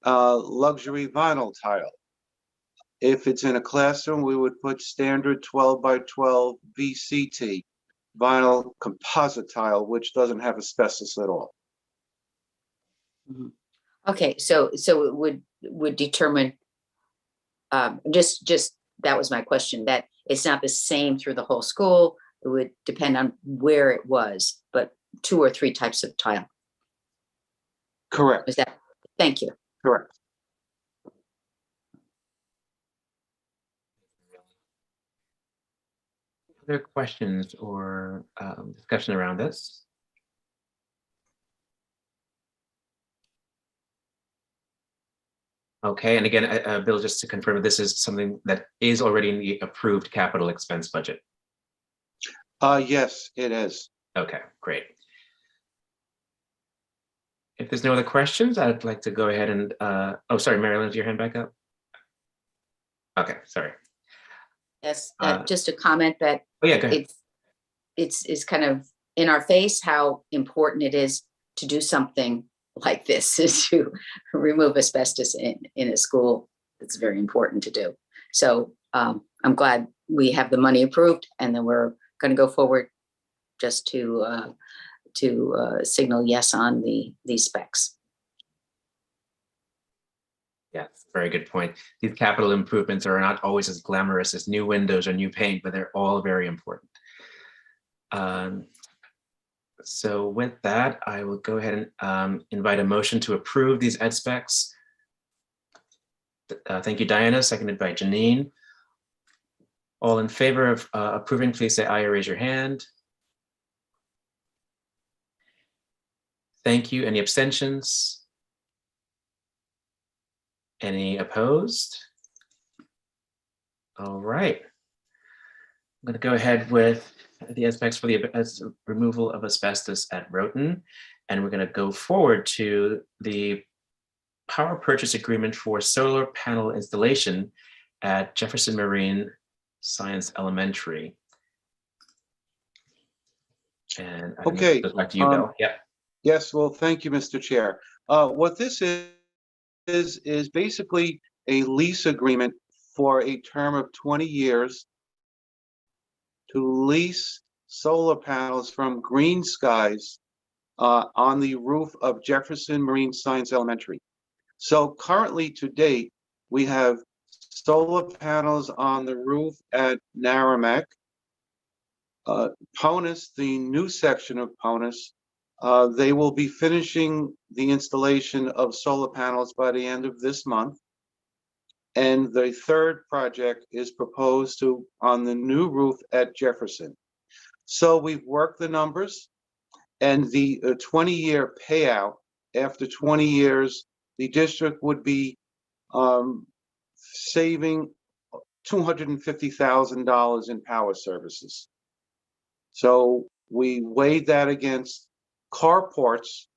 luxury vinyl tile. If it's in a classroom, we would put standard 12 by 12 VCT, vinyl composite tile, which doesn't have asbestos at all. Okay, so it would determine, just that was my question, that it's not the same through the whole school. It would depend on where it was, but 2 or 3 types of tile. Correct. Is that? Thank you. Correct. Other questions or discussion around this? Okay, and again, Bill, just to confirm, this is something that is already in the approved capital expense budget. Yes, it is. Okay, great. If there's no other questions, I'd like to go ahead and, oh, sorry, Marilyn, is your hand back up? Okay, sorry. Yes, just a comment that oh, yeah, go ahead. It's kind of in our face how important it is to do something like this, is to remove asbestos in a school. It's very important to do. So I'm glad we have the money approved, and then we're going to go forward just to signal yes on these specs. Yeah, very good point. These capital improvements are not always as glamorous as new windows or new paint, but they're all very important. So with that, I will go ahead and invite a motion to approve these ed specs. Thank you, Diana, seconded by Janine. All in favor of approving, please say aye or raise your hand. Thank you. Any abstentions? Any opposed? All right. I'm going to go ahead with the ed specs for the removal of asbestos at Roton, and we're going to go forward to the power purchase agreement for solar panel installation at Jefferson Marine Science Elementary. And I okay, goes back to you, Bill. Yeah. Yes, well, thank you, Mr. Chair. What this is basically a lease agreement for a term of 20 years to lease solar panels from Green Skies on the roof of Jefferson Marine Science Elementary. So currently to date, we have solar panels on the roof at Naramik. Ponus, the new section of Ponus, they will be finishing the installation of solar panels by the end of this month. And the third project is proposed on the new roof at Jefferson. So we've worked the numbers, and the 20-year payout, after 20 years, the district would be saving $250,000 in power services. So we weighed that against carports,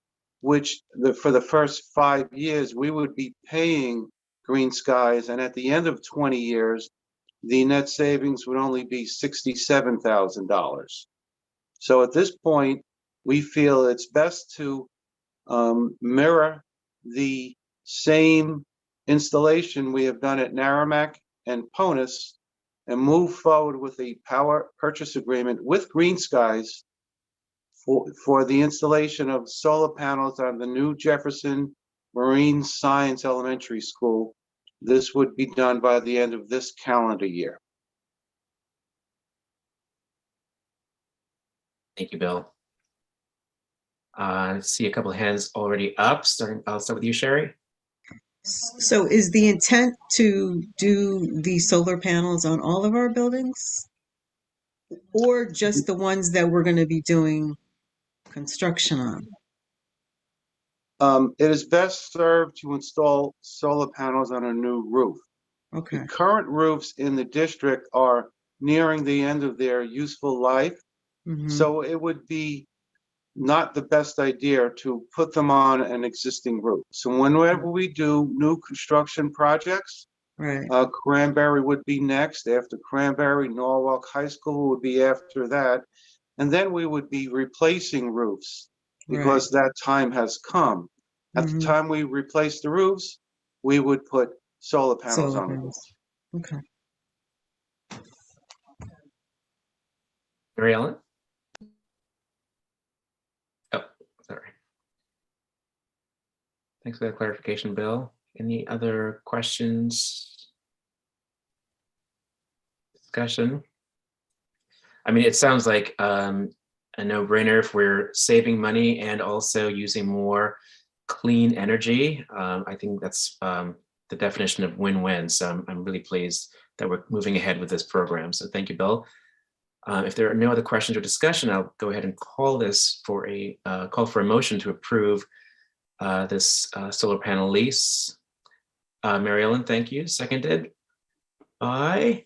which for the first 5 years, we would be paying Green Skies, and at the end of 20 years, the net savings would only be $67,000. So at this point, we feel it's best to mirror the same installation we have done at Naramik and Ponus and move forward with a power purchase agreement with Green Skies for the installation of solar panels on the new Jefferson Marine Science Elementary School. This would be done by the end of this calendar year. Thank you, Bill. I see a couple of hands already up. I'll start with you, Sherry. So is the intent to do the solar panels on all of our buildings? Or just the ones that we're going to be doing construction on? It is best served to install solar panels on a new roof. Okay. The current roofs in the district are nearing the end of their useful life. Mhm. So it would be not the best idea to put them on an existing roof. So whenever we do new construction projects, Right. Cranberry would be next. After Cranberry, Norwalk High School would be after that. And then we would be replacing roofs because that time has come. At the time we replace the roofs, we would put solar panels Solar on the roof. panels. Okay. Mary Ellen? Oh, sorry. Thanks for that clarification, Bill. Any other questions? Discussion? I mean, it sounds like a no-brainer if we're saving money and also using more clean energy. I think that's the definition of win-win. So I'm really pleased that we're moving ahead with this program. So thank you, Bill. If there are no other questions or discussion, I'll go ahead and call this for a motion to approve this solar panel lease. Mary Ellen, thank you. Seconded by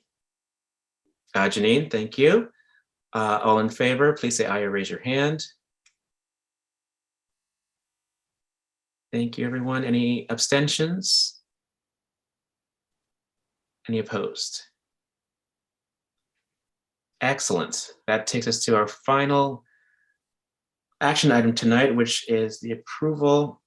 Janine, thank you. All in favor, please say aye or raise your hand. Thank you, everyone. Any abstentions? Any opposed? Excellent. That takes us to our final action item tonight, which is the approval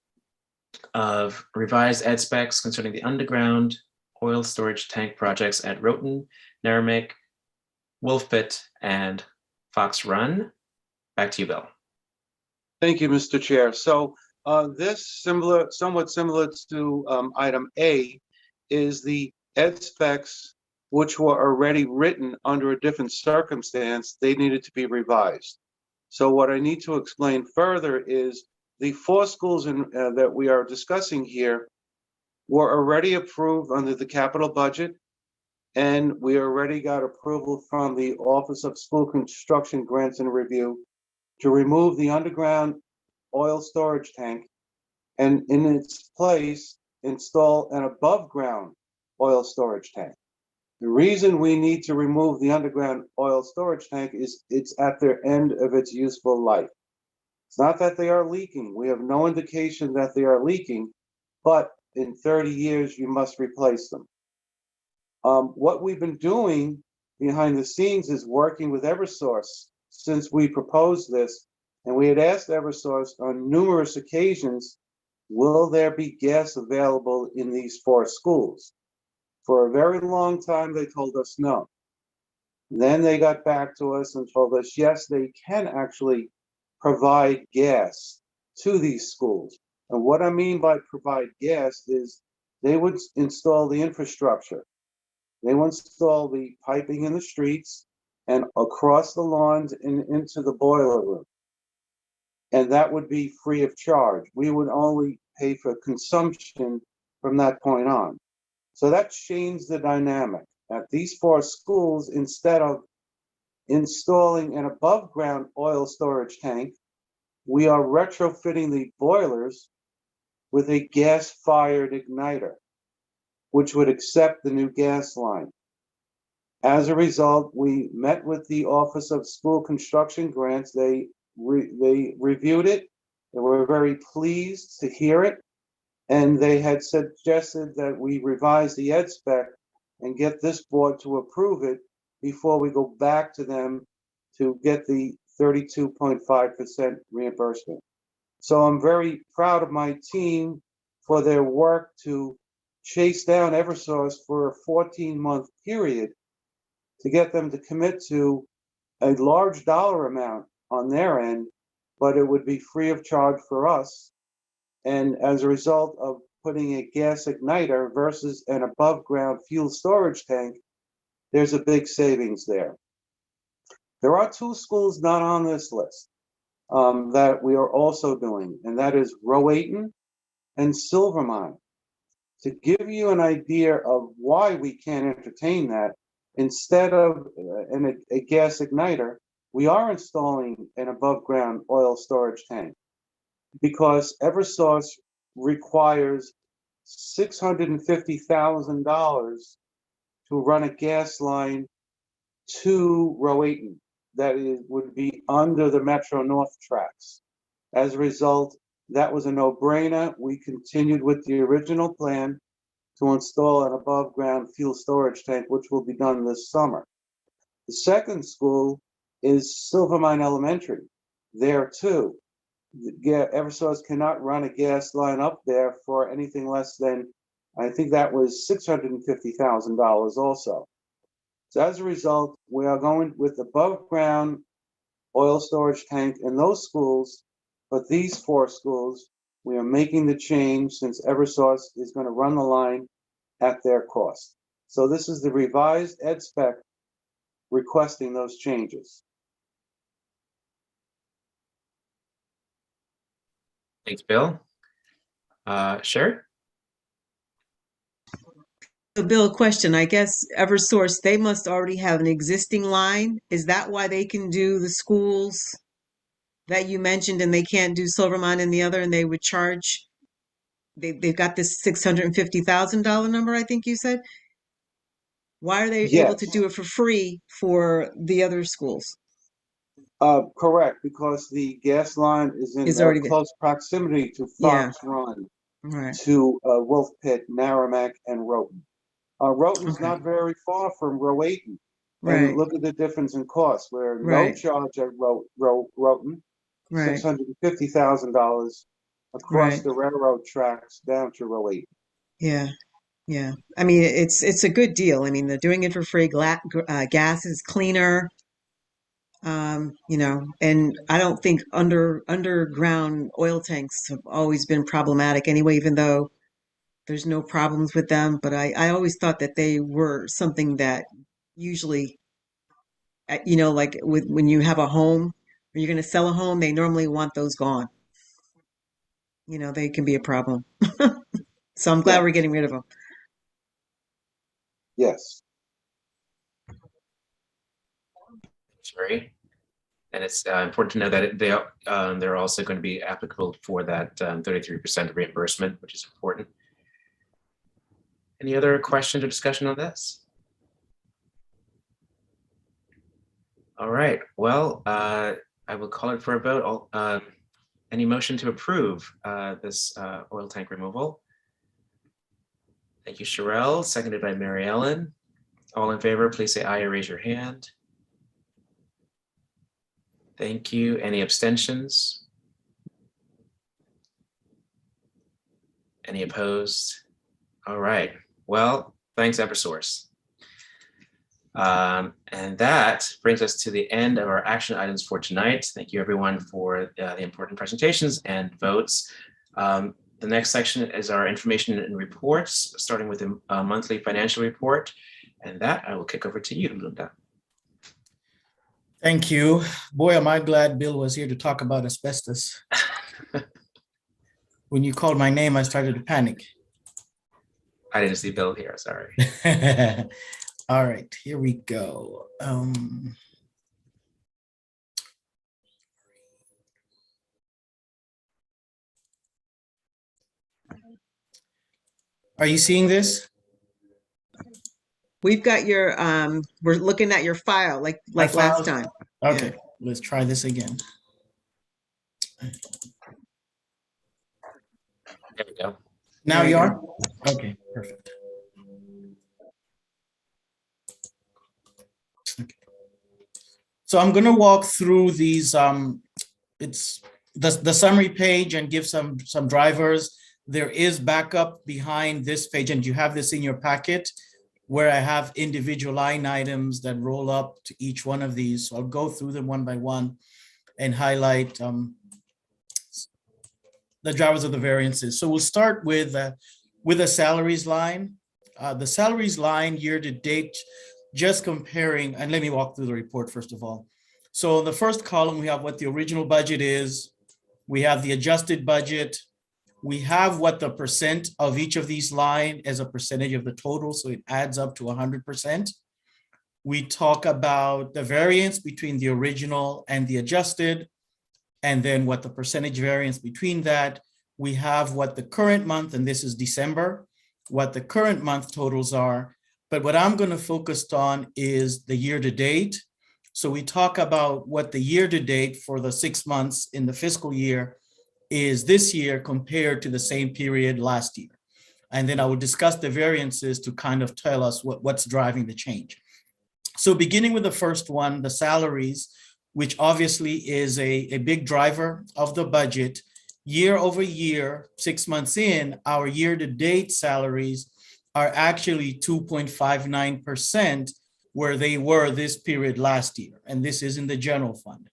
of revised ed specs concerning the underground oil storage tank projects at Roton, Naramik, Wolf Pit, and Fox Run. Back to you, Bill. Thank you, Mr. Chair. So this somewhat similar to item A is the ed specs which were already written under a different circumstance. They needed to be revised. So what I need to explain further is the 4 schools that we are discussing here were already approved under the capital budget, and we already got approval from the Office of School Construction Grants and Review to remove the underground oil storage tank and in its place install an above ground oil storage tank. The reason we need to remove the underground oil storage tank is it's at the end of its useful life. It's not that they are leaking. We have no indication that they are leaking, but in 30 years, you must replace them. What we've been doing behind the scenes is working with Eversource since we proposed this, and we had asked Eversource on numerous occasions, will there be gas available in these 4 schools? For a very long time, they told us no. Then they got back to us and told us, yes, they can actually provide gas to these schools. And what I mean by provide gas is they would install the infrastructure. They would install the piping in the streets and across the lawns and into the boiler room. And that would be free of charge. We would only pay for consumption from that point on. So that changed the dynamic. At these 4 schools, instead of installing an above ground oil storage tank, we are retrofitting the boilers with a gas-fired igniter, which would accept the new gas line. As a result, we met with the Office of School Construction Grants. They reviewed it. They were very pleased to hear it. And they had suggested that we revise the ed spec and get this board to approve it before we go back to them to get the 32.5% reimbursement. So I'm very proud of my team for their work to chase down Eversource for a 14-month period to get them to commit to a large dollar amount on their end, but it would be free of charge for us. And as a result of putting a gas igniter versus an above ground fuel storage tank, there's a big savings there. There are 2 schools not on this list that we are also doing, and that is Roton and Silvermine. To give you an idea of why we can't entertain that, instead of a gas igniter, we are installing an above ground oil storage tank because Eversource requires $650,000 to run a gas line to Roton that would be under the Metro North tracks. As a result, that was a no-brainer. We continued with the original plan to install an above-ground fuel storage tank, which will be done this summer. The second school is Silvermine Elementary. There too, Eversource cannot run a gas line up there for anything less than, I think that was $650,000 also. So as a result, we are going with above-ground oil storage tank in those schools, but these 4 schools, we are making the change since Eversource is going to run the line at their cost. So this is the revised ed spec requesting those changes. Thanks, Bill. Sure. So Bill, question, I guess Eversource, they must already have an existing line. Is that why they can do the schools that you mentioned and they can't do Silvermine and the other, and they would charge, they've got this $650,000 number, I think you said? Why are they able to Yes. do it for free for the other schools? Correct, because the gas line is in Already there. close proximity to Yeah. Fox Run, Right. to Wolf Pit, Naramik, and Roton. Roton's Okay. not very far from Roton. Right. And look at the difference in cost. We're no Right. charge at Roton, Right. $650,000 across Right. the railroad tracks down to Roton. Yeah. Yeah. I mean, it's a good deal. I mean, they're doing it for free. Gas is cleaner. And I don't think underground oil tanks have always been problematic anyway, even though there's no problems with them. But I always thought that they were something that usually, like when you have a home, or you're going to sell a home, they normally want those gone. They can be a problem. So I'm glad Yeah. we're getting rid of them. Yes. Sorry. And it's important to know that they're also going to be applicable for that 33% reimbursement, which is important. Any other questions or discussion on this? All right. Well, I will call it for a vote. Any motion to approve this oil tank removal? Thank you, Sherelle. Seconded by Mary Ellen. All in favor, please say aye or raise your hand. Thank you. Any abstentions? Any opposed? All right. Well, thanks, Eversource. And that brings us to the end of our action items for tonight. Thank you everyone for the important presentations and votes. The next section is our information and reports, starting with the monthly financial report. And that I will kick over to you, Linda. Thank you. Boy, am I glad Bill was here to talk about asbestos. When you called my name, I started to panic. I didn't see Bill here, sorry. All right, here we go. Are you seeing this? We've got your, we're looking at your file like last time. Okay, let's try this again. There we go. Now you are? Okay, perfect. Okay. So I'm going to walk through these, it's the summary page and give some drivers. There is backup behind this page, and you have this in your packet where I have individual line items that roll up to each one of these. So I'll go through them one by one and highlight the drivers of the variances. So we'll start with a salaries line. The salaries line year to date, just comparing, and let me walk through the report first of all. So the first column, we have what the original budget is. We have the adjusted budget. We have what the percent of each of these line as a percentage of the total, so it adds up to 100%. We talk about the variance between the original and the adjusted, and then what the percentage variance between that. We have what the current month, and this is December, what the current month totals are. But what I'm going to focus on is the year to date. So we talk about what the year to date for the 6 months in the fiscal year is this year compared to the same period last year. And then I will discuss the variances to kind of tell us what's driving the change. So beginning with the first one, the salaries, which obviously is a big driver of the budget. Year over year, 6 months in, our year-to-date salaries are actually 2.59% where they were this period last year. And this is in the general fund.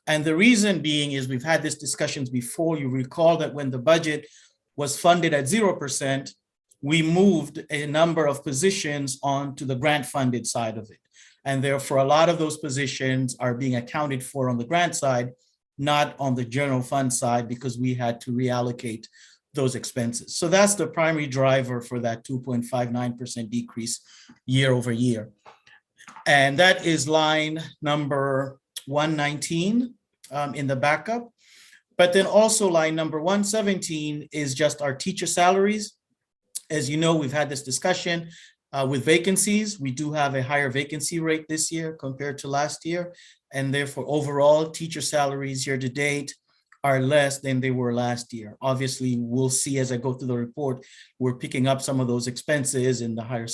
And the reason being is we've had these discussions before. You recall that when the budget was funded at 0%, we moved a number of positions onto the grant funded side of it. And therefore, a lot of those positions are being accounted for on the grant side, not on the general fund side, because we had to reallocate those expenses. So that's the primary driver for that 2.59% decrease year over year. And that is line number 119 in the backup. But then also line number 117 is just our teacher salaries. As you know, we've had this discussion with vacancies. We do have a higher vacancy rate this year compared to last year. And therefore, overall, teacher salaries year to date are less than they were last year. Obviously, we'll see as I go through the report, we're picking up some of those expenses in the higher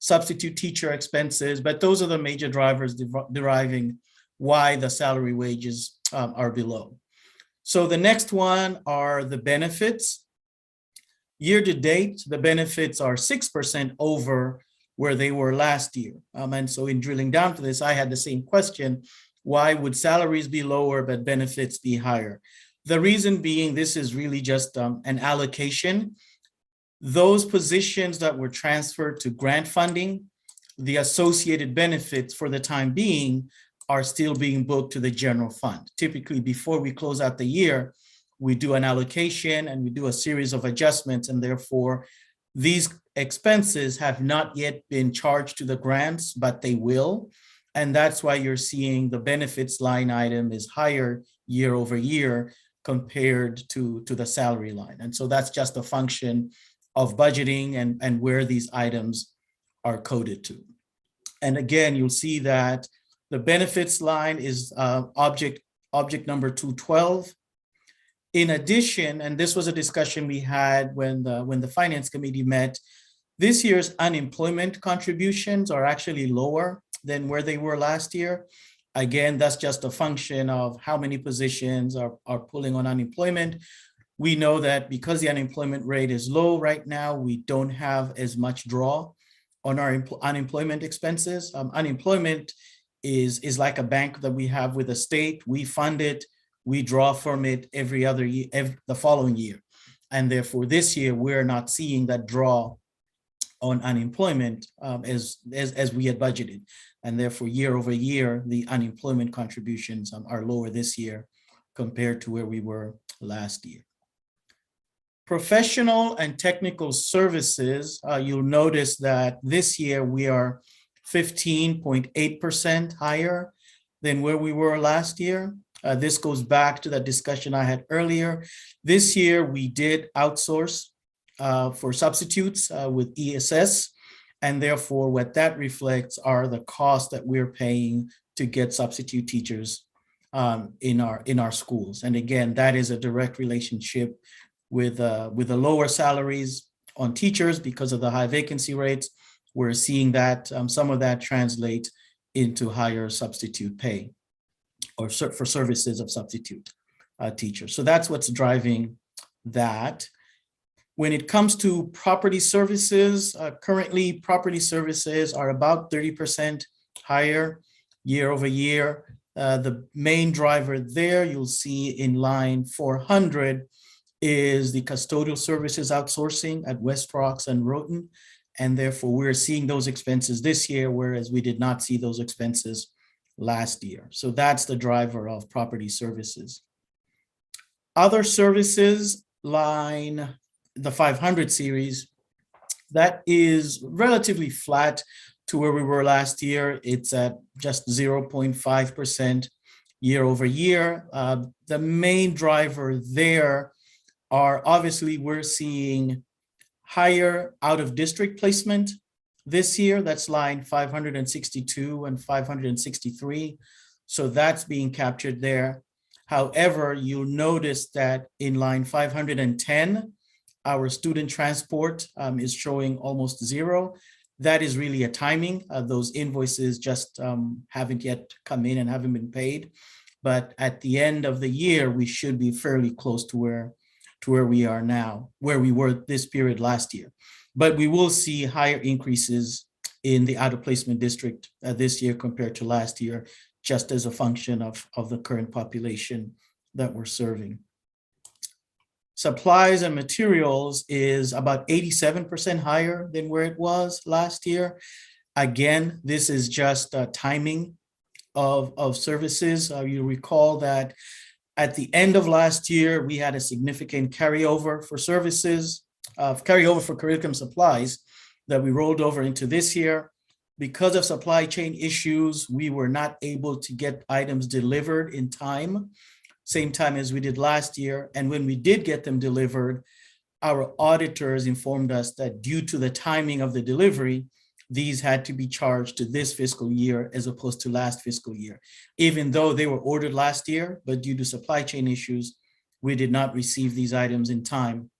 substitute teacher expenses, but those are the major drivers deriving why the salary wages are below. So the next one are the benefits. Year to date, the benefits are 6% over where they were last year. And so in drilling down to this, I had the same question. Why would salaries be lower, but benefits be higher? The reason being, this is really just an allocation. Those positions that were transferred to grant funding, the associated benefits for the time being are still being booked to the general fund. Typically, before we close out the year, we do an allocation and we do a series of adjustments, and therefore these expenses have not yet been charged to the grants, but they will. And that's why you're seeing the benefits line item is higher year over year compared to the salary line. And so that's just a function of budgeting and where these items are coded to. And again, you'll see that the benefits line is object number 212. In addition, and this was a discussion we had when the Finance Committee met, this year's unemployment contributions are actually lower than where they were last year. Again, that's just a function of how many positions are pulling on unemployment. We know that because the unemployment rate is low right now, we don't have as much draw on our unemployment expenses. Unemployment is like a bank that we have with the state. We fund it, we draw from it every other year, the following year. And therefore this year, we're not seeing that draw on unemployment as we had budgeted. And therefore year over year, the unemployment contributions are lower this year compared to where we were last year. Professional and technical services, you'll notice that this year we are 15.8% higher than where we were last year. This goes back to that discussion I had earlier. This year we did outsource for substitutes with ESS, and therefore what that reflects are the costs that we're paying to get substitute teachers in our schools. And again, that is a direct relationship with the lower salaries on teachers because of the high vacancy rates. We're seeing that some of that translate into higher substitute pay or for services of substitute teachers. So that's what's driving that. When it comes to property services, currently property services are about 30% higher year over year. The main driver there you'll see in line 400 is the custodial services outsourcing at West Rocks and Roton. And therefore we're seeing those expenses this year, whereas we did not see those expenses last year. So that's the driver of property services. Other services line, the 500 series, that is relatively flat to where we were last year. It's at just 0.5% year over year. The main driver there are obviously we're seeing higher out of district placement this year. That's line 562 and 563. So that's being captured there. However, you'll notice that in line 510, our student transport is showing almost zero. That is really a timing. Those invoices just haven't yet come in and haven't been paid. But at the end of the year, we should be fairly close to where we are now, where we were this period last year. But we will see higher increases in the out of placement district this year compared to last year, just as a function of the current population that we're serving. Supplies and materials is about 87% higher than where it was last year. Again, this is just timing of services. You recall that at the end of last year, we had a significant carryover for services, carryover for curriculum supplies that we rolled over into this year. Because of supply chain issues, we were not able to get items delivered in time, same time as we did last year. And when we did get them delivered, our auditors informed us that due to the timing of the delivery, these had to be charged to this fiscal year as opposed to last fiscal year, even though they were ordered last year, but due to supply chain issues, we did not receive these items in time.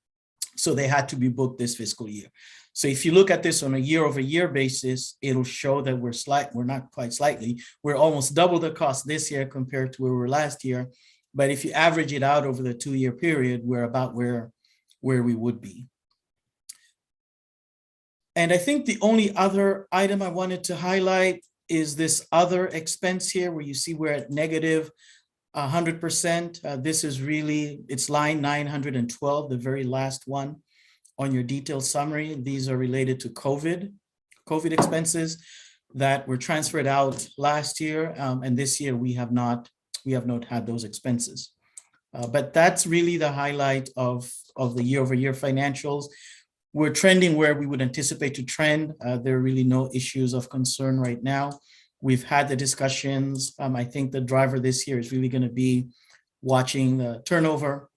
So they had to be booked this fiscal year. So if you look at this on a year over year basis, it'll show that we're not quite slightly, we're almost double the cost this year compared to where we were last year. But if you average it out over the 2-year period, we're about where we would be. And I think the only other item I wanted to highlight is this other expense here where you see we're at negative 100%. This is really, it's line 912, the very last one on your detailed summary. These are related to COVID expenses that were transferred out last year. And this year we have not had those expenses. But that's really the highlight of the year over year financials. We're trending where we would anticipate to trend. There are really no issues of concern right now. We've had the discussions. I think the driver this year is really going to be watching the turnover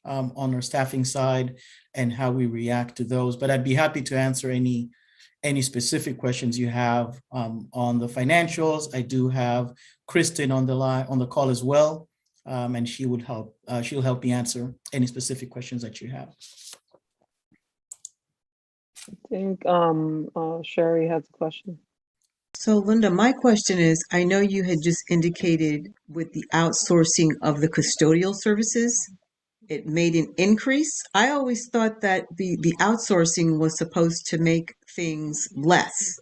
on our staffing side and how we react to those. But I'd be happy to answer any specific questions you have on the financials. I do have Kristen on the call as well, and she'll help me answer any specific questions that you have. I think Sherry has a question. So Linda, my question is, I know you had just indicated with the outsourcing of the custodial services it made an increase. I always thought that the outsourcing was supposed to make things less.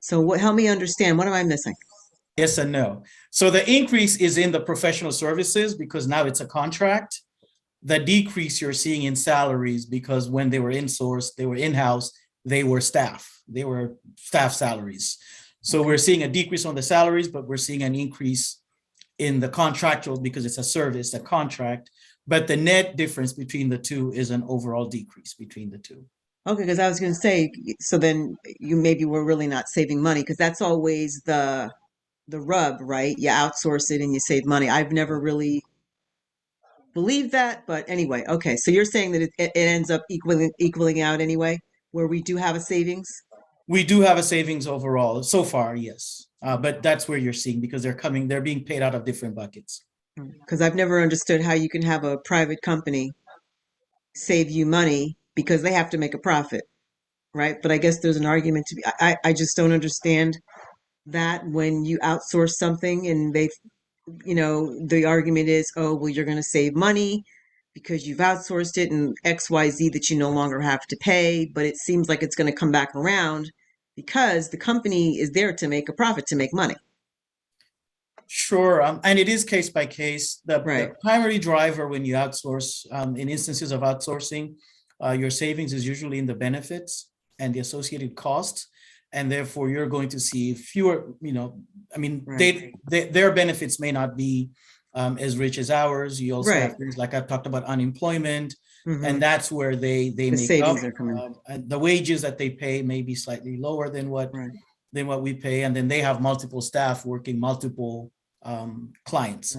So what, help me understand, what am I missing? Yes and no. So the increase is in the professional services because now it's a contract. The decrease you're seeing in salaries because when they were insourced, they were in-house, they were staff salaries. So we're seeing a decrease on the salaries, but we're seeing an increase in the contractual because it's a service, a contract. But the net difference between the two is an overall decrease between the two. Okay, because I was going to say, so then you maybe were really not saving money because that's always the rub, right? You outsource it and you save money. I've never really believed that, but anyway, okay. So you're saying that it ends up equaling out anyway, where we do have a savings? We do have a savings overall so far, yes. But that's where you're seeing because they're being paid out of different buckets. Because I've never understood how you can have a private company save you money because they have to make a profit, right? But I guess there's an argument to be, I just don't understand that when you outsource something and the argument is, oh, well, you're going to save money because you've outsourced it and XYZ that you no longer have to pay. But it seems like it's going to come back around because the company is there to make a profit, to make money. Sure, and it is case by case. The primary driver when you outsource, in instances of outsourcing, your savings is usually in the benefits and the associated costs, and therefore you're going to see fewer. Their benefits may not be as rich as ours. You also have things like I've talked about unemployment, and that's where they make savings up. are coming. And the wages that they pay may be slightly lower than what we pay, and then they have multiple staff working multiple clients,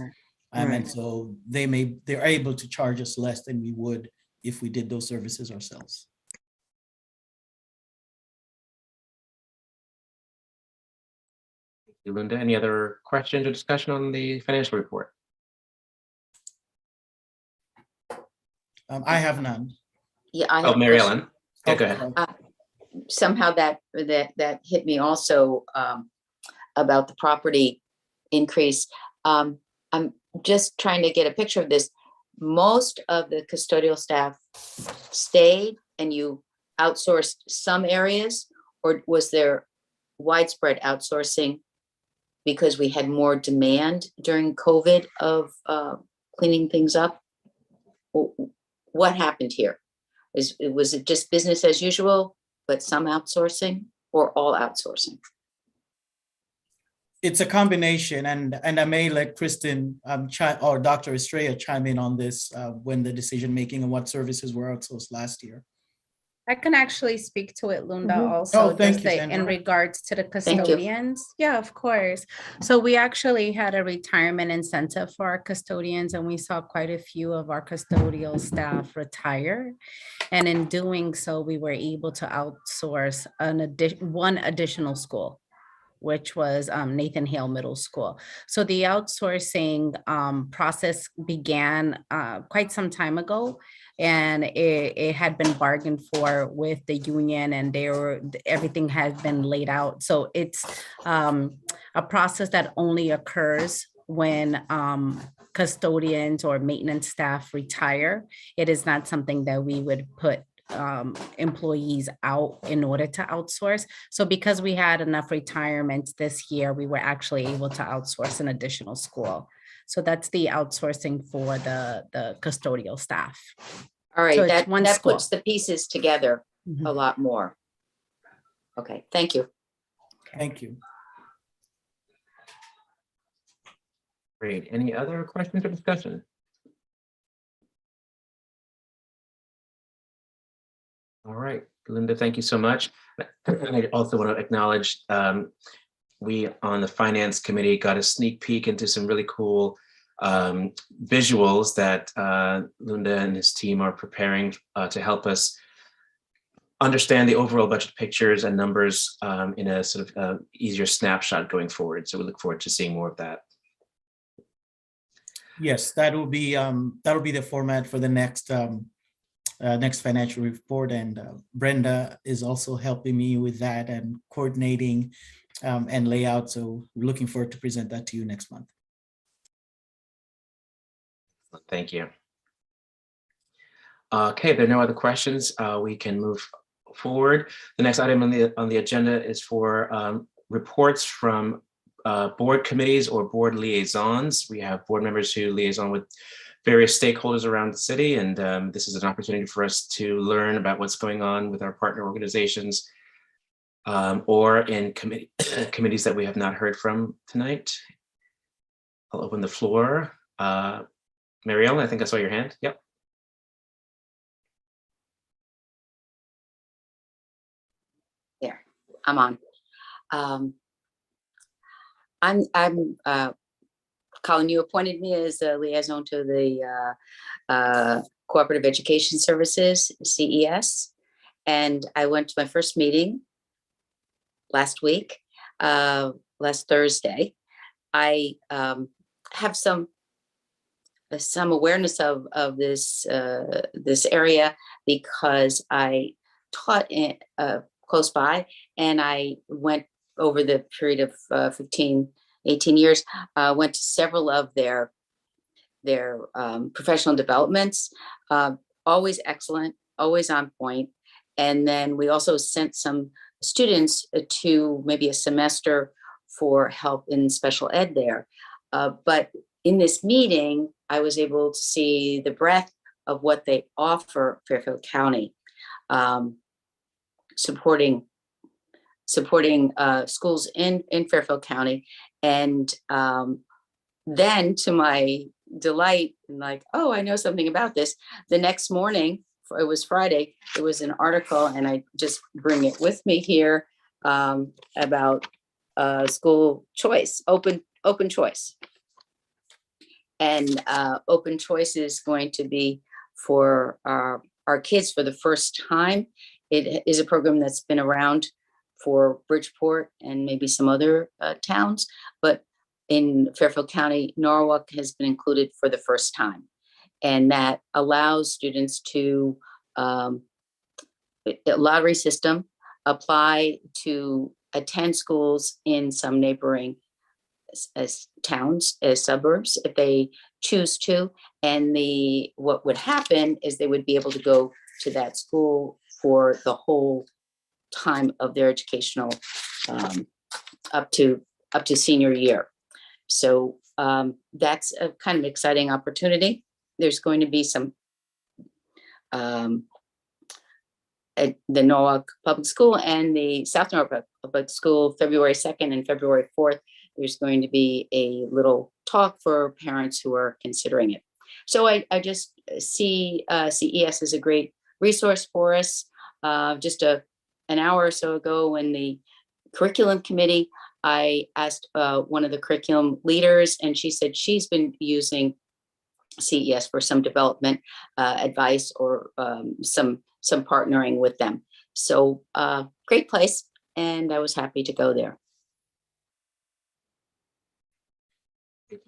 and so they're able to charge us less than we would if we did those services ourselves. Thank you, Linda. Any other questions or discussion on the financial report? I have none. Yeah, I have. Mary Ellen. Yeah, go ahead. Somehow that hit me also about the property increase. I'm just trying to get a picture of this. Most of the custodial staff stayed and you outsourced some areas, or was there widespread outsourcing because we had more demand during COVID of cleaning things up? What happened here? Was it just business as usual, but some outsourcing, or all outsourcing? It's a combination, and I may let Kristen or Dr. Estrella chime in on this when the decision making and what services were outsourced last year. I can actually speak to it, Lunda, also. Thank you, in regards to the custodians. Yeah, of course. So we actually had a retirement incentive for our custodians, and we saw quite a few of our custodial staff retire. And in doing so, we were able to outsource one additional school, which was Nathan Hale Middle School. So the outsourcing process began quite some time ago, and it had been bargained for with the union, and everything has been laid out. So it's a process that only occurs when custodians or maintenance staff retire. It is not something that we would put employees out in order to outsource. So because we had enough retirements this year, we were actually able to outsource an additional school. So that's the outsourcing for the custodial staff. All right, So that school. puts the pieces together a lot more. Okay, thank you. Thank you. Great. Any other questions or discussion? All right, Linda, thank you so much. I also want to acknowledge we on the Finance Committee got a sneak peek into some really cool visuals that Linda and his team are preparing to help us understand the overall budget pictures and numbers in a sort of easier snapshot going forward. So we look forward to seeing more of that. Yes, that will be the format for the next financial report, and Brenda is also helping me with that and coordinating and layout. So we're looking forward to present that to you next month. Thank you. Okay, if there are no other questions, we can move forward. The next item on the agenda is for reports from board committees or board liaisons. We have board members who liaison with various stakeholders around the city, and this is an opportunity for us to learn about what's going on with our partner organizations or in committees that we have not heard from tonight. I'll open the floor. Mary Ellen, I think I saw your hand. Yep. There, I'm on. I'm Colin, you appointed me as a liaison to the Cooperative Education Services, CES, and I went to my first meeting last week, last Thursday. I have some awareness of this this area because I taught in close by, and I went over the period of 18 years, went to several of their professional developments, always excellent, always on point. And then we also sent some students to maybe a semester for help in special ed there. But in this meeting, I was able to see the breadth of what they offer Fairfield County, supporting schools in Fairfield County. And then to my delight, I'm like, oh, I know something about this. The next morning, it was Friday, it was an article, and I just bring it with me here, about school choice, open choice. And open choice is going to be for our kids for the first time. It is a program that's been around for Bridgeport and maybe some other towns, but in Fairfield County, Norwalk has been included for the first time. And that allows students to, a lottery system, apply to attend schools in some neighboring as towns, as suburbs, if they choose to. And what would happen is they would be able to go to that school for the whole time of their educational, up to senior year. So that's a kind of exciting opportunity. There's going to be some at the Norwalk Public School and the South Norwalk Public School, February 2nd and February 4th. There's going to be a little talk for parents who are considering it. So I just see CES as a great resource for us. Just an hour or so ago, when the curriculum committee, I asked one of the curriculum leaders, and she said she's been using CES for some development advice or some partnering with them. So great place, and I was happy to go there.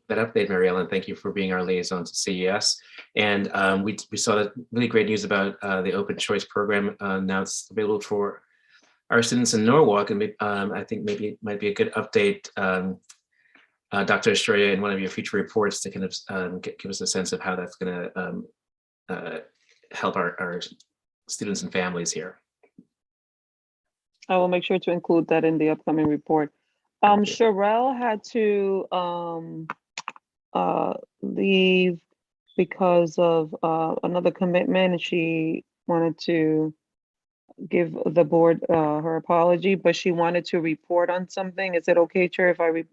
That update, Mary Ellen. Thank you for being our liaison to CES. And we saw that really great news about the Open Choice program. Now it's available for our students in Norwalk, and I think maybe it might be a good update, Dr. Estrella, in one of your future reports to kind of give us a sense of how that's going to help our students and families here. I will make sure to include that in the upcoming report. Sherelle had to leave because of another commitment, and she wanted to give the board her apology, but she wanted to report on something. Is it okay, Chair, if I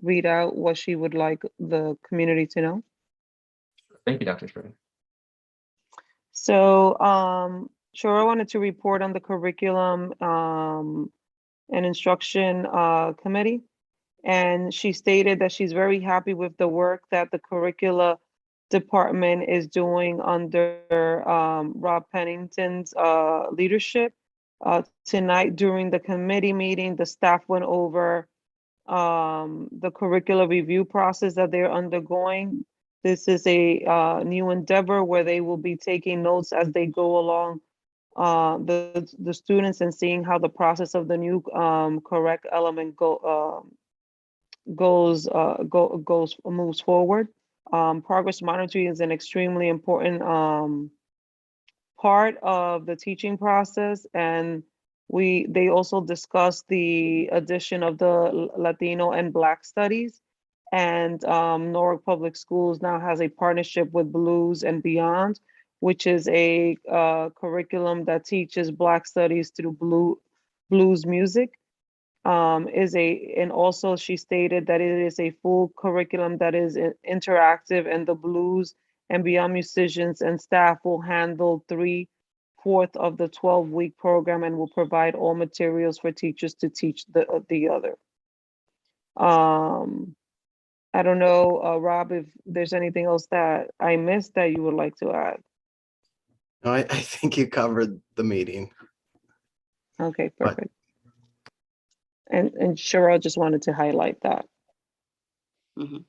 read out what she would like the community to know? Thank you, Dr. Schroeder. So Shura wanted to report on the curriculum and instruction committee. And she stated that she's very happy with the work that the curricula department is doing under Rob Pennington's leadership. Tonight during the committee meeting, the staff went over the curricular review process that they're undergoing. This is a new endeavor where they will be taking notes as they go along, the students, and seeing how the process of the new correct element moves forward. Progress monitoring is an extremely important part of the teaching process, and they also discussed the addition of the Latino and Black studies. And Norwalk Public Schools now has a partnership with Blues and Beyond, which is a curriculum that teaches Black studies through blues music. And also she stated that it is a full curriculum that is interactive, and the Blues and Beyond musicians and staff will handle 3/4 of the 12-week program and will provide all materials for teachers to teach the other. I don't know, Rob, if there's anything else that I missed that you would like to add. No, I think you covered the meeting. Okay, perfect. And Cheryl just wanted to highlight that. Mhm.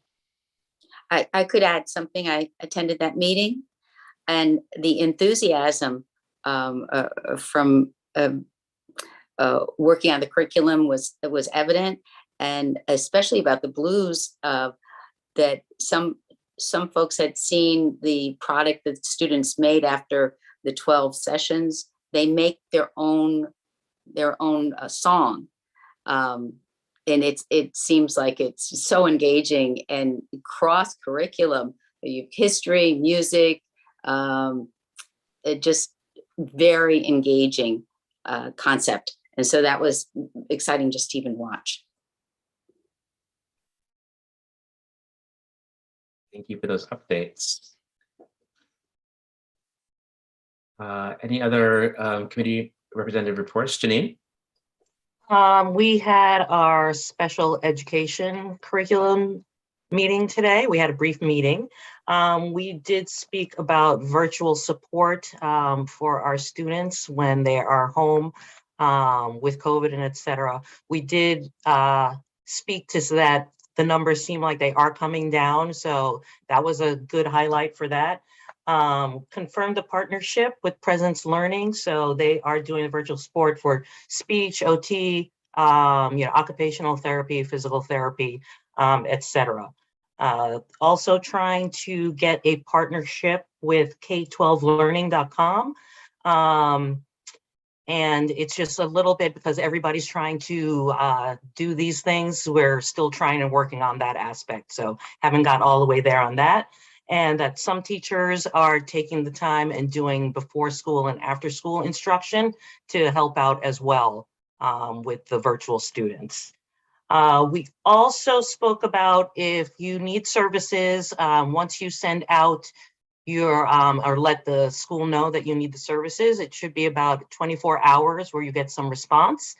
I could add something. I attended that meeting, and the enthusiasm from working on the curriculum was evident, and especially about the blues, that some folks had seen the product that students made after the 12 sessions. They make their own song. And it seems like it's so engaging and cross curriculum. You have history, music, it just very engaging concept. And so that was exciting just to even watch. Thank you for those updates. Any other committee representative reports? Janine? We had our special education curriculum meeting today. We had a brief meeting. We did speak about virtual support for our students when they are home with COVID and et cetera. We did speak to that the numbers seem like they are coming down. So that was a good highlight for that. Confirmed a partnership with Presence Learning. So they are doing a virtual support for speech, OT, occupational therapy, physical therapy, et cetera. Also trying to get a partnership with K12learning.com. And it's just a little bit because everybody's trying to do these things. We're still trying and working on that aspect. So haven't got all the way there on that. And that some teachers are taking the time and doing before school and after school instruction to help out as well with the virtual students. We also spoke about if you need services, once you send out your or let the school know that you need the services, it should be about 24 hours where you get some response.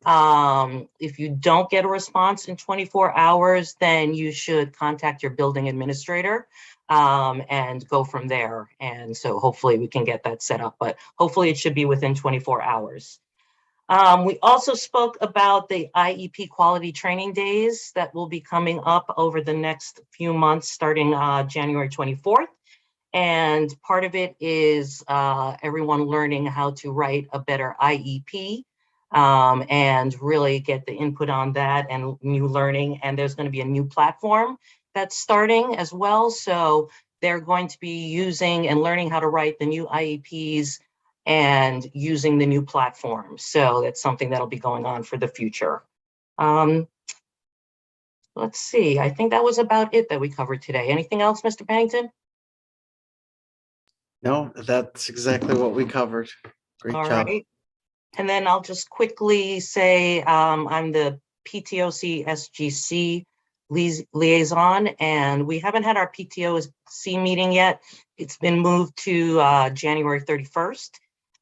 If you don't get a response in 24 hours, then you should contact your building administrator and go from there. And so hopefully we can get that set up, but hopefully it should be within 24 hours. We also spoke about the IEP quality training days that will be coming up over the next few months, starting January 24th. And part of it is everyone learning how to write a better IEP and really get the input on that and new learning. And there's going to be a new platform that's starting as well. So they're going to be using and learning how to write the new IEPs and using the new platform. So that's something that'll be going on for the future. Let's see, I think that was about it that we covered today. Anything else, Mr. Pennington? No, that's exactly what we covered. Great All job. right. And then I'll just quickly say I'm the PTOC SGC liaison, and we haven't had our PTOC meeting yet. It's been moved to January 31st,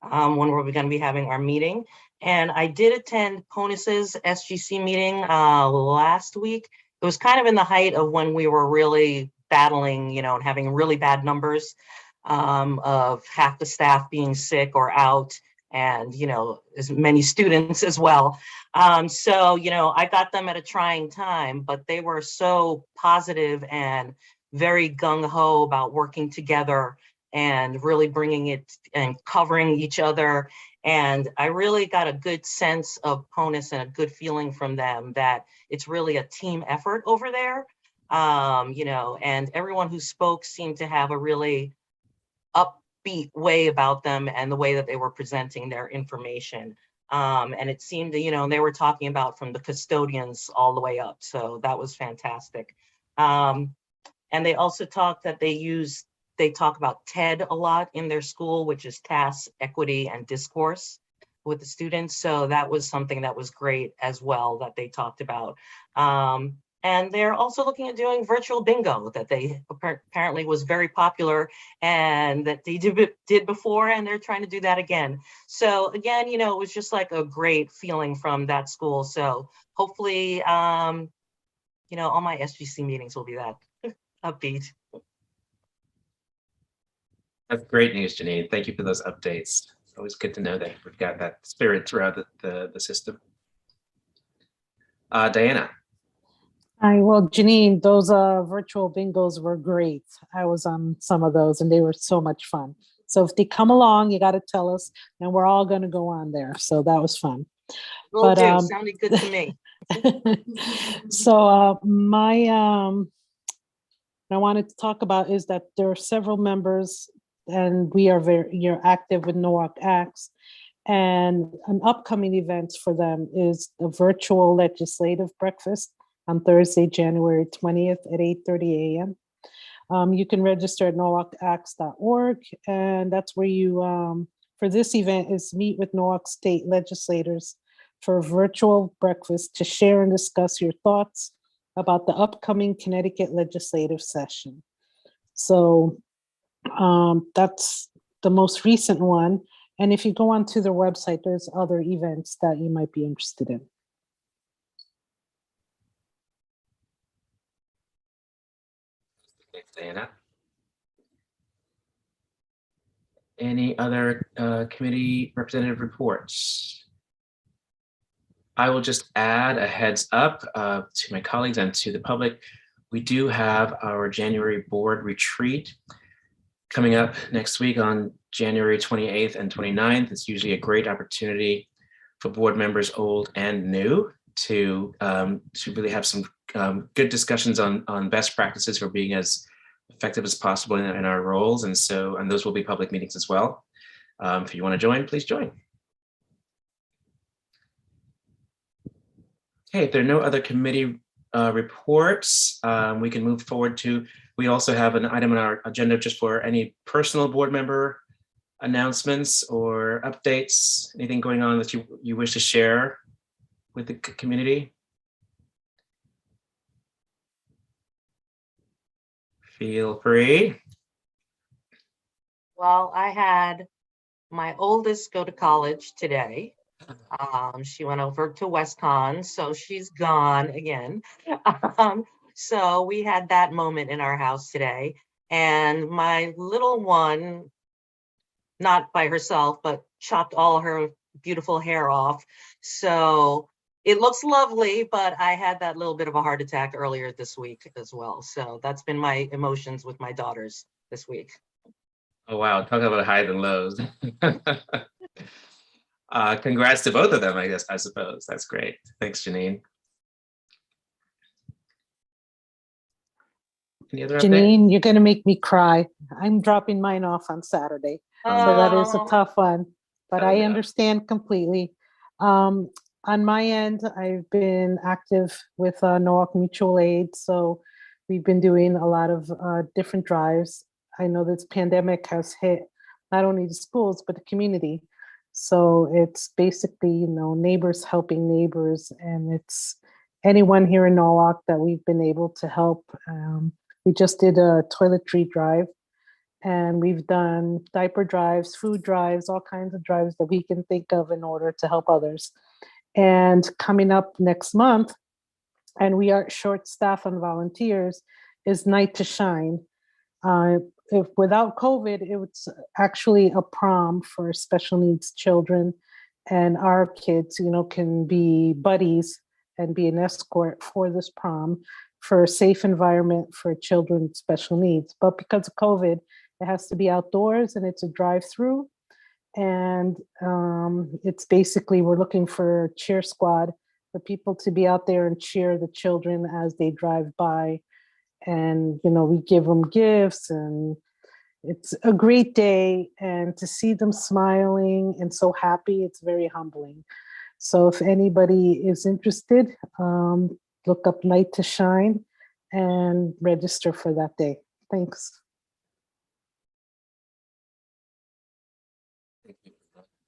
when we're going to be having our meeting. And I did attend PONUS's SGC meeting last week. It was kind of in the height of when we were really battling, and having really bad numbers of half the staff being sick or out, and as many students as well. So I got them at a trying time, but they were so positive and very gung-ho about working together and really bringing it and covering each other. And I really got a good sense of PONUS and a good feeling from them that it's really a team effort over there. And everyone who spoke seemed to have a really upbeat way about them and the way that they were presenting their information. And it seemed, they were talking about from the custodians all the way up. So that was fantastic. And they also talked that they talk about TED a lot in their school, which is task, equity, and discourse with the students. So that was something that was great as well that they talked about. And they're also looking at doing virtual bingo that they apparently was very popular and that they did before, and they're trying to do that again. So again, it was just like a great feeling from that school. So hopefully, all my SGC meetings will be that upbeat. That's great news, Janine. Thank you for those updates. It's always good to know that we've got that spirit throughout the system. Diana. Hi, well, Janine, those virtual bingos were great. I was on some of those and they were so much fun. So if they come along, you got to tell us and we're all going to go on there. So that was fun. Will do. Sounded good to me. So I wanted to talk about is that there are several members and we are very active with Norwalk Acts, and an upcoming event for them is a virtual legislative breakfast on Thursday, January 20th at 8:30 a.m. You can register at norwalkacts.org, and that's where you, for this event, is meet with Norwalk state legislators for a virtual breakfast to share and discuss your thoughts about the upcoming Connecticut legislative session. So that's the most recent one. And if you go onto their website, there's other events that you might be interested in. Thanks, Diana. Any other committee representative reports? I will just add a heads up to my colleagues and to the public. We do have our January board retreat coming up next week on January 28th and 29th. It's usually a great opportunity for board members, old and new, to really have some good discussions on best practices for being as effective as possible in our roles. And those will be public meetings as well. If you want to join, please join. Okay, if there are no other committee reports, we can move forward to, we also have an item on our agenda just for any personal board member announcements or updates, anything going on that you wish to share with the community. Feel free. Well, I had my oldest go to college today. She went over to WestCon, so she's gone again. So we had that moment in our house today. And my little one, not by herself, but chopped all her beautiful hair off. So it looks lovely, but I had that little bit of a heart attack earlier this week as well. So that's been my emotions with my daughters this week. Oh, wow. Talk about highs and lows. Congrats to both of them, I suppose. That's great. Thanks, Janine. Any other Janine, update? you're going to make me cry. I'm dropping mine off on Saturday. So that is a tough one, but I understand completely. On my end, I've been active with Norwalk Mutual Aid. So we've been doing a lot of different drives. I know this pandemic has hit not only the schools, but the community. So it's basically, neighbors helping neighbors, and it's anyone here in Norwalk that we've been able to help. We just did a toiletry drive, and we've done diaper drives, food drives, all kinds of drives that we can think of in order to help others. And coming up next month, and we are short staff on volunteers, is Night to Shine. If without COVID, it was actually a prom for special needs children, and our kids, can be buddies and be an escort for this prom for a safe environment for children with special needs. But because of COVID, it has to be outdoors and it's a drive-through. And it's basically, we're looking for a cheer squad for people to be out there and cheer the children as they drive by. And, we give them gifts and it's a great day, and to see them smiling and so happy, it's very humbling. So if anybody is interested, look up Light to Shine and register for that day. Thanks. Thank you,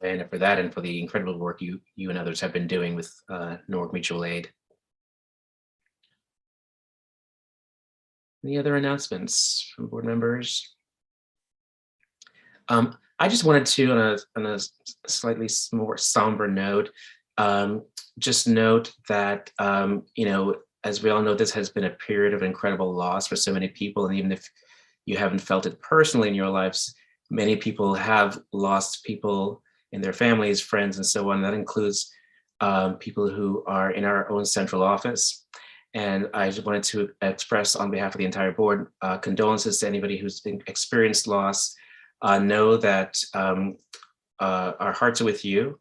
Diana, for that and for the incredible work you and others have been doing with Newark Mutual Aid. Any other announcements from board members? I just wanted to, on a slightly more somber note, just note that, you know, as we all know, this has been a period of incredible loss for so many people. And even if you haven't felt it personally in your lives, many people have lost people in their families, friends, and so on. That includes people who are in our own central office. And I just wanted to express on behalf of the entire board condolences to anybody who's experienced loss. Know that our hearts are with you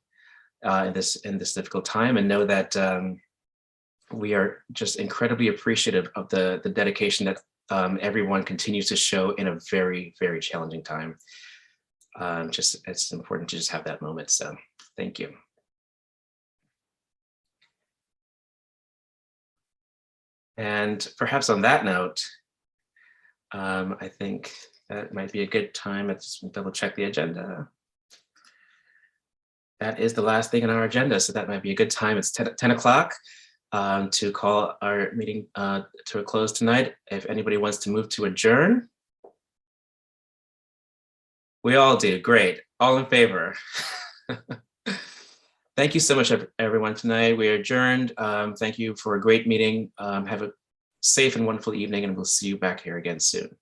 in this difficult time, and know that we are just incredibly appreciative of the dedication that everyone continues to show in a very, very challenging time. Just it's important to just have that moment. So thank you. And perhaps on that note, I think that might be a good time. Let's double check the agenda. That is the last thing on our agenda, so that might be a good time. It's 10 o'clock to call our meeting to a close tonight. If anybody wants to move to adjourn. We all do, great. All in favor. Thank you so much, everyone, tonight. We are adjourned. Thank you for a great meeting. Have a safe and wonderful evening, and we'll see you back here again soon.